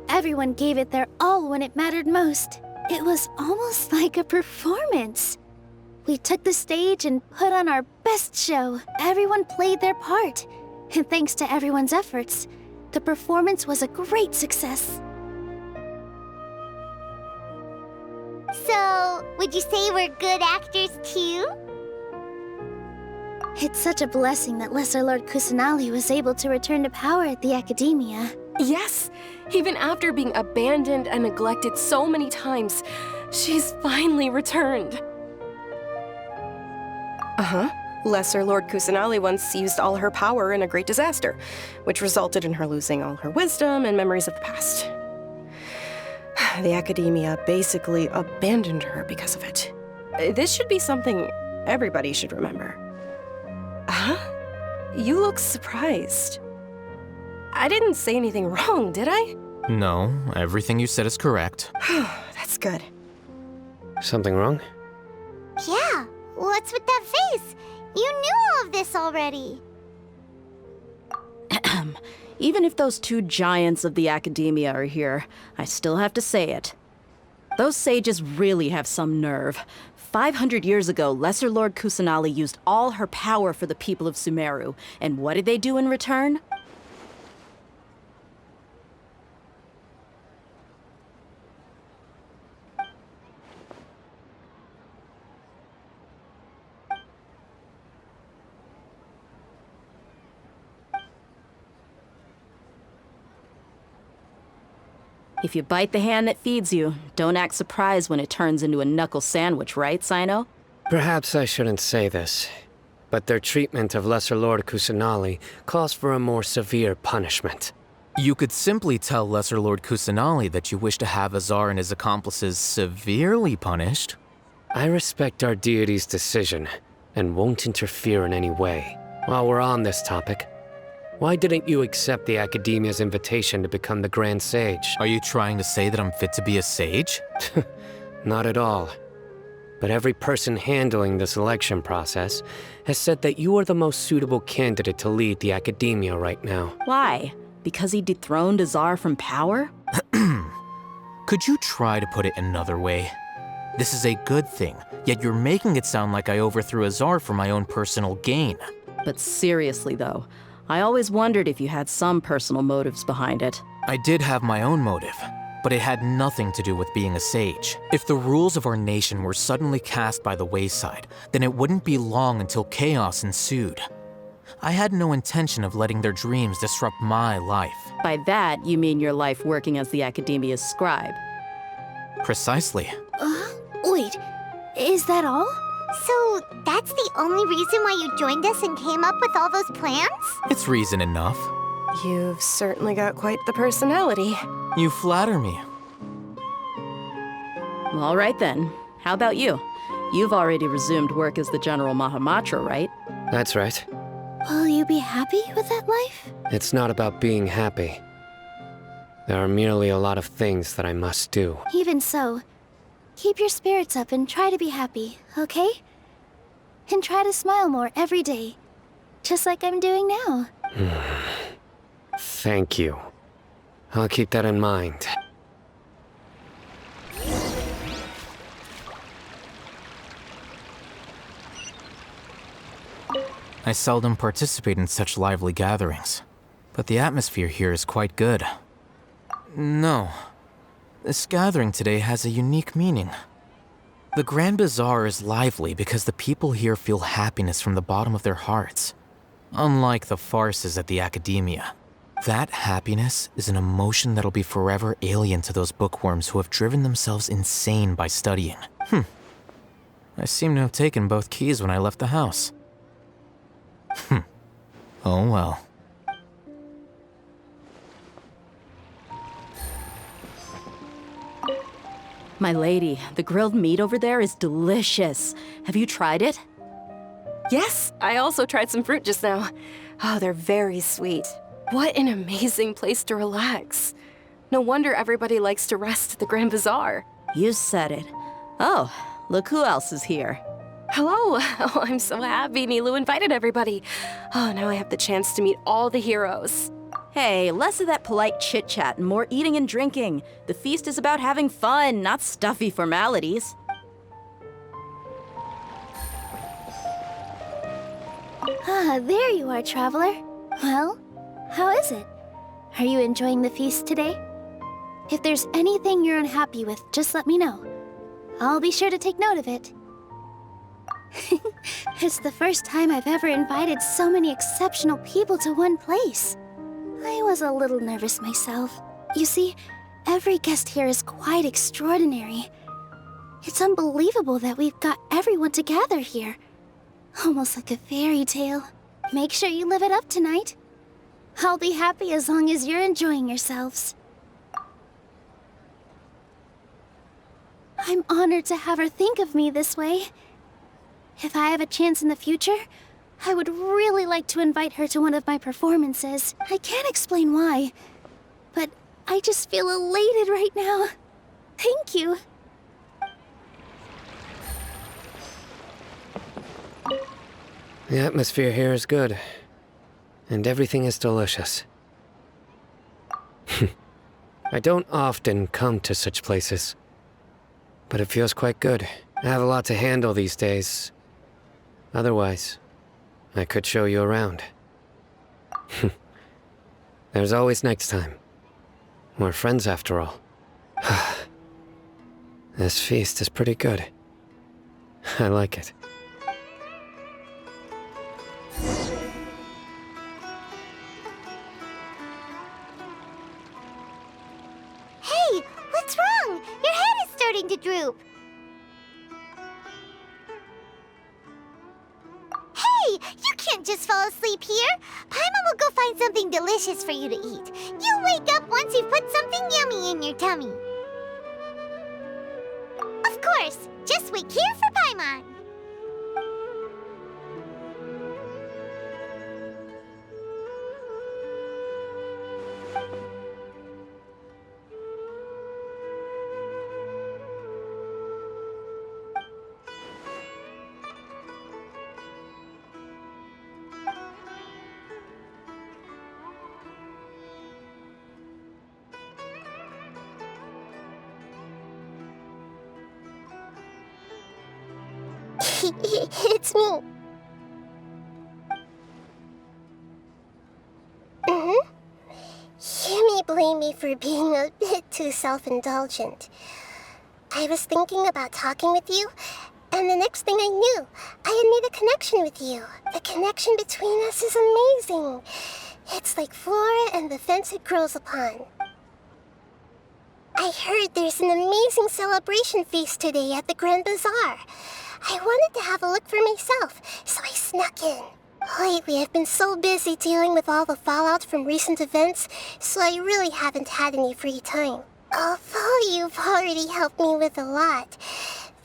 Everyone gave it their all when it mattered most. It was almost like a performance. We took the stage and put on our best show. Everyone played their part. And thanks to everyone's efforts, the performance was a great success. So, would you say we're good actors too? It's such a blessing that Lesser Lord Kusanali was able to return to power at the Academia. Yes! Even after being abandoned and neglected so many times, she's finally returned. Uh-huh. Lesser Lord Kusanali once used all her power in a great disaster, which resulted in her losing all her wisdom and memories of the past. The Academia basically abandoned her because of it. This should be something everybody should remember. Huh? You look surprised. I didn't say anything wrong, did I? No, everything you said is correct. That's good. Something wrong? Yeah, what's with that face? You knew all of this already. Even if those two giants of the Academia are here, I still have to say it. Those sages really have some nerve. 500 years ago, Lesser Lord Kusanali used all her power for the people of Sumeru. And what did they do in return? If you bite the hand that feeds you, don't act surprised when it turns into a knuckle sandwich, right, Sino? Perhaps I shouldn't say this, but their treatment of Lesser Lord Kusanali calls for a more severe punishment. You could simply tell Lesser Lord Kusanali that you wish to have Azar and his accomplices severely punished. I respect our deity's decision, and won't interfere in any way. While we're on this topic, why didn't you accept the Academia's invitation to become the Grand Sage? Are you trying to say that I'm fit to be a sage? Not at all. But every person handling the selection process has said that you are the most suitable candidate to lead the Academia right now. Why? Because he dethroned Azar from power? Could you try to put it another way? This is a good thing, yet you're making it sound like I overthrew Azar for my own personal gain. But seriously, though, I always wondered if you had some personal motives behind it. I did have my own motive, but it had nothing to do with being a sage. If the rules of our nation were suddenly cast by the wayside, then it wouldn't be long until chaos ensued. I had no intention of letting their dreams disrupt my life. By that, you mean your life working as the Academia's scribe. Precisely. Wait, is that all? So, that's the only reason why you joined us and came up with all those plans? It's reason enough. You've certainly got quite the personality. You flatter me. All right then. How about you? You've already resumed work as the General Mahamatra, right? That's right. Will you be happy with that life? It's not about being happy. There are merely a lot of things that I must do. Even so, keep your spirits up and try to be happy, okay? And try to smile more every day, just like I'm doing now. Thank you. I'll keep that in mind. I seldom participate in such lively gatherings, but the atmosphere here is quite good. No, this gathering today has a unique meaning. The Grand Bazaar is lively because the people here feel happiness from the bottom of their hearts, unlike the farces at the Academia. That happiness is an emotion that'll be forever alien to those bookworms who have driven themselves insane by studying. I seem to have taken both keys when I left the house. Oh well. My lady, the grilled meat over there is delicious. Have you tried it? Yes, I also tried some fruit just now. Oh, they're very sweet. What an amazing place to relax. No wonder everybody likes to rest at the Grand Bazaar. You said it. Oh, look who else is here. Hello! Oh, I'm so happy Nilou invited everybody. Oh, now I have the chance to meet all the heroes. Hey, less of that polite chit-chat and more eating and drinking. The feast is about having fun, not stuffy formalities. Ah, there you are, traveler. Well, how is it? Are you enjoying the feast today? If there's anything you're unhappy with, just let me know. I'll be sure to take note of it. It's the first time I've ever invited so many exceptional people to one place. I was a little nervous myself. You see, every guest here is quite extraordinary. It's unbelievable that we've got everyone together here. Almost like a fairy tale. Make sure you live it up tonight. I'll be happy as long as you're enjoying yourselves. I'm honored to have her think of me this way. If I have a chance in the future, I would really like to invite her to one of my performances. I can't explain why, but I just feel elated right now. Thank you. The atmosphere here is good, and everything is delicious. I don't often come to such places, but it feels quite good. I have a lot to handle these days. Otherwise, I could show you around. There's always next time. We're friends after all. This feast is pretty good. I like it. Hey, what's wrong? Your head is starting to droop. Hey, you can't just fall asleep here. Paimon will go find something delicious for you to eat. You'll wake up once you've put something yummy in your tummy. Of course, just wait here for Paimon. It's me. You may blame me for being a bit too self-indulgent. I was thinking about talking with you, and the next thing I knew, I had made a connection with you. The connection between us is amazing. It's like flora and the fence it grows upon. I heard there's an amazing celebration feast today at the Grand Bazaar. I wanted to have a look for myself, so I snuck in. Lately, I've been so busy dealing with all the fallout from recent events, so I really haven't had any free time. Although you've already helped me with a lot,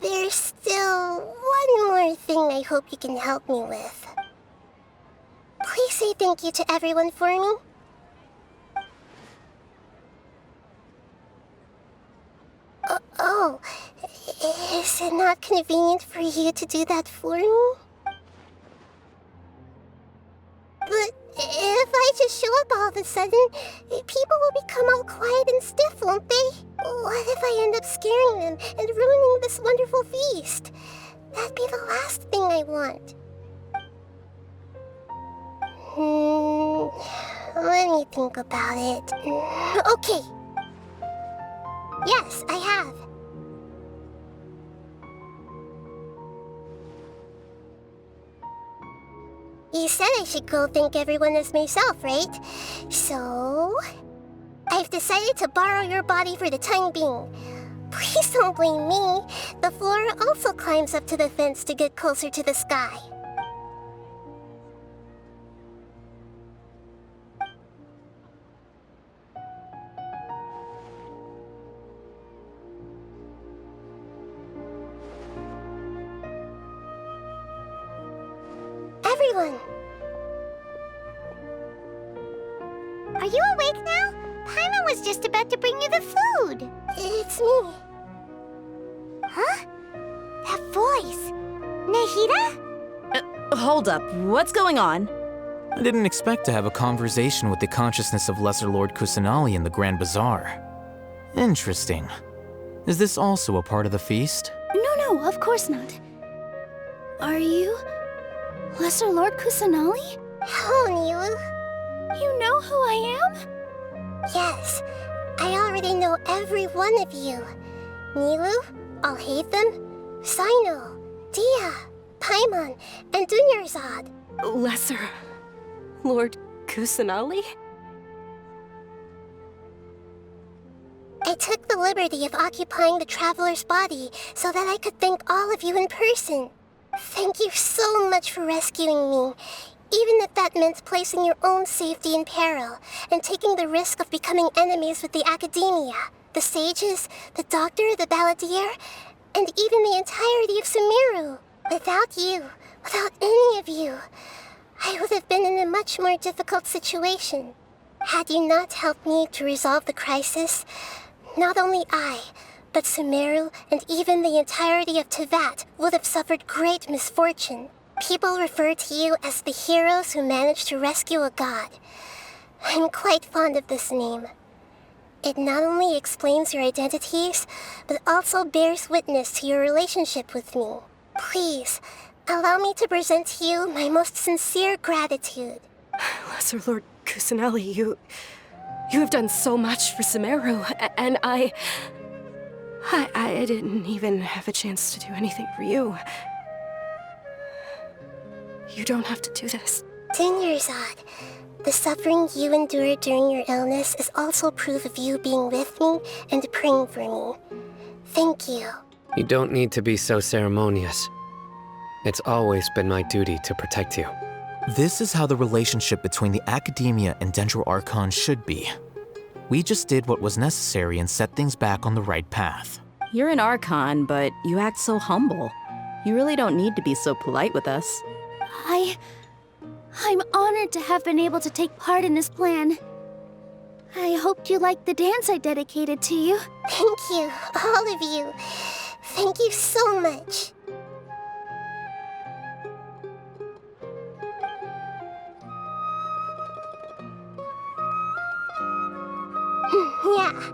there's still one more thing I hope you can help me with. Please say thank you to everyone for me. Oh, is it not convenient for you to do that for me? But if I just show up all of a sudden, people will become all quiet and stiff, won't they? What if I end up scaring them and ruining this wonderful feast? That'd be the last thing I want. Let me think about it. Okay. Yes, I have. You said I should go thank everyone as myself, right? So... I've decided to borrow your body for the time being. Please don't blame me. The flora also climbs up to the fence to get closer to the sky. Everyone! Are you awake now? Paimon was just about to bring you the food. It's me. Huh? That voice. Nahida? Hold up, what's going on? I didn't expect to have a conversation with the consciousness of Lesser Lord Kusanali in the Grand Bazaar. Interesting. Is this also a part of the feast? No, of course not. Are you Lesser Lord Kusanali? Hello, Nilu. You know who I am? Yes, I already know every one of you. Nilu, Alhaitham, Sino, Dia, Paimon, and Dunyarzad. Lesser Lord Kusanali? I took the liberty of occupying the Traveler's body so that I could thank all of you in person. Thank you so much for rescuing me, even if that meant placing your own safety in peril and taking the risk of becoming enemies with the Academia, the sages, the doctor, the balladeer, and even the entirety of Sumeru. Without you, without any of you, I would have been in a much more difficult situation. Had you not helped me to resolve the crisis, not only I, but Sumeru and even the entirety of Teyvat would have suffered great misfortune. People refer to you as the heroes who managed to rescue a god. I'm quite fond of this name. It not only explains your identities, but also bears witness to your relationship with me. Please, allow me to present to you my most sincere gratitude. Lesser Lord Kusanali, you have done so much for Sumeru, and I didn't even have a chance to do anything for you. You don't have to do this. Dunyarzad, the suffering you endured during your illness is also proof of you being with me and praying for me. Thank you. You don't need to be so ceremonious. It's always been my duty to protect you. This is how the relationship between the Academia and Dendro Archon should be. We just did what was necessary and set things back on the right path. You're an Archon, but you act so humble. You really don't need to be so polite with us. I'm honored to have been able to take part in this plan. I hoped you liked the dance I dedicated to you. Thank you, all of you. Thank you so much. Yeah.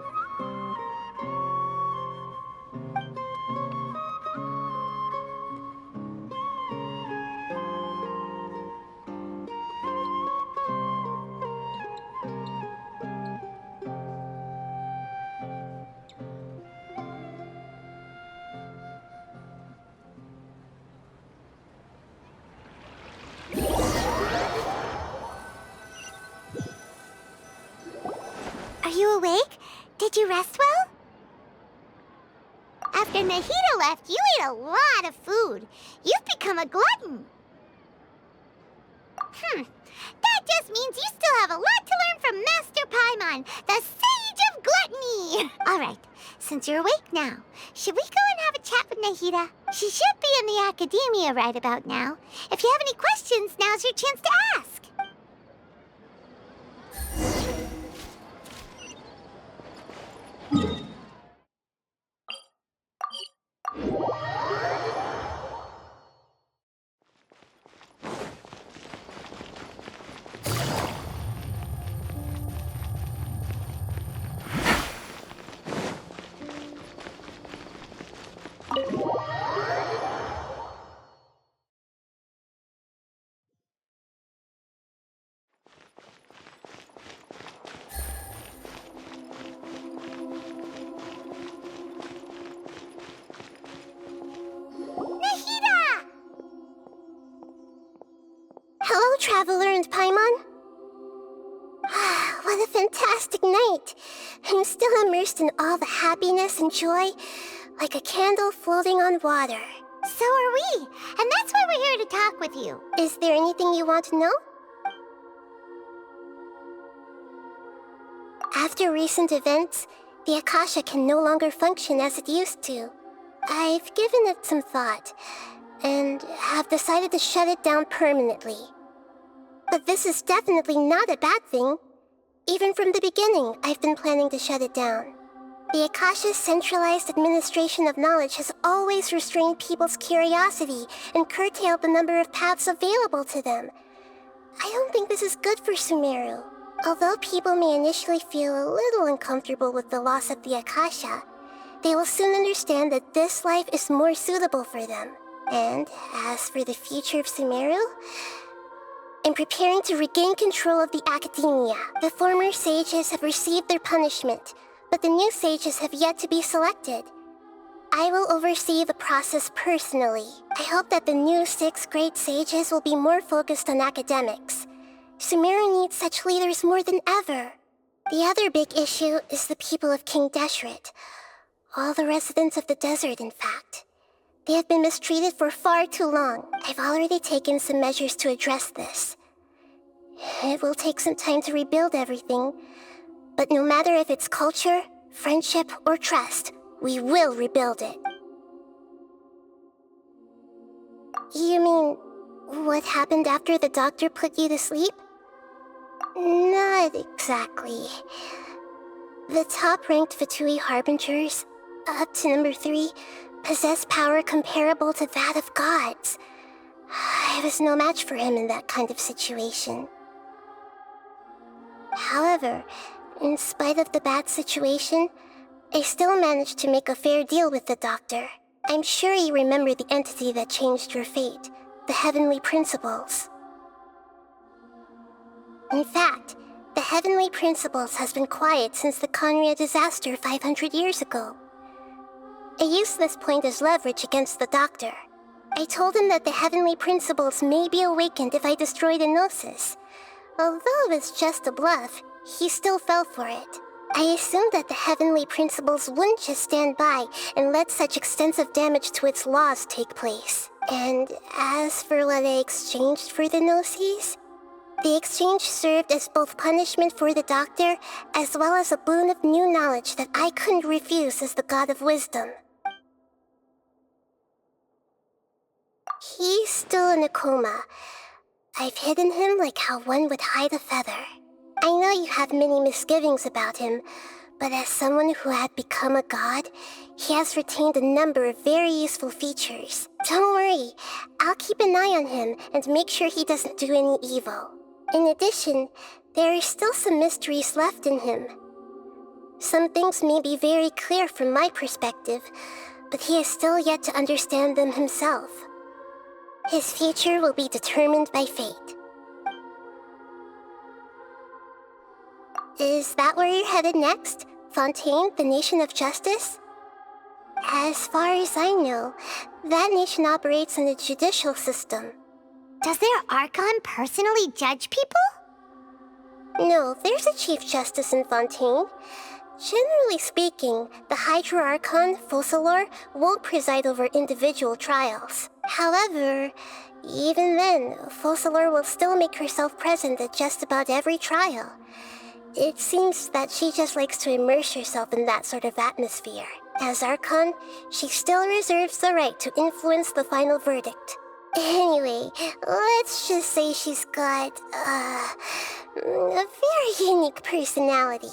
Are you awake? Did you rest well? After Nahida left, you ate a lot of food. You've become a glutton. That just means you still have a lot to learn from Master Paimon, the Sage of Gluttony. All right, since you're awake now, should we go and have a chat with Nahida? She should be in the Academia right about now. If you have any questions, now's your chance to ask. Hello, Traveler and Paimon. What a fantastic night. I'm still immersed in all the happiness and joy, like a candle floating on water. So are we, and that's why we're here to talk with you. Is there anything you want to know? After recent events, the Akasha can no longer function as it used to. I've given it some thought, and have decided to shut it down permanently. But this is definitely not a bad thing. Even from the beginning, I've been planning to shut it down. The Akasha's centralized administration of knowledge has always restrained people's curiosity and curtailed the number of paths available to them. I don't think this is good for Sumeru. Although people may initially feel a little uncomfortable with the loss of the Akasha, they will soon understand that this life is more suitable for them. And as for the future of Sumeru, I'm preparing to regain control of the Academia. The former sages have received their punishment, but the new sages have yet to be selected. I will oversee the process personally. I hope that the new 6th grade sages will be more focused on academics. Sumeru needs such leaders more than ever. The other big issue is the people of King Deshret. All the residents of the desert, in fact. They have been mistreated for far too long. I've already taken some measures to address this. It will take some time to rebuild everything, but no matter if it's culture, friendship, or trust, we will rebuild it. You mean, what happened after the doctor put you to sleep? Not exactly. The top-ranked Fatui Harbingers, up to number 3, possess power comparable to that of gods. I was no match for him in that kind of situation. However, in spite of the bad situation, I still managed to make a fair deal with the doctor. I'm sure you remember the entity that changed your fate, the Heavenly Principles. In fact, the Heavenly Principles has been quiet since the Conria disaster 500 years ago. I used this point as leverage against the doctor. I told him that the Heavenly Principles may be awakened if I destroy the Gnosis. Although it was just a bluff, he still fell for it. I assumed that the Heavenly Principles wouldn't just stand by and let such extensive damage to its laws take place. And as for what I exchanged for the Gnosis, the exchange served as both punishment for the doctor, as well as a boon of new knowledge that I couldn't refuse as the God of Wisdom. He's still in a coma. I've hidden him like how one would hide a feather. I know you have many misgivings about him, but as someone who had become a god, he has retained a number of very useful features. Don't worry, I'll keep an eye on him and make sure he doesn't do any evil. In addition, there are still some mysteries left in him. Some things may be very clear from my perspective, but he has still yet to understand them himself. His future will be determined by fate. Is that where you're headed next? Fontaine, the Nation of Justice? As far as I know, that nation operates in a judicial system. Does their Archon personally judge people? No, there's a Chief Justice in Fontaine. Generally speaking, the Hydra Archon, Focalor, won't preside over individual trials. However, even then, Focalor will still make herself present at just about every trial. It seems that she just likes to immerse herself in that sort of atmosphere. As Archon, she still reserves the right to influence the final verdict. Anyway, let's just say she's got, a very unique personality.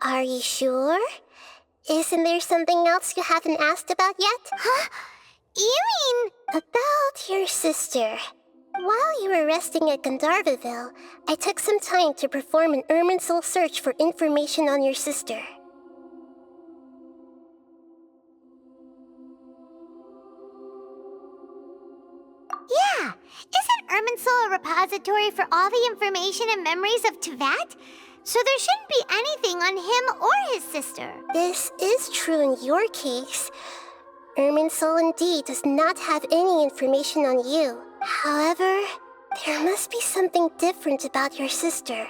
Are you sure? Isn't there something else you haven't asked about yet? Huh? You mean... About your sister. While you were resting at Gandharvaville, I took some time to perform an Irminsul search for information on your sister. Yeah! Isn't Irminsul a repository for all the information and memories of Teyvat? So there shouldn't be anything on him or his sister. This is true in your case. Irminsul indeed does not have any information on you. However, there must be something different about your sister.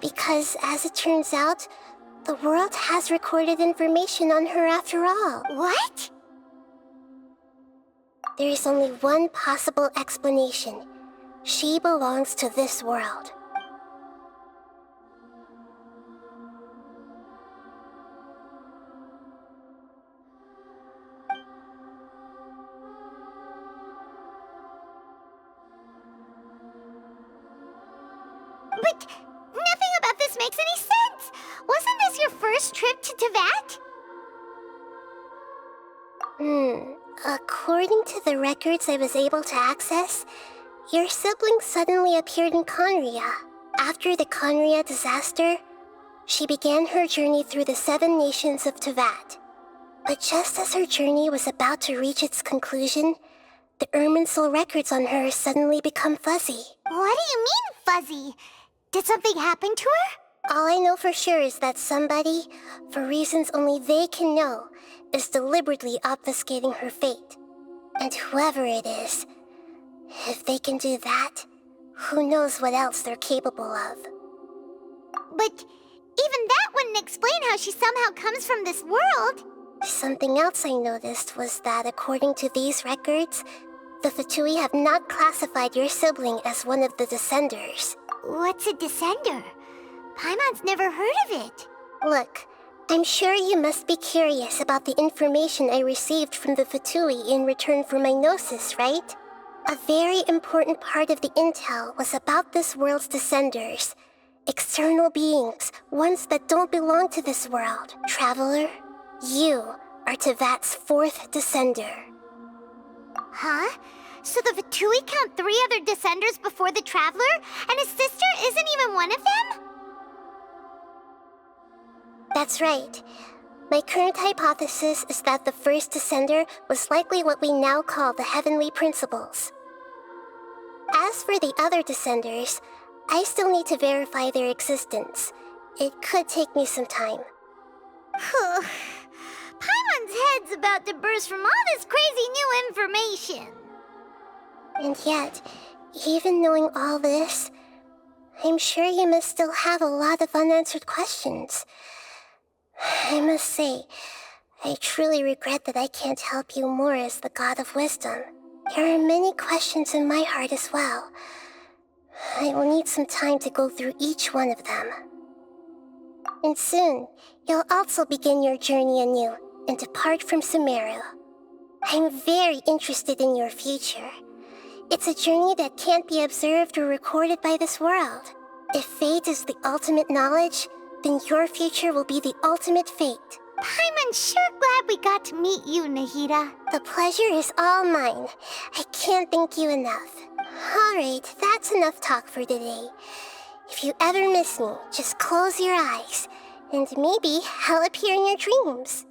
Because, as it turns out, the world has recorded information on her after all. What? There is only one possible explanation. She belongs to this world. What? Nothing about this makes any sense! Wasn't this your first trip to Teyvat? According to the records I was able to access, your sibling suddenly appeared in Conria. After the Conria disaster, she began her journey through the 7 nations of Teyvat. But just as her journey was about to reach its conclusion, the Irminsul records on her suddenly become fuzzy. What do you mean, fuzzy? Did something happen to her? All I know for sure is that somebody, for reasons only they can know, is deliberately obfuscating her fate. And whoever it is, if they can do that, who knows what else they're capable of. But even that wouldn't explain how she somehow comes from this world. Something else I noticed was that according to these records, the Fatui have not classified your sibling as one of the Descenders. What's a Descender? Paimon's never heard of it. Look, I'm sure you must be curious about the information I received from the Fatui in return for my gnosis, right? A very important part of the intel was about this world's Descenders. External beings, ones that don't belong to this world. Traveler, you are Teyvat's 4th Descender. Huh? So the Fatui count 3 other Descenders before the Traveler, and his sister isn't even one of them? That's right. My current hypothesis is that the first Descender was likely what we now call the Heavenly Principles. As for the other Descenders, I still need to verify their existence. It could take me some time. Paimon's head's about to burst from all this crazy new information. And yet, even knowing all this, I'm sure you must still have a lot of unanswered questions. I must say, I truly regret that I can't help you more as the God of Wisdom. There are many questions in my heart as well. I will need some time to go through each one of them. And soon, you'll also begin your journey anew and depart from Sumeru. I'm very interested in your future. It's a journey that can't be observed or recorded by this world. If fate is the ultimate knowledge, then your future will be the ultimate fate. Paimon's sure glad we got to meet you, Nahida. The pleasure is all mine. I can't thank you enough. Alright, that's enough talk for today. If you ever miss me, just close your eyes, and maybe I'll appear in your dreams.